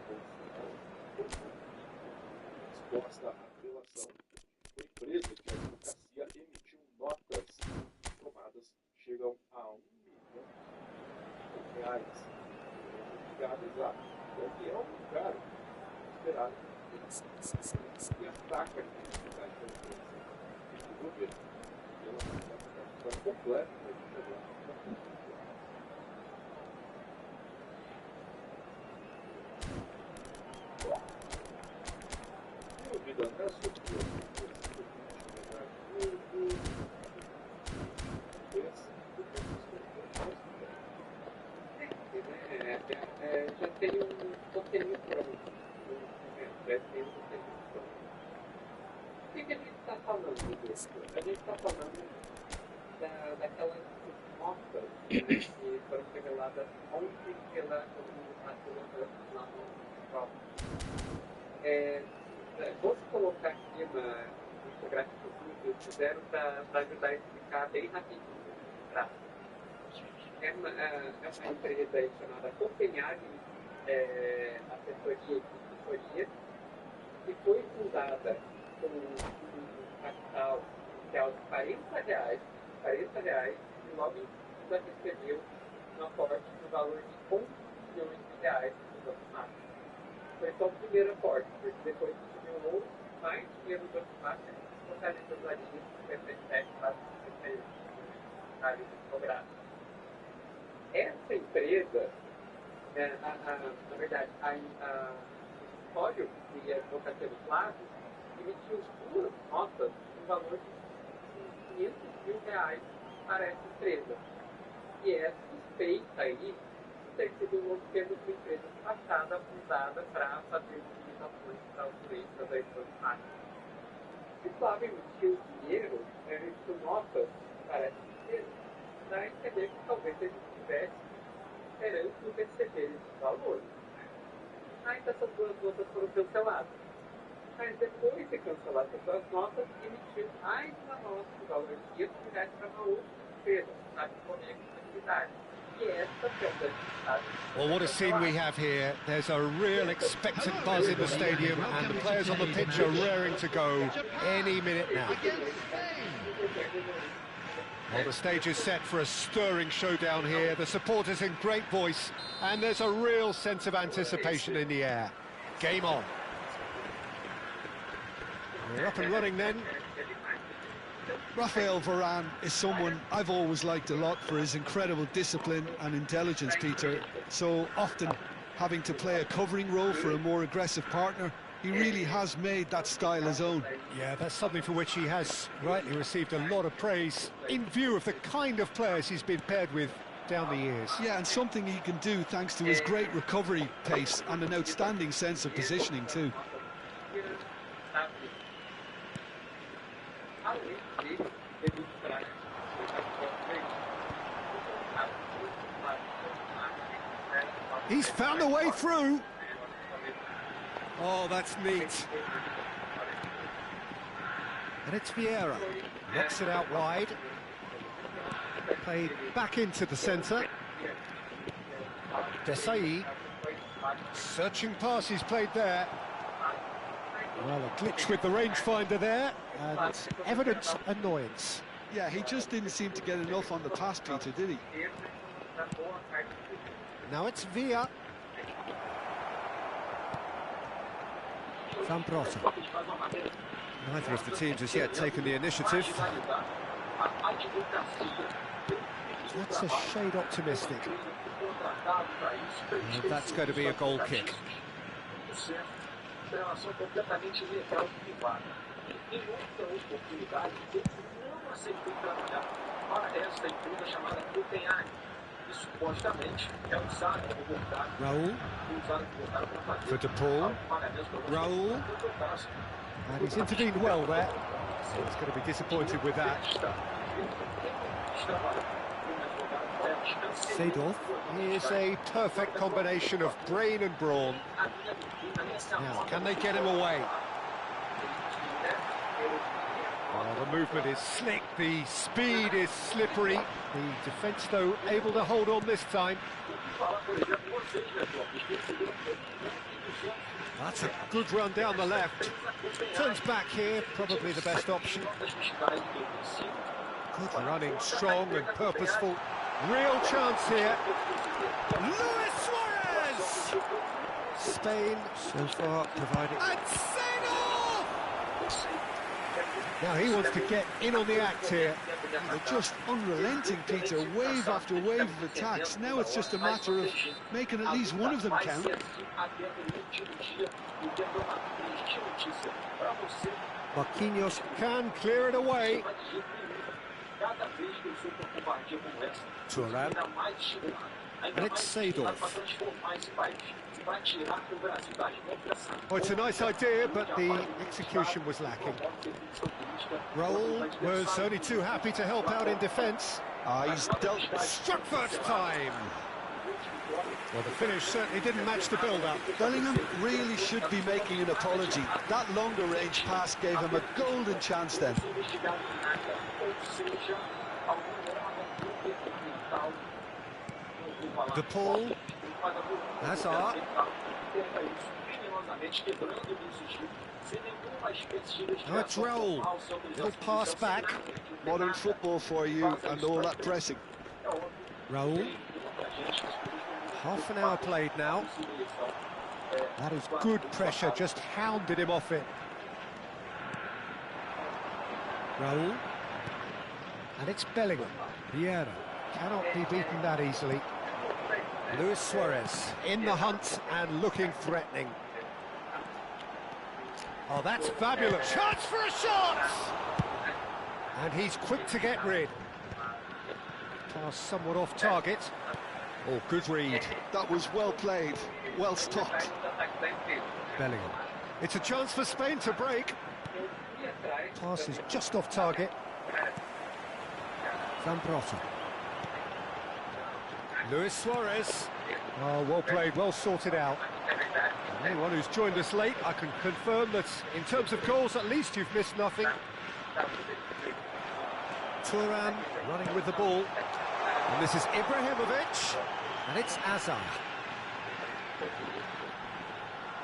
exposta à relação com empresas de advocacia emitiu notas tomadas chegam a R$ 1 milhão ligadas a que é um lugar esperado e ataca a credibilidade da empresa e do governo pela completa já tem um conteúdo para mim. O que a gente está falando disso? A gente está falando daquelas notas que foram reveladas ontem pela comunidade lá no Esporte. Vou colocar aqui uma infográfica que vocês fizeram para ajudar a explicar bem rapidinho. É uma empresa aí chamada Copenhagen Assessoria e Consultoria, que foi fundada com um capital inicial de R$40, e logo em seguida recebeu um aporte no valor de R$11 milhões no Banco Master. Foi só o primeiro aporte, porque depois recebeu outro, mais dinheiro do Banco Master, totalizando ali 57, quase 56 milhões cobrados. Essa empresa, na verdade, o escritório de advocacia do Flávio emitiu 2 notas no valor de R$500 mil para essa empresa. E é suspeita aí de ter sido um esquema de empresa passada fundada para fazer movimentações fraudulentas aí do Estado. Se o Flávio emitiu dinheiro, ele emitiu notas para essa empresa, para entender que talvez ele estivesse esperando receber esses valores. Aí essas 2 notas foram canceladas. Mas depois de cancelar essas 2 notas, emitiu mais uma nota de valor de R$500 para uma outra empresa, sabe, comigo na atividade. E essa também está. Well, what a scene we have here. There's a real expectant buzz in the stadium, and the players on the pitch are raring to go any minute now. Well, the stage is set for a stirring showdown here. The supporters in great voice, and there's a real sense of anticipation in the air. Game on. We're up and running then. Raphael Varane is someone I've always liked a lot for his incredible discipline and intelligence, Peter. So often having to play a covering role for a more aggressive partner, he really has made that style his own. Yeah, that's something for which he has rightly received a lot of praise in view of the kind of players he's been paired with down the years. Yeah, and something he can do thanks to his great recovery pace and an outstanding sense of positioning too. He's found a way through. Oh, that's neat. And it's Vieira. Knocks it out wide. Played back into the centre. Desai. Searching pass he's played there. Well, a glitch with the rangefinder there, and evident annoyance. Yeah, he just didn't seem to get enough on the pass, Peter, did he? Now it's Villa. Zambrota. Neither of the teams has yet taken the initiative. That's a shade optimistic. And that's going to be a goal kick. Relação completamente legal do privado. Em outra oportunidade, ele não aceitou trabalhar para esta empresa chamada Copenhague. E supostamente é usado como vontade. Raul. For De Paul. Raul. And he's intervened well there. So he's going to be disappointed with that. Seedorf. Here's a perfect combination of brain and brawn. Now, can they get him away? Oh, the movement is slick, the speed is slippery. The defence, though, able to hold on this time. That's a good run down the left. Turns back here, probably the best option. Good running, strong and purposeful. Real chance here. Luis Suarez! Spain so far providing. And Seedorf! Now he wants to get in on the act here. They're just unrelenting, Peter. Wave after wave of attacks. Now it's just a matter of making at least one of them count. Marquinhos can clear it away. Thuram. And it's Seedorf. Oh, it's a nice idea, but the execution was lacking. Raul was only too happy to help out in defence. He's dealt. Struck first time. Well, the finish certainly didn't match the build-up. Bellingham really should be making an apology. That longer range pass gave him a golden chance then. De Paul. Hazard. Now it's Raul. Little pass back. Modern football for you and all that pressing. Raul. Half an hour played now. That is good pressure, just hounded him off it. Raul. And it's Bellingham. Vieira cannot be beaten that easily. Luis Suarez in the hunt and looking threatening. Oh, that's fabulous. Chance for a shot! And he's quick to get rid. Pass somewhat off target. Oh, good read. That was well played, well stopped. Bellingham. It's a chance for Spain to break. Pass is just off target. Zambrotta. Luis Suarez. Oh, well played, well sorted out. Anyone who's joined us late, I can confirm that in terms of goals, at least you've missed nothing. Thuram running with the ball. And this is Ibrahimovic. And it's Hazard.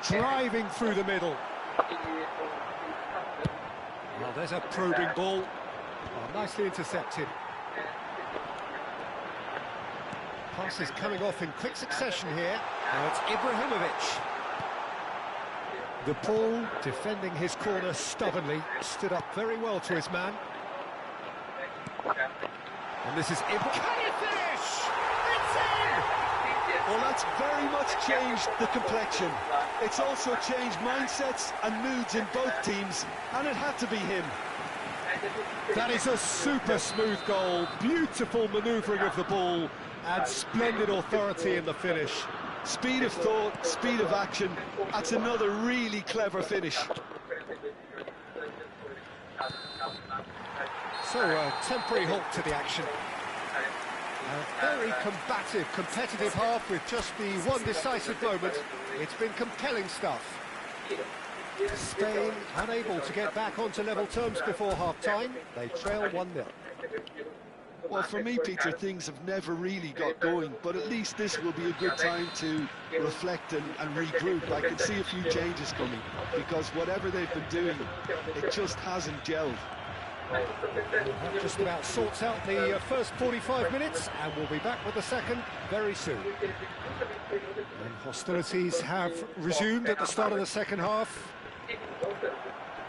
Driving through the middle. Well, there's a probing ball. Oh, nicely intercepted. Pass is coming off in quick succession here. Now it's Ibrahimovic. De Paul defending his corner stubbornly, stood up very well to his man. And this is Can you finish? It's in! Well, that's very much changed the complexion. It's also changed mindsets and moods in both teams, and it had to be him. That is a super smooth goal, beautiful manoeuvring of the ball, and splendid authority in the finish. Speed of thought, speed of action. That's another really clever finish. So a temporary halt to the action. A very combative, competitive half with just the one decisive moment. It's been compelling stuff. Spain unable to get back onto level terms before half-time. They trail 1-0. Well, for me, Peter, things have never really got going, but at least this will be a good time to reflect and regroup. I can see a few changes coming, because whatever they've been doing, it just hasn't gelled. That just about sorts out the first 45 minutes, and we'll be back with the second very soon. And hostilities have resumed at the start of the second half.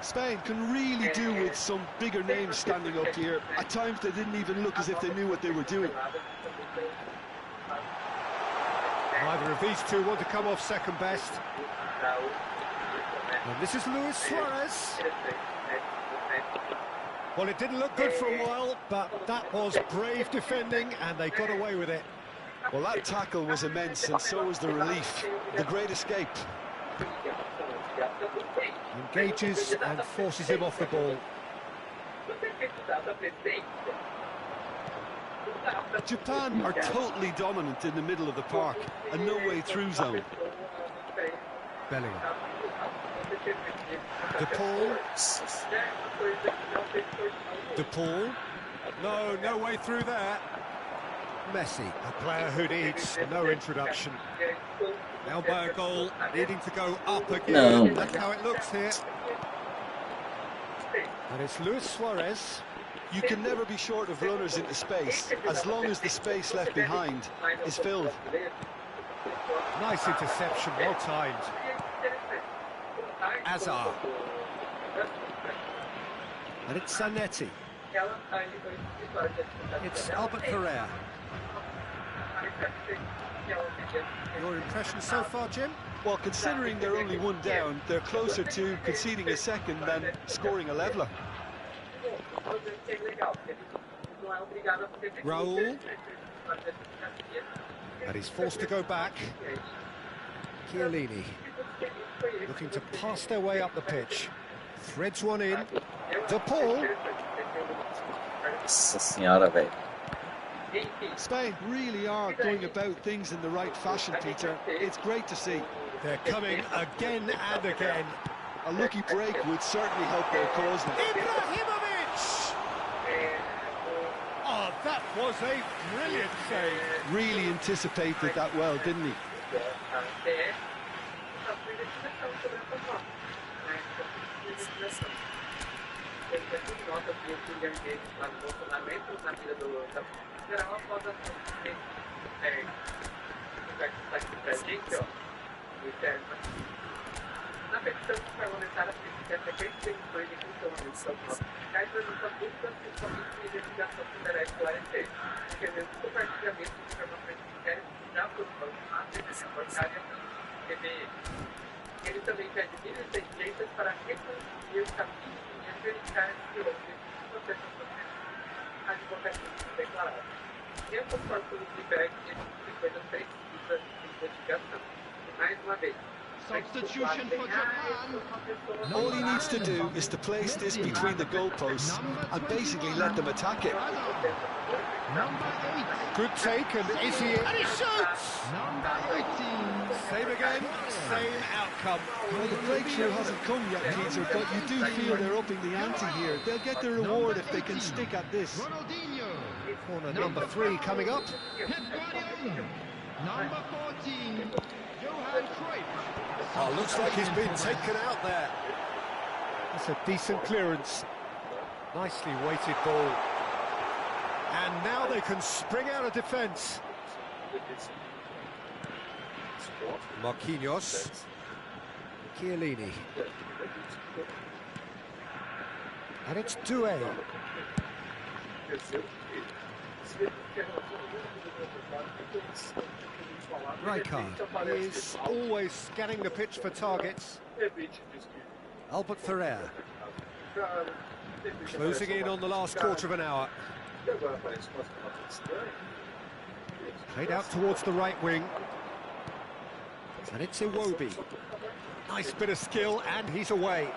Spain can really do with some bigger names standing up here. At times they didn't even look as if they knew what they were doing. Neither of these two want to come off second best. And this is Luis Suarez. Well, it didn't look good for a while, but that was brave defending, and they got away with it. Well, that tackle was immense, and so was the relief. The great escape. Engages and forces him off the ball. Japan are totally dominant in the middle of the park, a no-way-through zone. Bellingham. DePaul. DePaul. No way through there. Messi, a player who needs no introduction. Now by a goal, needing to go up again. No. That's how it looks here. And it's Luis Suarez. You can never be short of runners into space, as long as the space left behind is filled. Nice interception, well timed. Azar. And it's Zanetti. It's Albert Ferrer. Your impression so far, Jim? Well, considering they're only one down, they're closer to conceding a second than scoring a leveller. Raul. And he's forced to go back. Chiellini. Looking to pass their way up the pitch. Threads one in. DePaul. Nossa senhora, velho. Spain really are going about things in the right fashion, Peter. It's great to see. They're coming again and again. A lucky break would certainly help their cause now. Ibrahimovic! Oh, that was a brilliant save. Really anticipated that well, didn't he? Ele também pede mil exigências para reconstruir o caminho e verificar se houve processo advocatício declarado. Dentro do corpo do feedback, ele coisas precisas de investigação. E mais uma vez, Substitution for Japan. All he needs to do is to place this between the goalposts and basically let them attack it. Number 8. Good take, and is he in? And he shoots! Number 18. Same again, same outcome. Well, the breakthrough hasn't come yet, Peter, but you do feel they're upping the ante here. They'll get their reward if they can stick at this. Ronaldinho. Corner number 3 coming up. Pep Guardiola. Number 14. Johan Cruyff. Oh, looks like he's been taken out there. That's a decent clearance. Nicely weighted ball. And now they can spring out of defence. Marquinhos. Chiellini. And it's Doué. Rijkaard is always scanning the pitch for targets. Albert Ferrer. Closing in on the last quarter of an hour. Played out towards the right wing. And it's Iwobi. Nice bit of skill, and he's away.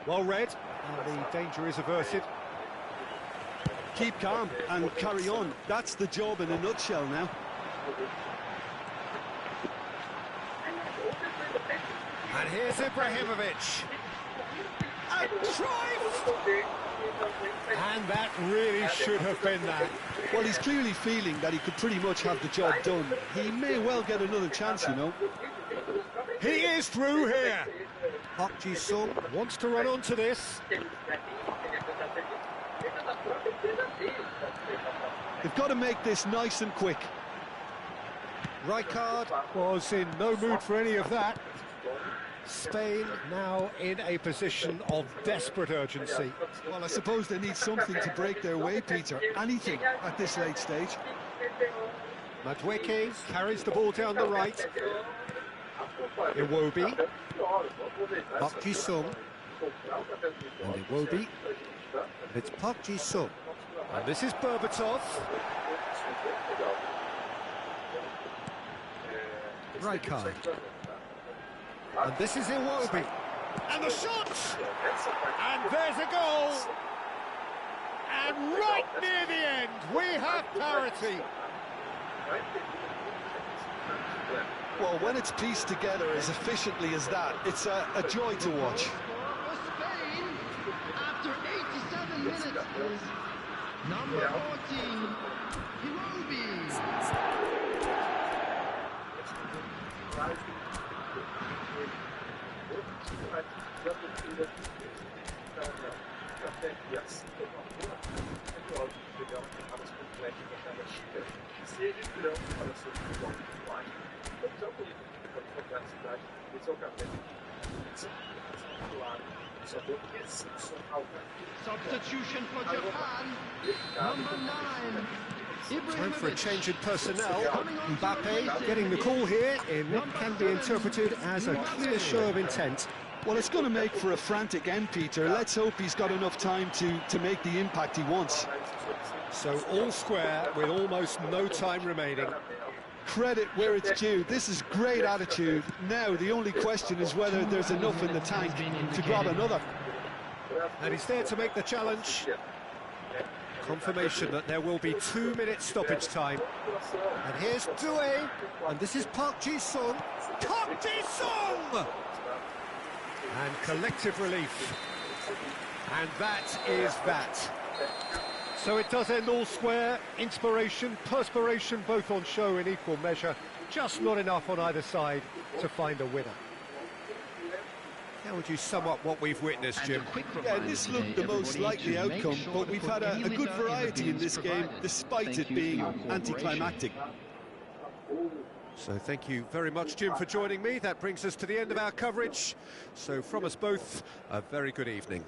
Well read, and the danger is averted. Keep calm and carry on. That's the job in a nutshell now. And here's Ibrahimovic. A Cruyff! And that really should have been that. Well, he's clearly feeling that he could pretty much have the job done. He may well get another chance, you know. He is through here. Park Ji-sung wants to run onto this. They've got to make this nice and quick. Rijkaard was in no mood for any of that. Spain now in a position of desperate urgency. Well, I suppose they need something to break their way, Peter. Anything at this late stage. Madueke carries the ball down the right. Iwobi. Park Ji-sung. And Iwobi. It's Park Ji-sung. And this is Berbatov. Raikkonen. And this is Iwobi. And the shot! And there's a goal! And right near the end, we have parity. Well, when it's pieced together as efficiently as that, it's a joy to watch. For Spain, after 87 minutes, is number 14, Iwobi. Substitution for Japan, number 9. Time for a change in personnel. Mbappe getting the call here in what can be interpreted as a clear show of intent. Well, it's going to make for a frantic end, Peter. Let's hope he's got enough time to make the impact he wants. So all square with almost no time remaining. Credit where it's due. This is great attitude. Now, the only question is whether there's enough in the tank to grab another. And he's there to make the challenge. Confirmation that there will be 2 minutes stoppage time. And here's Due, and this is Park Ji-sung. Park Ji-sung! And collective relief. And that is that. So it does end all square. Inspiration, perspiration, both on show in equal measure. Just not enough on either side to find a winner. How would you sum up what we've witnessed, Jim? Yeah, this looked the most likely outcome, but we've had a good variety in this game, despite it being anticlimactic. So thank you very much, Jim, for joining me. That brings us to the end of our coverage. So from us both, a very good evening.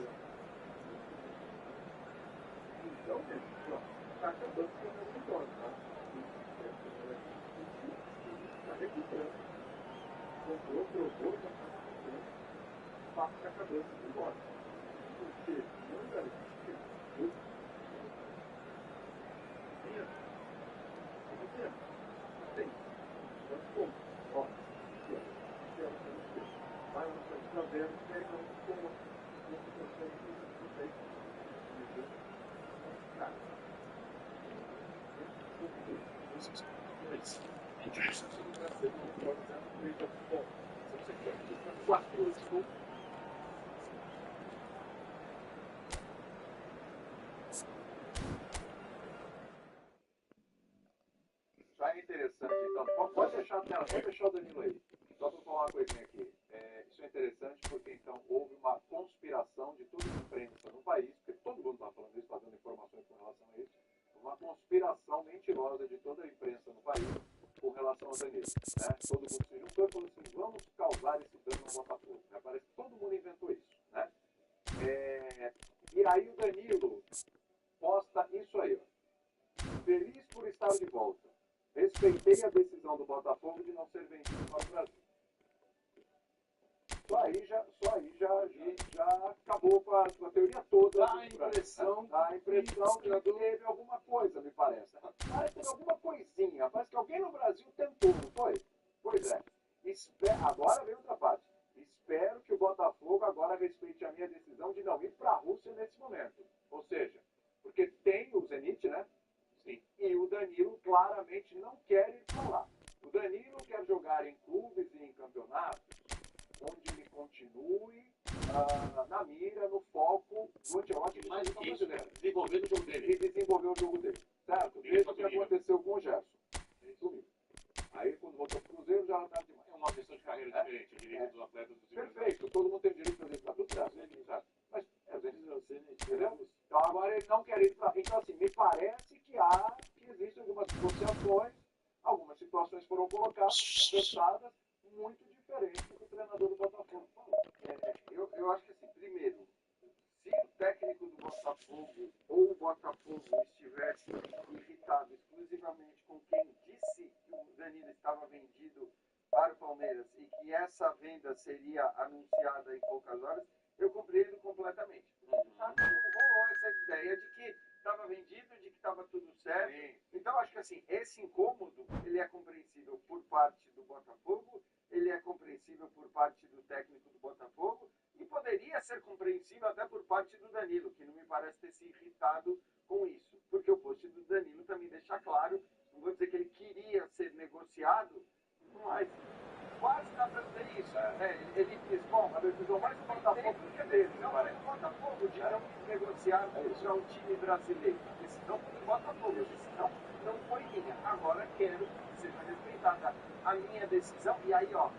Já é interessante, então, pode deixar a tela, pode deixar o Danilo aí. Só para falar uma coisinha aqui. Isso é interessante porque, então, houve uma conspiração de toda a imprensa no país, porque todo mundo está falando isso, está dando informações com relação a isso, uma conspiração mentirosa de toda a imprensa no país com relação ao Danilo. Né? Todo mundo se juntou e falou assim, vamos causar esse dano no Botafogo. Né? Parece que todo mundo inventou isso. Né? E aí o Danilo posta isso aí, ó. Feliz por estar de volta. Respeitei a decisão do Botafogo de não ser vendido para o Brasil. Só aí já acabou com a teoria toda. Dá a impressão que teve alguma coisa, me parece. Parece que teve alguma coisinha. Parece que alguém no Brasil tentou, não foi? Pois é. Agora vem outra parte. Espero que o Botafogo agora respeite a minha decisão de não ir para a Rússia nesse momento. Ou seja, porque tem o Zenit, né? Sim. E o Danilo claramente não quer ir para lá. O Danilo quer jogar em clubes e em campeonatos onde ele continue na mira, no foco do Ancelotti mais uma brasileira. Desenvolver o jogo dele. E desenvolver o jogo dele. Certo? Veja o que aconteceu com o Gerson. Sumiu. Aí quando voltou para o Cruzeiro já não estava demais. É uma questão de carreira diferente, o direito dos atletas do perfeito, todo mundo tem o direito de fazer isso, está tudo certo. Mas, entendeu? Então agora ele não quer ir para. Então assim, me parece que existem algumas negociações, algumas situações foram colocadas, conversadas, muito diferentes do que o treinador do Botafogo falou. Eu acho que assim, primeiro, se técnico do Botafogo ou o Botafogo estivesse irritado exclusivamente com quem disse que o Danilo estava vendido para o Palmeiras e que essa venda seria anunciada em poucas horas, eu compreendo completamente. Rolou essa ideia de que estava vendido, de que estava tudo certo. Então, acho que assim, esse incômodo, ele é compreensível por parte do Botafogo, ele é compreensível por parte do técnico do Botafogo e poderia ser compreensível até por parte do Danilo, que não me parece ter se irritado com isso. Porque o post do Danilo também deixa claro, não vou dizer que ele queria ser negociado, mas quase dá para dizer isso. Ele diz, bom, a decisão mais importante é dele. Não, mas o Botafogo de não negociar para um time brasileiro. A decisão foi do Botafogo, a decisão não foi minha. Agora quero que seja respeitada a minha decisão. E aí, ó,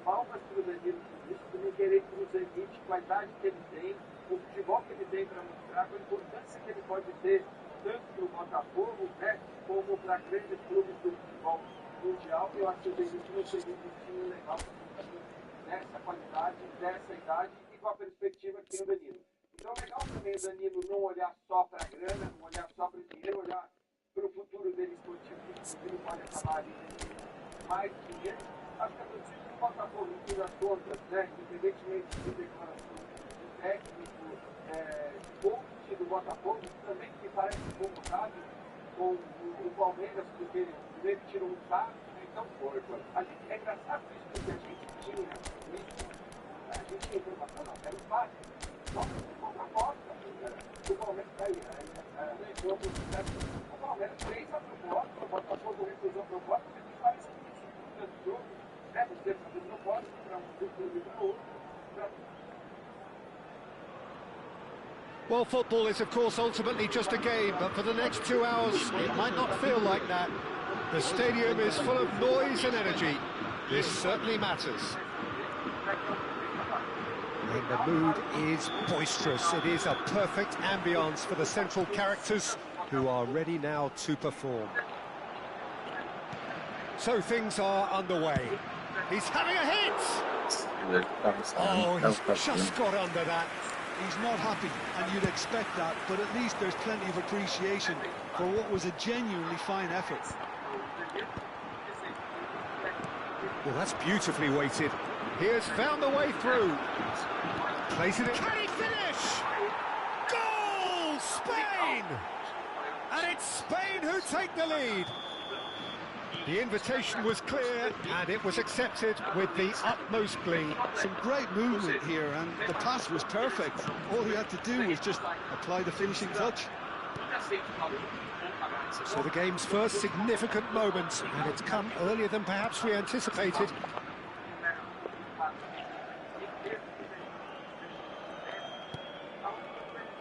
palmas para o Danilo por isso, por não querer que o Zenit, com a idade que ele tem, o futebol que ele tem para mostrar, com a importância que ele pode ter, tanto para o Botafogo, né, como para grandes clubes do futebol mundial. Eu acho que o Zenit não seria um destino legal nessa qualidade, dessa idade e com a perspectiva que tem o Danilo. Então é legal também o Danilo não olhar só para a grana, não olhar só para o dinheiro, olhar para o futuro dele esportivo, que ele pode acabar ali mais dinheiro. Acho que a torcida do Botafogo, no fim das contas, né, independentemente de declaração do técnico, coach do Botafogo, também me parece incomodado com o Palmeiras, porque ele tirou um carro, então foi. É engraçado isso, porque a gente tinha informação, não, era um fato. Nossa, ficou uma bosta. O Palmeiras o Palmeiras fez a proposta, o Botafogo recusou a proposta, mas me parece que isso muda do jogo, né? Você faz a proposta para um clube para outro. Well, football is, of course, ultimately just a game, but for the next 2 hours, it might not feel like that. The stadium is full of noise and energy. This certainly matters. And the mood is boisterous. It is a perfect ambience for the central characters who are ready now to perform. So things are underway. He's having a hit! Oh, he's just got under that. He's not happy, and you'd expect that, but at least there's plenty of appreciation for what was a genuinely fine effort. Well, that's beautifully weighted. He has found the way through. Plays it. Can he finish? Goal! Spain! And it's Spain who take the lead. The invitation was clear, and it was accepted with the utmost glee. Some great movement here, and the pass was perfect. All he had to do was just apply the finishing touch. So the game's first significant moment, and it's come earlier than perhaps we anticipated.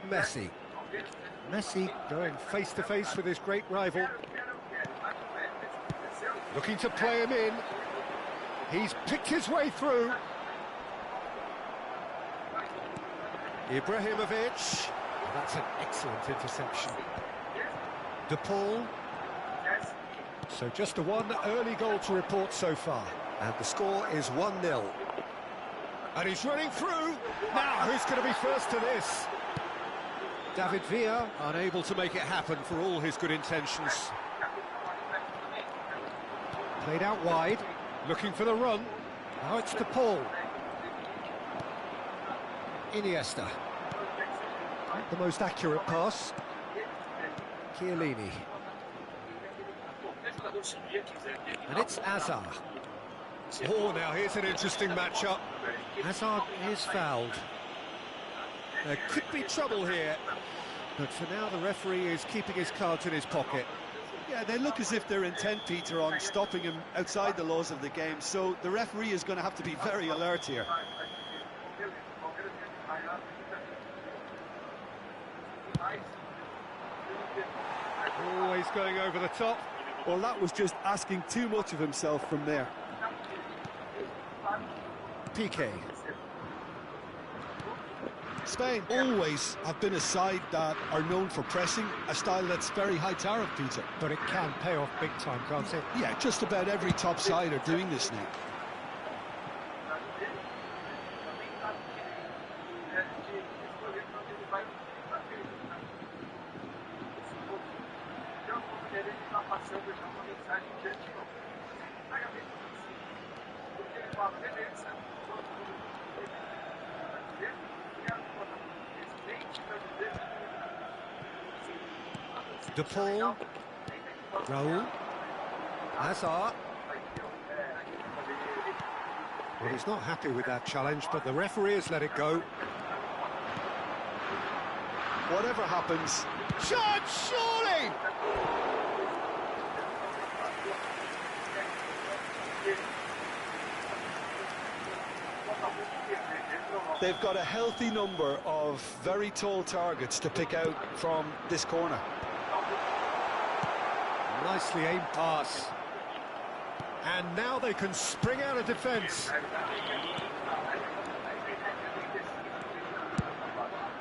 Messi. Messi going face-to-face with his great rival. Looking to play him in. He's picked his way through. Ibrahimovic. That's an excellent interception. De Paul. So just the one early goal to report so far. And the score is 1-0. And he's running through. Now, who's going to be first to this? David Villa unable to make it happen for all his good intentions. Played out wide, looking for the run. Now it's De Paul. Iniesta. Not the most accurate pass. Chiellini. And it's Hazard. Oh, now here's an interesting matchup. Hazard is fouled. There could be trouble here, but for now the referee is keeping his cards in his pocket. Yeah, they look as if they're intent, Peter, on stopping him outside the laws of the game, so the referee is going to have to be very alert here. Always going over the top. Well, that was just asking too much of himself from there. Piqué. Spain always have been a side that are known for pressing, a style that's very high tariff, Peter. But it can pay off big time, can't it? Yeah, just about every top side are doing this now. vai bater. De alguma maneira ele está passando já uma mensagem de antemão. Pagamento assim. Porque ele fala, beleza, todo mundo brasileiro, e a presidente brasileiro. De Paul, Raul, Hazard. Well, he's not happy with that challenge, but the referee has let it go. Whatever happens, Chance, surely! they've got a healthy number of very tall targets to pick out from this corner. Nicely aimed pass. And now they can spring out of defence.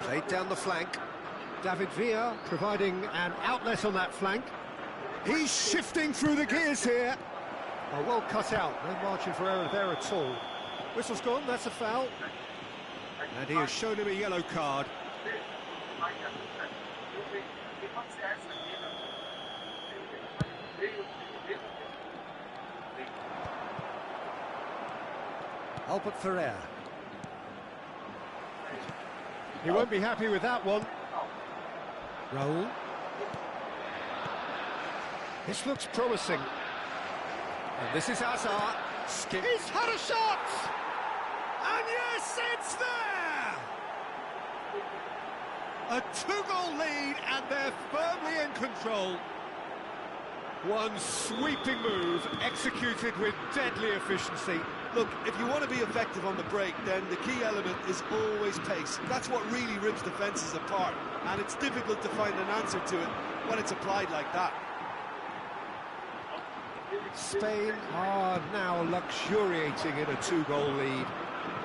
Played down the flank. David Villa providing an outlet on that flank. He's shifting through the gears here. Oh, well cut out. No margin for error there at all. Whistle's gone, that's a foul. And he has shown him a yellow card. Albert Ferrer. He won't be happy with that one. Raul. This looks promising. And this is Hazard. He's had a shot! And yes, it's there! A 2-goal lead, and they're firmly in control. One sweeping move, executed with deadly efficiency. Look, if you want to be effective on the break, then the key element is always pace. That's what really rips defences apart, and it's difficult to find an answer to it when it's applied like that. Spain are now luxuriating in a 2-goal lead.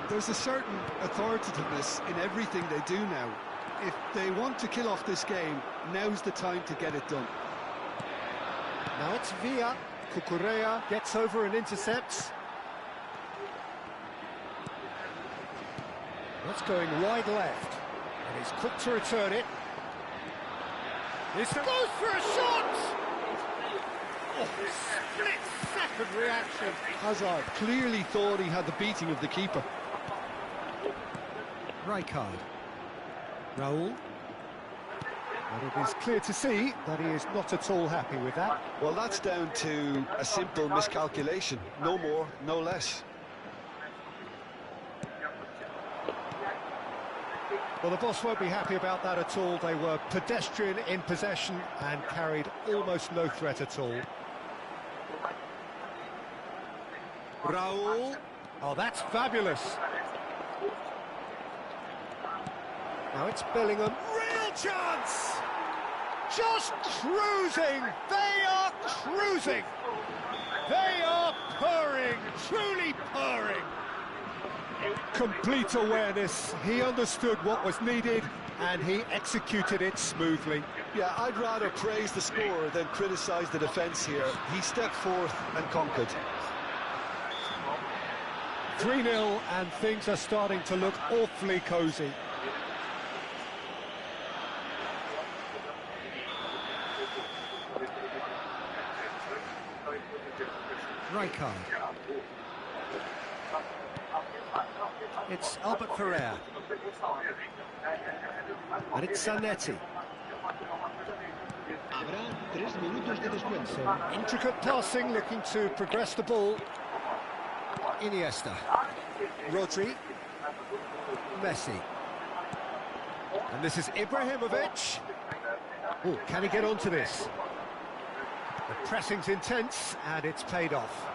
There's a certain authoritativeness in everything they do now. If they want to kill off this game, now's the time to get it done. Now it's Villa. Cucurella gets over and intercepts. That's going wide left. And he's quick to return it. This goes for a shot! Oh, split-second reaction. Hazard clearly thought he had the beating of the keeper. Rijkaard. Raul. And it is clear to see that he is not at all happy with that. Well, that's down to a simple miscalculation. No more, no less. Well, the boss won't be happy about that at all. They were pedestrian in possession and carried almost no threat at all. Raul. Oh, that's fabulous. Now it's Bellingham. Real chance! Just cruising! They are cruising! They are purring, truly purring! Complete awareness. He understood what was needed and he executed it smoothly. Yeah, I'd rather praise the scorer than criticise the defence here. He stepped forth and conquered. 3-0 and things are starting to look awfully cosy. Rijkaard. It's Albert Ferrer. And it's Zanetti. So intricate passing, looking to progress the ball. Iniesta. Rodri. Messi. And this is Ibrahimovic. Oh, can he get onto this? The pressing's intense, and it's paid off.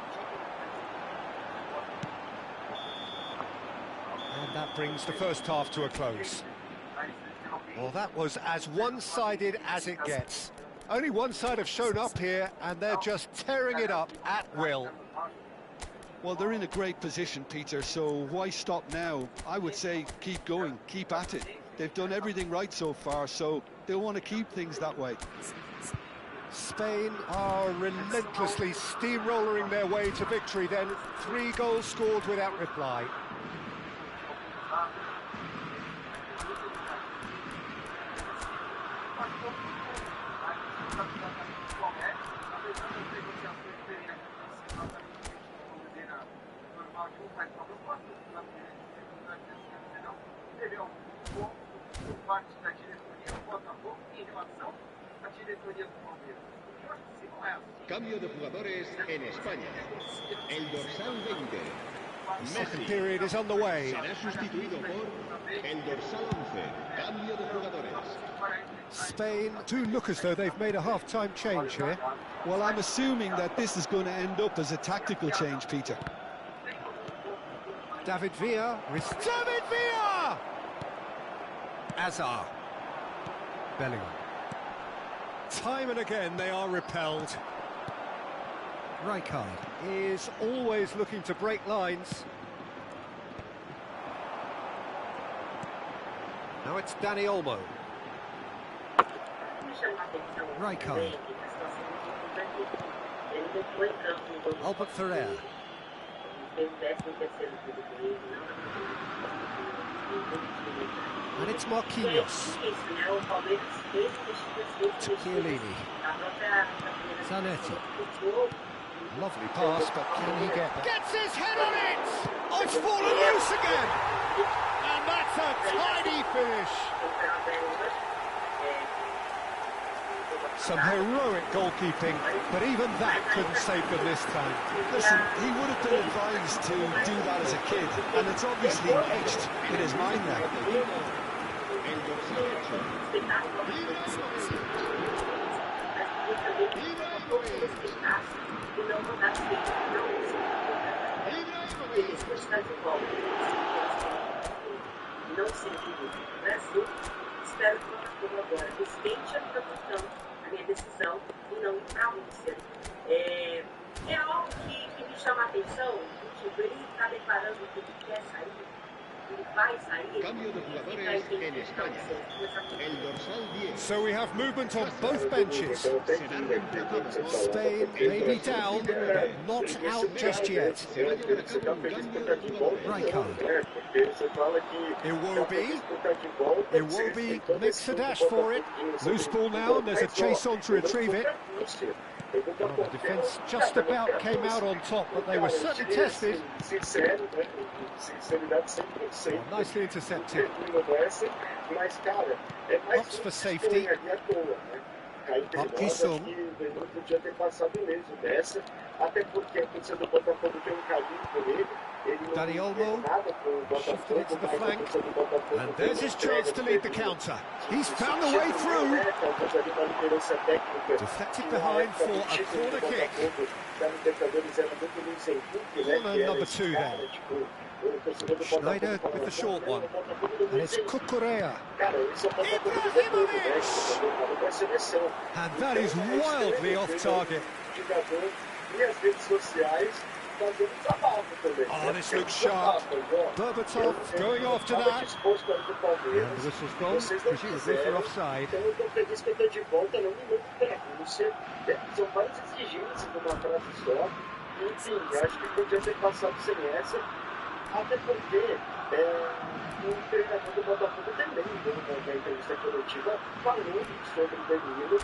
And that brings the first half to a close. Well, that was as one-sided as it gets. Only one side have shown up here, and they're just tearing it up at will. Well, they're in a great position, Peter, so why stop now? I would say keep going, keep at it. They've done everything right so far, so they'll want to keep things that way. Spain are relentlessly steamrolling their way to victory then. 3 goals scored without reply. Cambio de jugadores en España. El dorsal 20. Second period is on the way. Será sustituido por el dorsal 11. Cambio de jugadores. Spain do look as though they've made a half-time change here. Well, I'm assuming that this is going to end up as a tactical change, Peter. David Villa. David Villa! Azar. Bellingham. Time and again they are repelled. Rijkaard is always looking to break lines. Now it's Dani Olmo. Rijkaard. Albert Ferrer. And it's Marquinhos. Chiellini. Zanetti. Lovely pass, but can he get that? Gets his head on it! Oh, it's fallen loose again! And that's a tidy finish! Some heroic goalkeeping, but even that couldn't save them this time. Listen, he would have been advised to do that as a kid, and it's obviously etched in his mind now. Não serviu no Brasil, espero que o Botafogo agora respeite a produção, a minha decisão e não ir para a Rússia. É algo que me chama a atenção, tipo, ele está declarando que ele quer sair, ele vai sair. Cambio de jugadores en España. El dorsal 10. So we have movement on both benches. Spain may be down, but not out just yet. Rijkaard. Iwobi makes a dash for it. Loose ball now, and there's a chase on to retrieve it. Well, the defence just about came out on top, but they were certainly tested. Well, nicely intercepted. Opts for safety. Up Kisum. Dani Olmo shifted it to the flank, and there's his chance to lead the counter. He's found the way through. Deflected behind for a corner kick. Corner number 2 then. Schneider with the short one, and it's Cucurella. Ibrahimovic! And that is wildly off target. Oh, this looks sharp. Berbatov going after that. And the whistle's gone, presumably for offside. Até porque o treinador do Botafogo também deu uma entrevista coletiva falando sobre o Danilo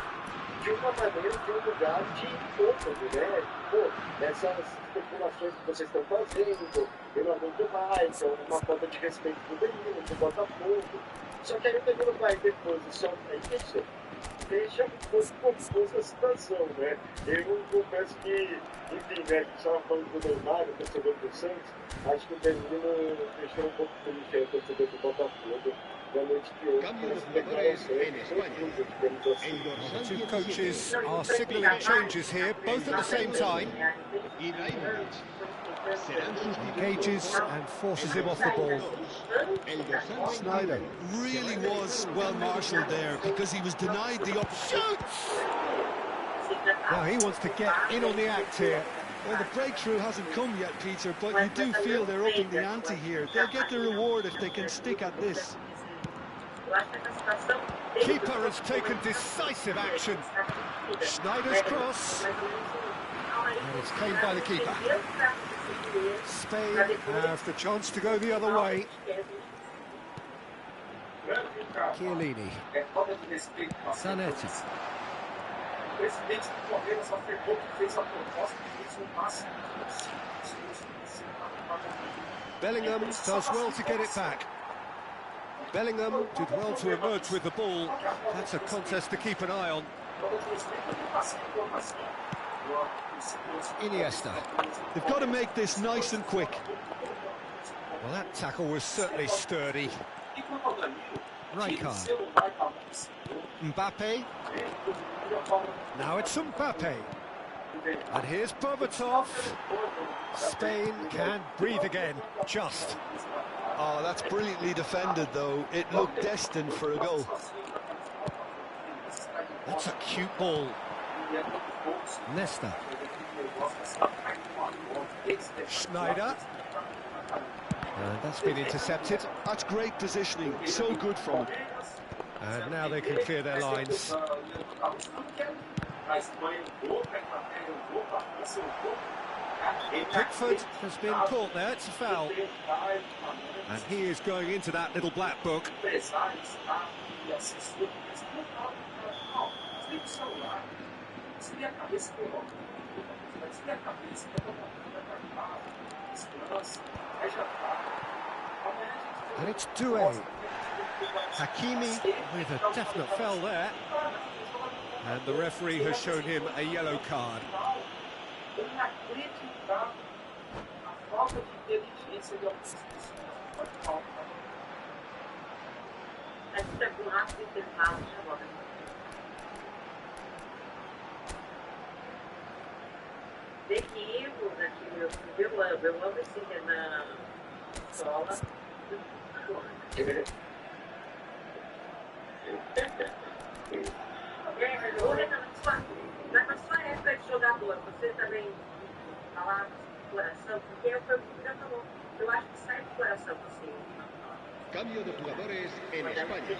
de uma maneira, de um lugar de cômodo, né? Pô, essas especulações que vocês estão fazendo, eu não aguento mais, é uma falta de respeito pro Danilo, pro Botafogo. Só que aí o Danilo vai depois e só isso deixa um pouco confusa a situação, né? Eu confesso que, enfim, né, que estava falando do Neymar, o torcedor do Santos, acho que o Danilo deixou um pouco triste o torcedor do Botafogo da noite de hoje. The two coaches are signalling changes here, both at the same time. Engages and forces him off the ball. Snyder really was well marshalled there because he was denied the option. Now he wants to get in on the act here. Well, the breakthrough hasn't come yet, Peter, but you do feel they're upping the ante here. They'll get the reward if they can stick at this. Keeper has taken decisive action. Schneider's cross. And it's claimed by the keeper. Spain have the chance to go the other way. Chiellini. É falta de respeito com a Zanetti. O presidente do Palmeiras afirmou que fez a proposta e fez o máximo possível. Bellingham does well to get it back. Bellingham did well to emerge with the ball. That's a contest to keep an eye on. Iniesta. They've got to make this nice and quick. Well, that tackle was certainly sturdy. Rijkaard. Mbappe. Now it's Mbappe. And here's Berbatov. Spain can breathe again, just. Oh, that's brilliantly defended, though. It looked destined for a goal. That's a cute ball. Nesta. Schneider. And that's been intercepted. That's great positioning. So good from him. And now they can clear their lines. Pickford has been caught there, it's a foul. And he is going into that little black book. And it's Doué. Hakimi with a definite foul there. And the referee has shown him a yellow card. Terrível naquilo, eu amo esse na escola. Na sua época de jogador, você também falava do coração, porque foi o que já falou. Eu acho que sai do coração você. Cambio de jugadores en España.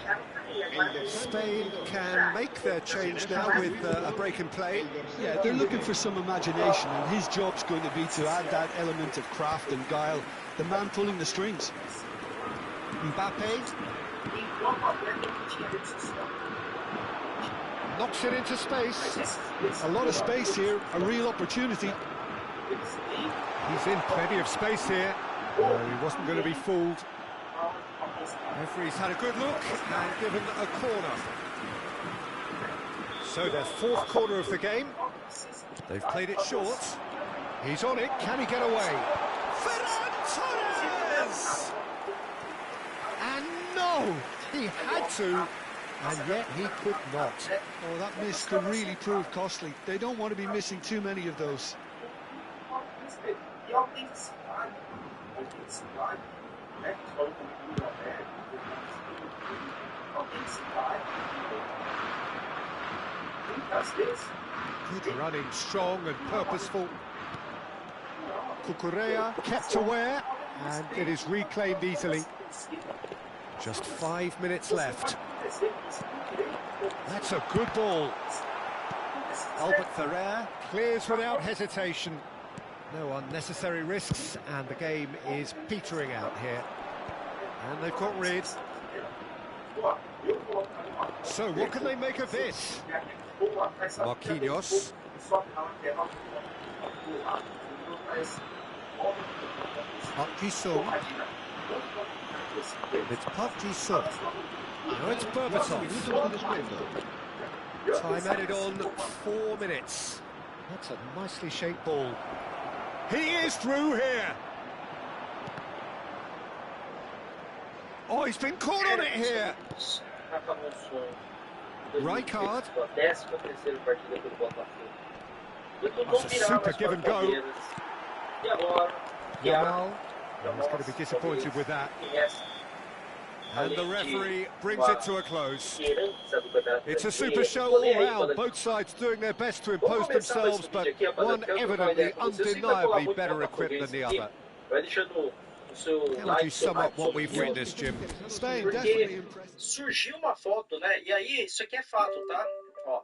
Spain can make their change now with a break in play. Yeah, they're looking for some imagination, and his job's going to be to add that element of craft and guile. The man pulling the strings. Mbappe. Knocks it into space. A lot of space here, a real opportunity. He's in plenty of space here. He wasn't going to be fooled. Referee's had a good look and given a corner. So their fourth corner of the game. They've played it short. He's on it. Can he get away? Ferran Torres! And no! He had to, and yet he could not. Oh, that miss could really prove costly. They don't want to be missing too many of those. Good running, strong and purposeful. Cucurella kept aware, and it is reclaimed easily. Just 5 minutes left. That's a good ball. Albert Ferrer clears without hesitation. No unnecessary risks, and the game is petering out here. And they've got rid. So what can they make of this? Marquinhos. Park Ji-sung. It's Park Ji-sung. Now it's Berbatov. Time added on 4 minutes. That's a nicely shaped ball. He is through here. Oh, he's been caught on it here. Rijkaard. That's a super give and go. Yamal. He's going to be disappointed with that. And the referee brings it to a close. It's a super show all round, both sides doing their best to impose themselves, but one evidently undeniably better equipped than the other. How would you sum up what we've witnessed, Jim? Spain definitely impressed. Surgiu uma foto, né? E aí, isso aqui é fato, tá? Ó.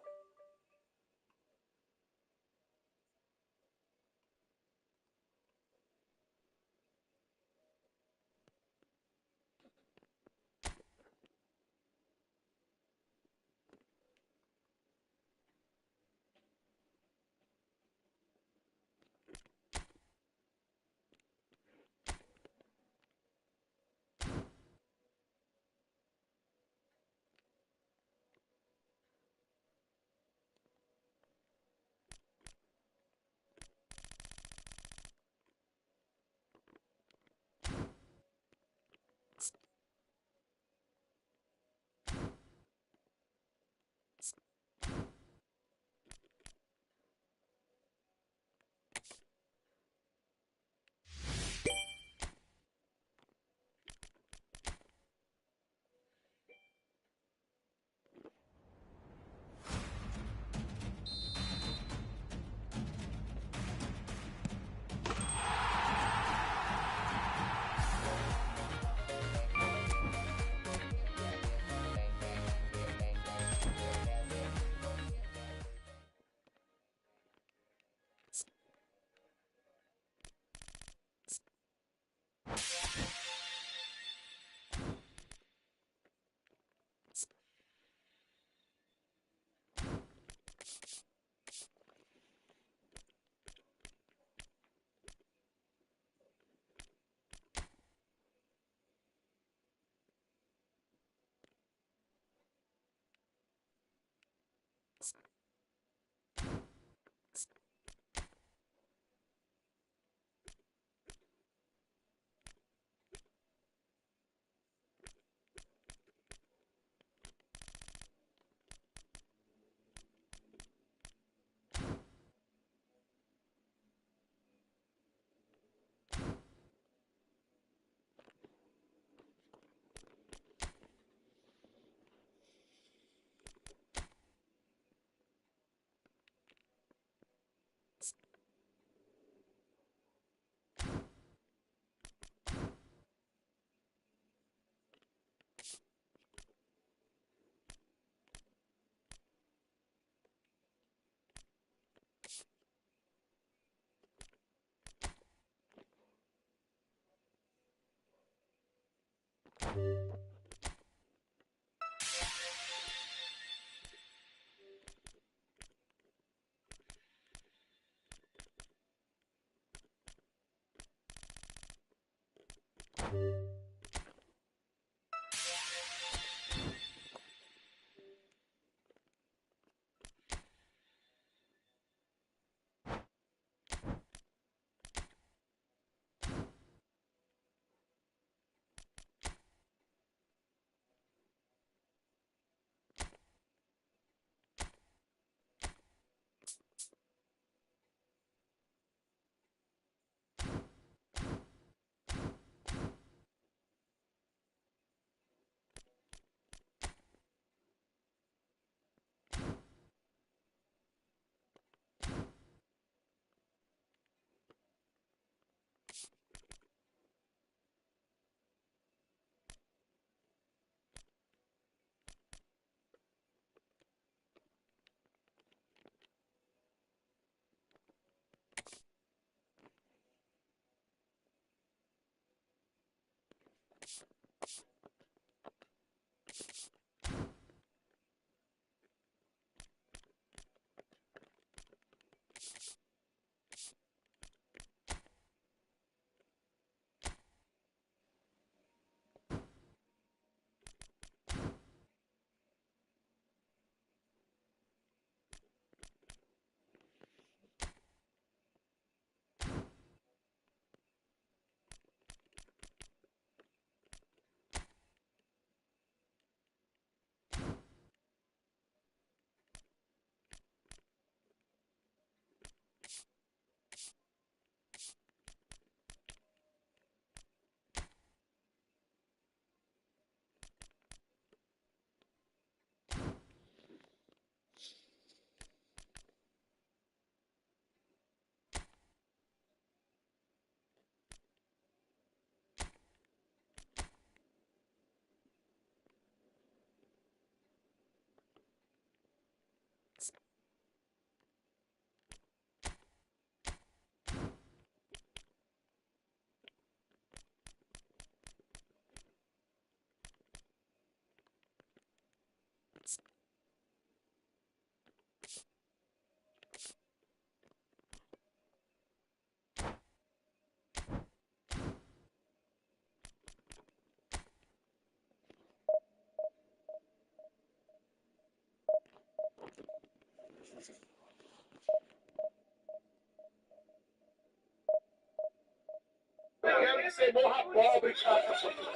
Quero que você morra pobre, cara.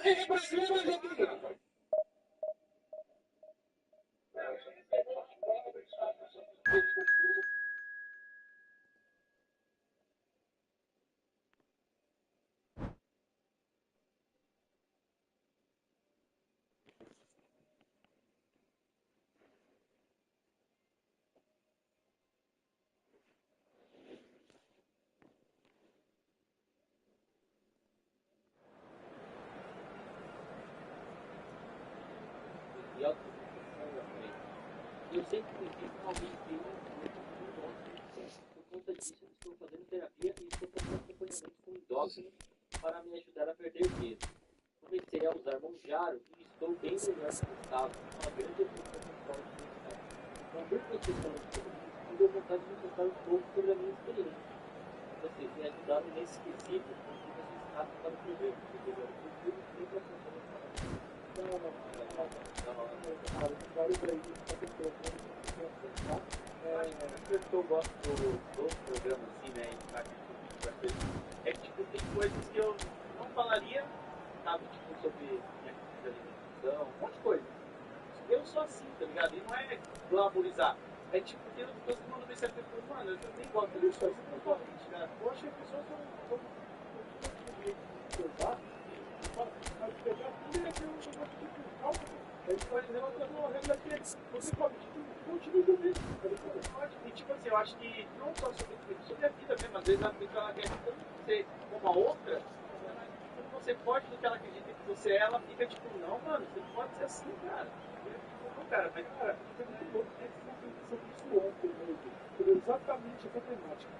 É brasileiro, né? E alta competição na frente. E eu sempre tentei alguém ter um endócrino. Por conta disso, eu estou fazendo terapia e estou fazendo acompanhamento com endócrino para me ajudar a perder peso. Comecei a usar Monjaro e estou bem melhor que estava. Uma grande evolução conforme o estado. Então, por que vocês falando sobre isso, me deu vontade de contar um pouco sobre a minha experiência. Vocês têm ajudado nesse quesito, porque vocês sabem para o problema. Entendeu? Eu tudo sempre acompanho para que eu gosto do programa assim, né? É que tipo, tem coisas que eu não falaria, sabe? Tipo, sobre minha alimentação, um monte de coisa. Eu sou assim, tá ligado? E não é glamorizar. É tipo, tem outras pessoas que mandam mensagem pra mim, mano, eu nem gosto disso, você não pode tirar. Eu acho que as pessoas são mas pegar tudo é que eu vou te calma. Aí você vai dizer, uma regra que você pode continue dormindo. E tipo assim, eu acho que não só sobre a vida mesmo, às vezes a pessoa ela quer tanto ser como a outra, quando você pode do que ela acredita que você é, ela fica tipo, não, mano, você não pode ser assim, cara. Não, cara, mas cara, foi muito louco, né? Você sobre isso ontem mesmo. Foi exatamente essa temática.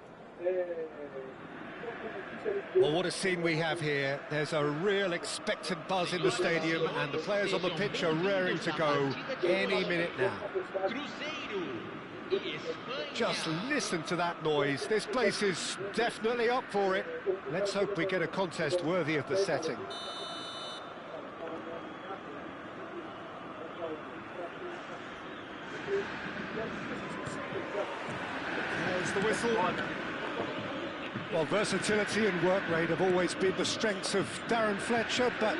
Well, what a scene we have here. There's a real expectant buzz in the stadium, and the players on the pitch are raring to go any minute now. Just listen to that noise. This place is definitely up for it. Let's hope we get a contest worthy of the setting. There's the whistle. Well, versatility and work rate have always been the strengths of Darren Fletcher, but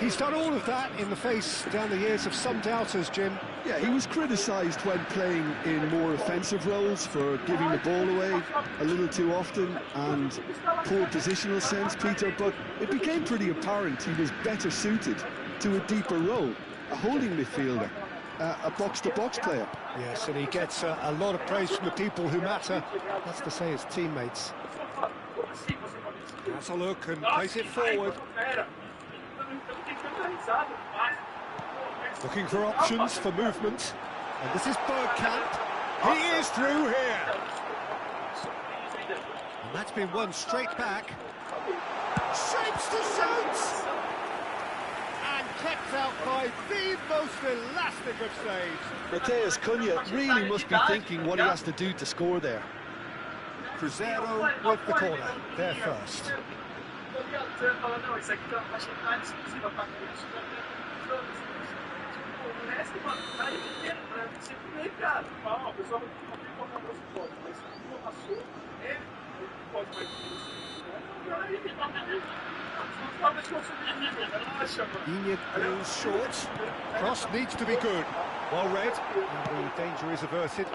he's done all of that in the face down the years of some doubters, Jim. Yeah, he was criticised when playing in more offensive roles for giving the ball away a little too often and poor positional sense, Peter, but it became pretty apparent he was better suited to a deeper role, a holding midfielder, a box-to-box player. Yes, and he gets a lot of praise from the people who matter. That's to say his teammates. Has a look and plays it forward. Looking for options for movement. And this is Bergkamp. He is through here. And that's been won straight back. Shapes to shoot! And kept out by the most elastic of saves. Mateus Cunha really must be thinking what he has to do to score there. Cruzeiro with the corner, there first. Iñigo goes short. Cross needs to be good. Well read, and the danger is averted.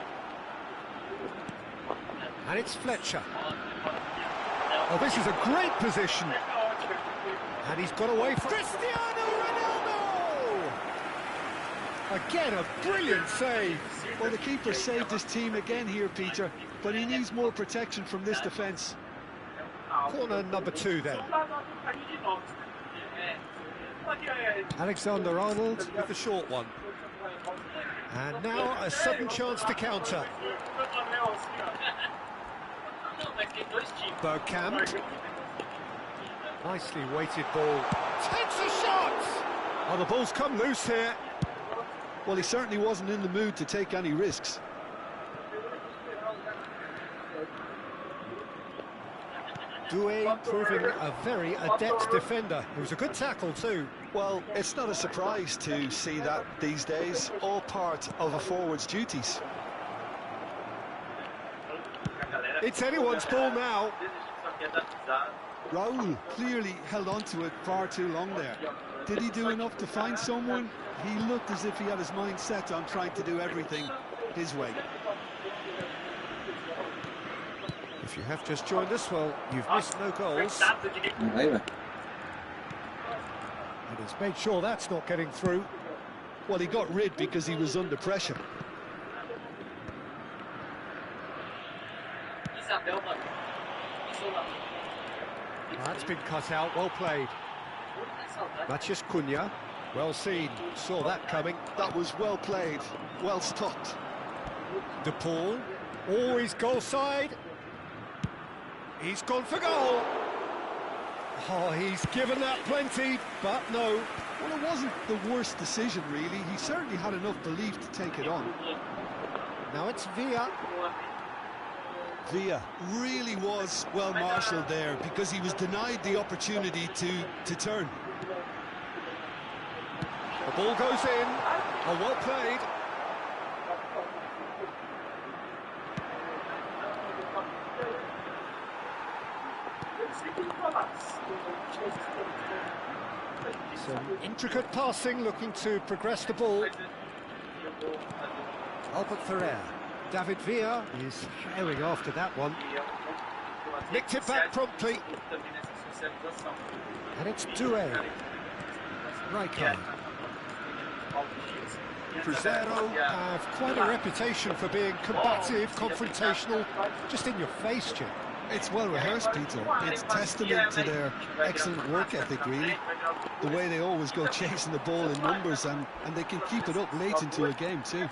And it's Fletcher. Oh, this is a great position. And he's got away. Cristiano Ronaldo! Again, a brilliant save. Well, the keeper saved his team again here, Peter, but he needs more protection from this defence. Corner number 2 then. Alexander-Arnold with the short one. And now a sudden chance to counter. Bergkamp. Nicely weighted ball. Takes a shot! Oh, the ball's come loose here. Well, he certainly wasn't in the mood to take any risks. Doué proving a very adept defender. It was a good tackle too. Well, it's not a surprise to see that these days, all part of a forward's duties. It's anyone's ball now. Raul clearly held on to it far too long there. Did he do enough to find someone? He looked as if he had his mind set on trying to do everything his way. If you have just joined us, well, you've missed no goals. And he's made sure that's not getting through. Well, he got rid because he was under pressure. That's been cut out, well played. Matheus Cunha, well seen, saw that coming. That was well played, well stopped. De Paul, oh, he's goal side. He's gone for goal. Oh, he's given that plenty, but no. Well, it wasn't the worst decision, really. He certainly had enough belief to take it on. Now it's Villa. Villa really was well marshalled there because he was denied the opportunity to turn. The ball goes in. Oh, well played. Some intricate passing, looking to progress the ball. Albert Ferrer. David Villa is herring after that one. Nicked it back promptly. And it's Doué. Rijkaard. Cruzeiro have quite a reputation for being combative, confrontational, just in your face, Jim. It's well rehearsed, Peter. It's testament to their excellent work ethic, really. The way they always go chasing the ball in numbers, and they can keep it up late into a game too.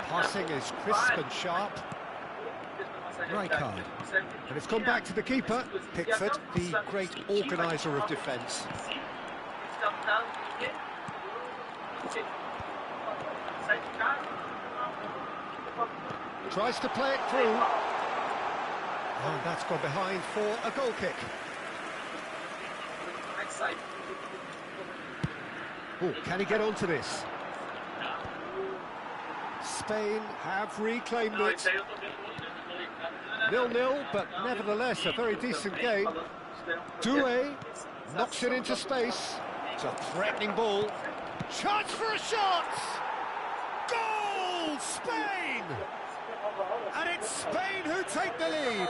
Passing is crisp and sharp. Grey card. And it's gone back to the keeper, Pickford, the great organiser of defence. Tries to play it through. And that's gone behind for a goal kick. Oh, can he get onto this? Spain have reclaimed it. 0-0, but nevertheless a very decent game. Doué knocks it into space. It's a threatening ball. Chance for a shot! Goal! Spain! And it's Spain who take the lead.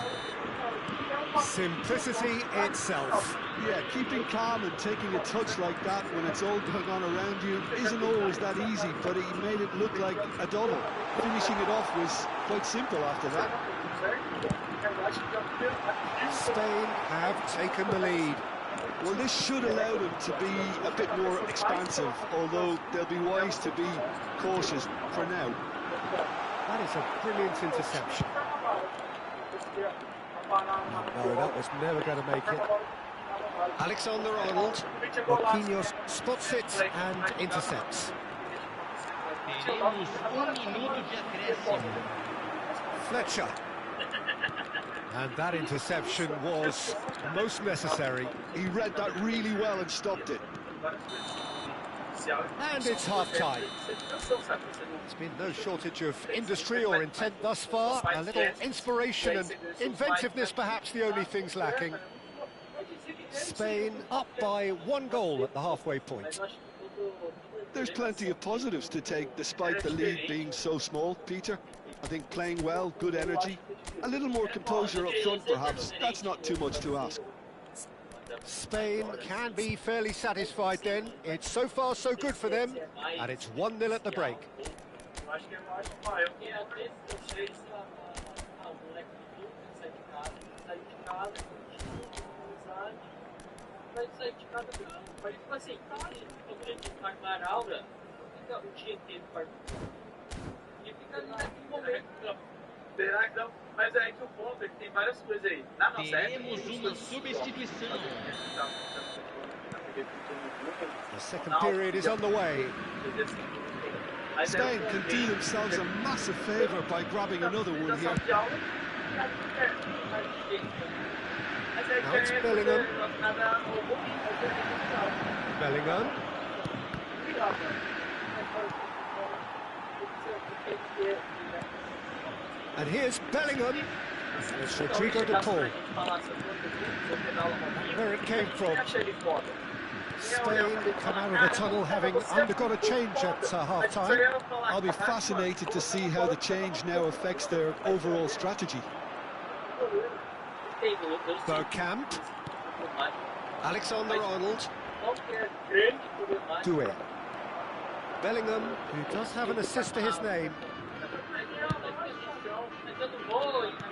Simplicity itself. Yeah, keeping calm and taking a touch like that when it's all going on around you isn't always that easy, but he made it look like a double. Finishing it off was quite simple after that. Spain have taken the lead. Well, this should allow them to be a bit more expansive, although they'll be wise to be cautious for now. That is a brilliant interception. No, that was never going to make it. Alexander-Arnold. Marquinhos spots it and intercepts. Teremos minuto de acréscimo. Fletcher. And that interception was most necessary. He read that really well and stopped it. And it's half-time. There's been no shortage of industry or intent thus far. A little inspiration and inventiveness perhaps the only things lacking. Spain up by 1 goal at the halfway point. There's plenty of positives to take despite the lead being so small, Peter. I think playing well, good energy, a little more composure up front perhaps. That's not too much to ask. Spain can be fairly satisfied then. It's so far so good for them, and it's 1-0 at the break. Mas é que o ponto é que tem várias coisas aí. Na nossa época, Teremos uma substituição. The second period is on the way. Spain can do themselves a massive favour by grabbing another one here. Now it's Bellingham. Bellingham. And here's Bellingham. It's Rodrigo de Paul. Where it came from. Spain come out of the tunnel having undergone a change at half-time. I'll be fascinated to see how the change now affects their overall strategy. Bergkamp. Alexander-Arnold. Doué. Bellingham, who does have an assist to his name.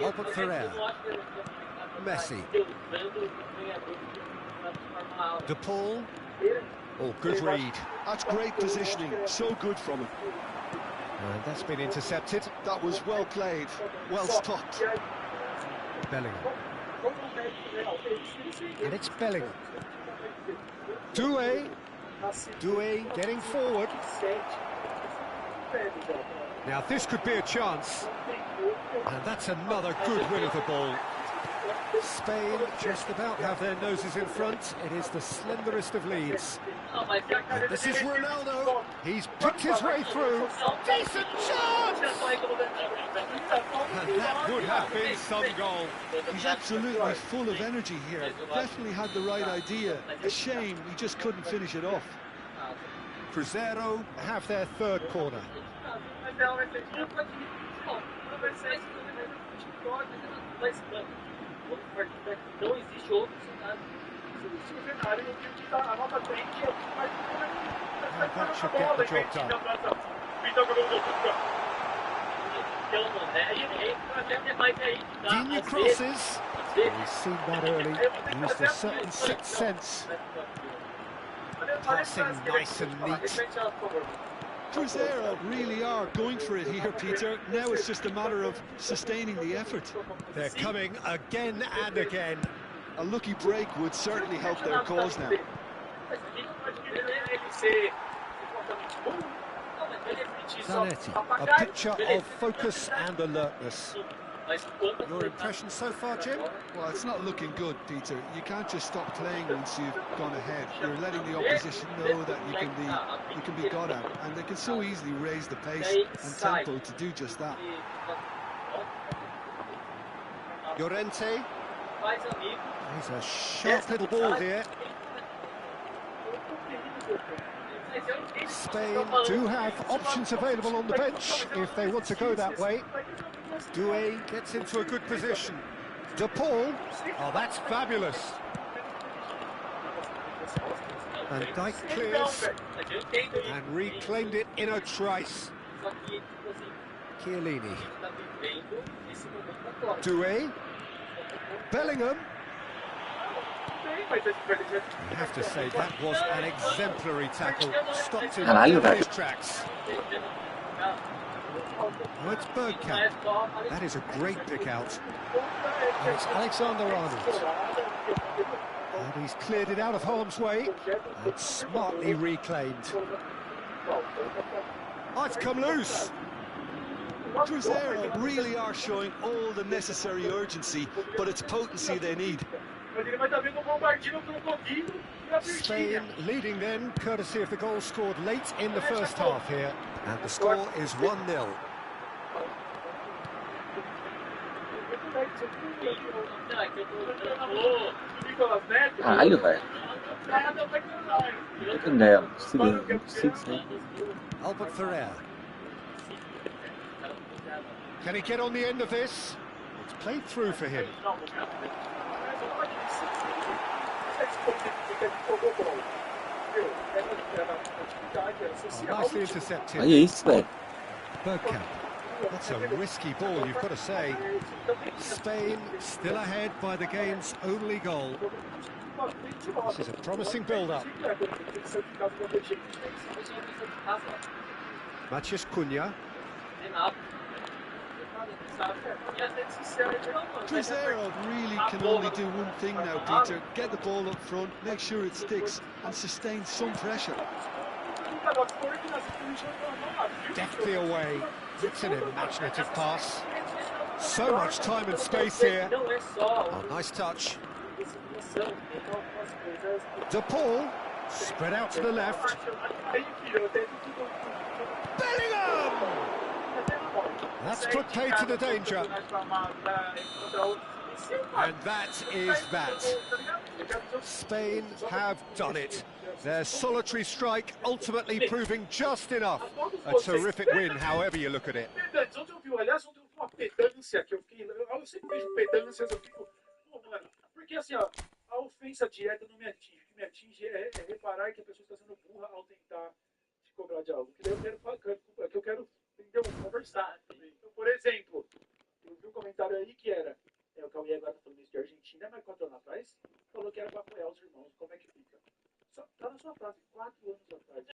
Albert Ferrer. Messi. De Paul. Oh, good read. That's great positioning, so good from him. And that's been intercepted. That was well played, well stopped. Bellingham. And it's Bellingham. Doué. Doué getting forward. Now this could be a chance. And that's another good win of the ball. Spain just about have their noses in front. It is the slenderest of leads. And this is Ronaldo. He's picked his way through. Decent chance! And that would have been some goal. He's absolutely full of energy here. Definitely had the right idea. A shame he just couldn't finish it off. Cruzeiro have their third corner. That should get the job done. Dini crosses. He's seen that early. Used a certain sixth sense. Passing nice and neat. Cruzeiro really are going for it here, Peter. Now it's just a matter of sustaining the effort. They're coming again and again. A lucky break would certainly help their cause now. Zanetti, a picture of focus and alertness. Your impression so far, Jim? Well, it's not looking good, Peter. You can't just stop playing once you've gone ahead. You're letting the opposition know that you can be got at, and they can so easily raise the pace and tempo to do just that. Llorente. He's a sharp little ball here. Spain do have options available on the bench if they want to go that way. Doué gets into a good position. De Paul. Oh, that's fabulous. And Dijk clears and reclaimed it in a trice. Chiellini. Doué. Bellingham. You have to say that was an exemplary tackle. Stopped him in his tracks. Oh, it's Bergkamp. That is a great pick out. And it's Alexander-Arnold. And he's cleared it out of harm's way and smartly reclaimed. Oh, it's come loose. Cruzeiro really are showing all the necessary urgency, but it's potency they need. Spain leading then, courtesy of the goal scored late in the first half here. And the score is 1-0. Caralho, velho. Não consigo. Albert Ferrer. Can he get on the end of this? It's played through for him. Oh, nicely intercepted. Olha isso, velho. Bergkamp. That's a risky ball, you've got to say. Spain still ahead by the game's only goal. This is a promising build-up. Matheus Cunha. Cruzeiro really can only do one thing now, Peter. Get the ball up front, make sure it sticks, and sustain some pressure. Deftly away. It's an imaginative pass. So much time and space here. Oh, nice touch. De Paul. Spread out to the left. Bellingham! That's put pay to the danger. And that is that. Spain have done it. Their solitary strike ultimately proving just enough. A terrific win, however you look at it. Porque assim, ó, a ofensa direta não me atinge. O que me atinge é reparar que a pessoa está sendo burra ao tentar te cobrar de algo. Que eu quero entendeu? Conversar. Então, por exemplo, eu vi um comentário aí que era o Cauê agora tá falando isso de Argentina, mas 4 anos atrás falou que era para apoiar os irmãos. Como é que fica? Só, tá na sua frase, 4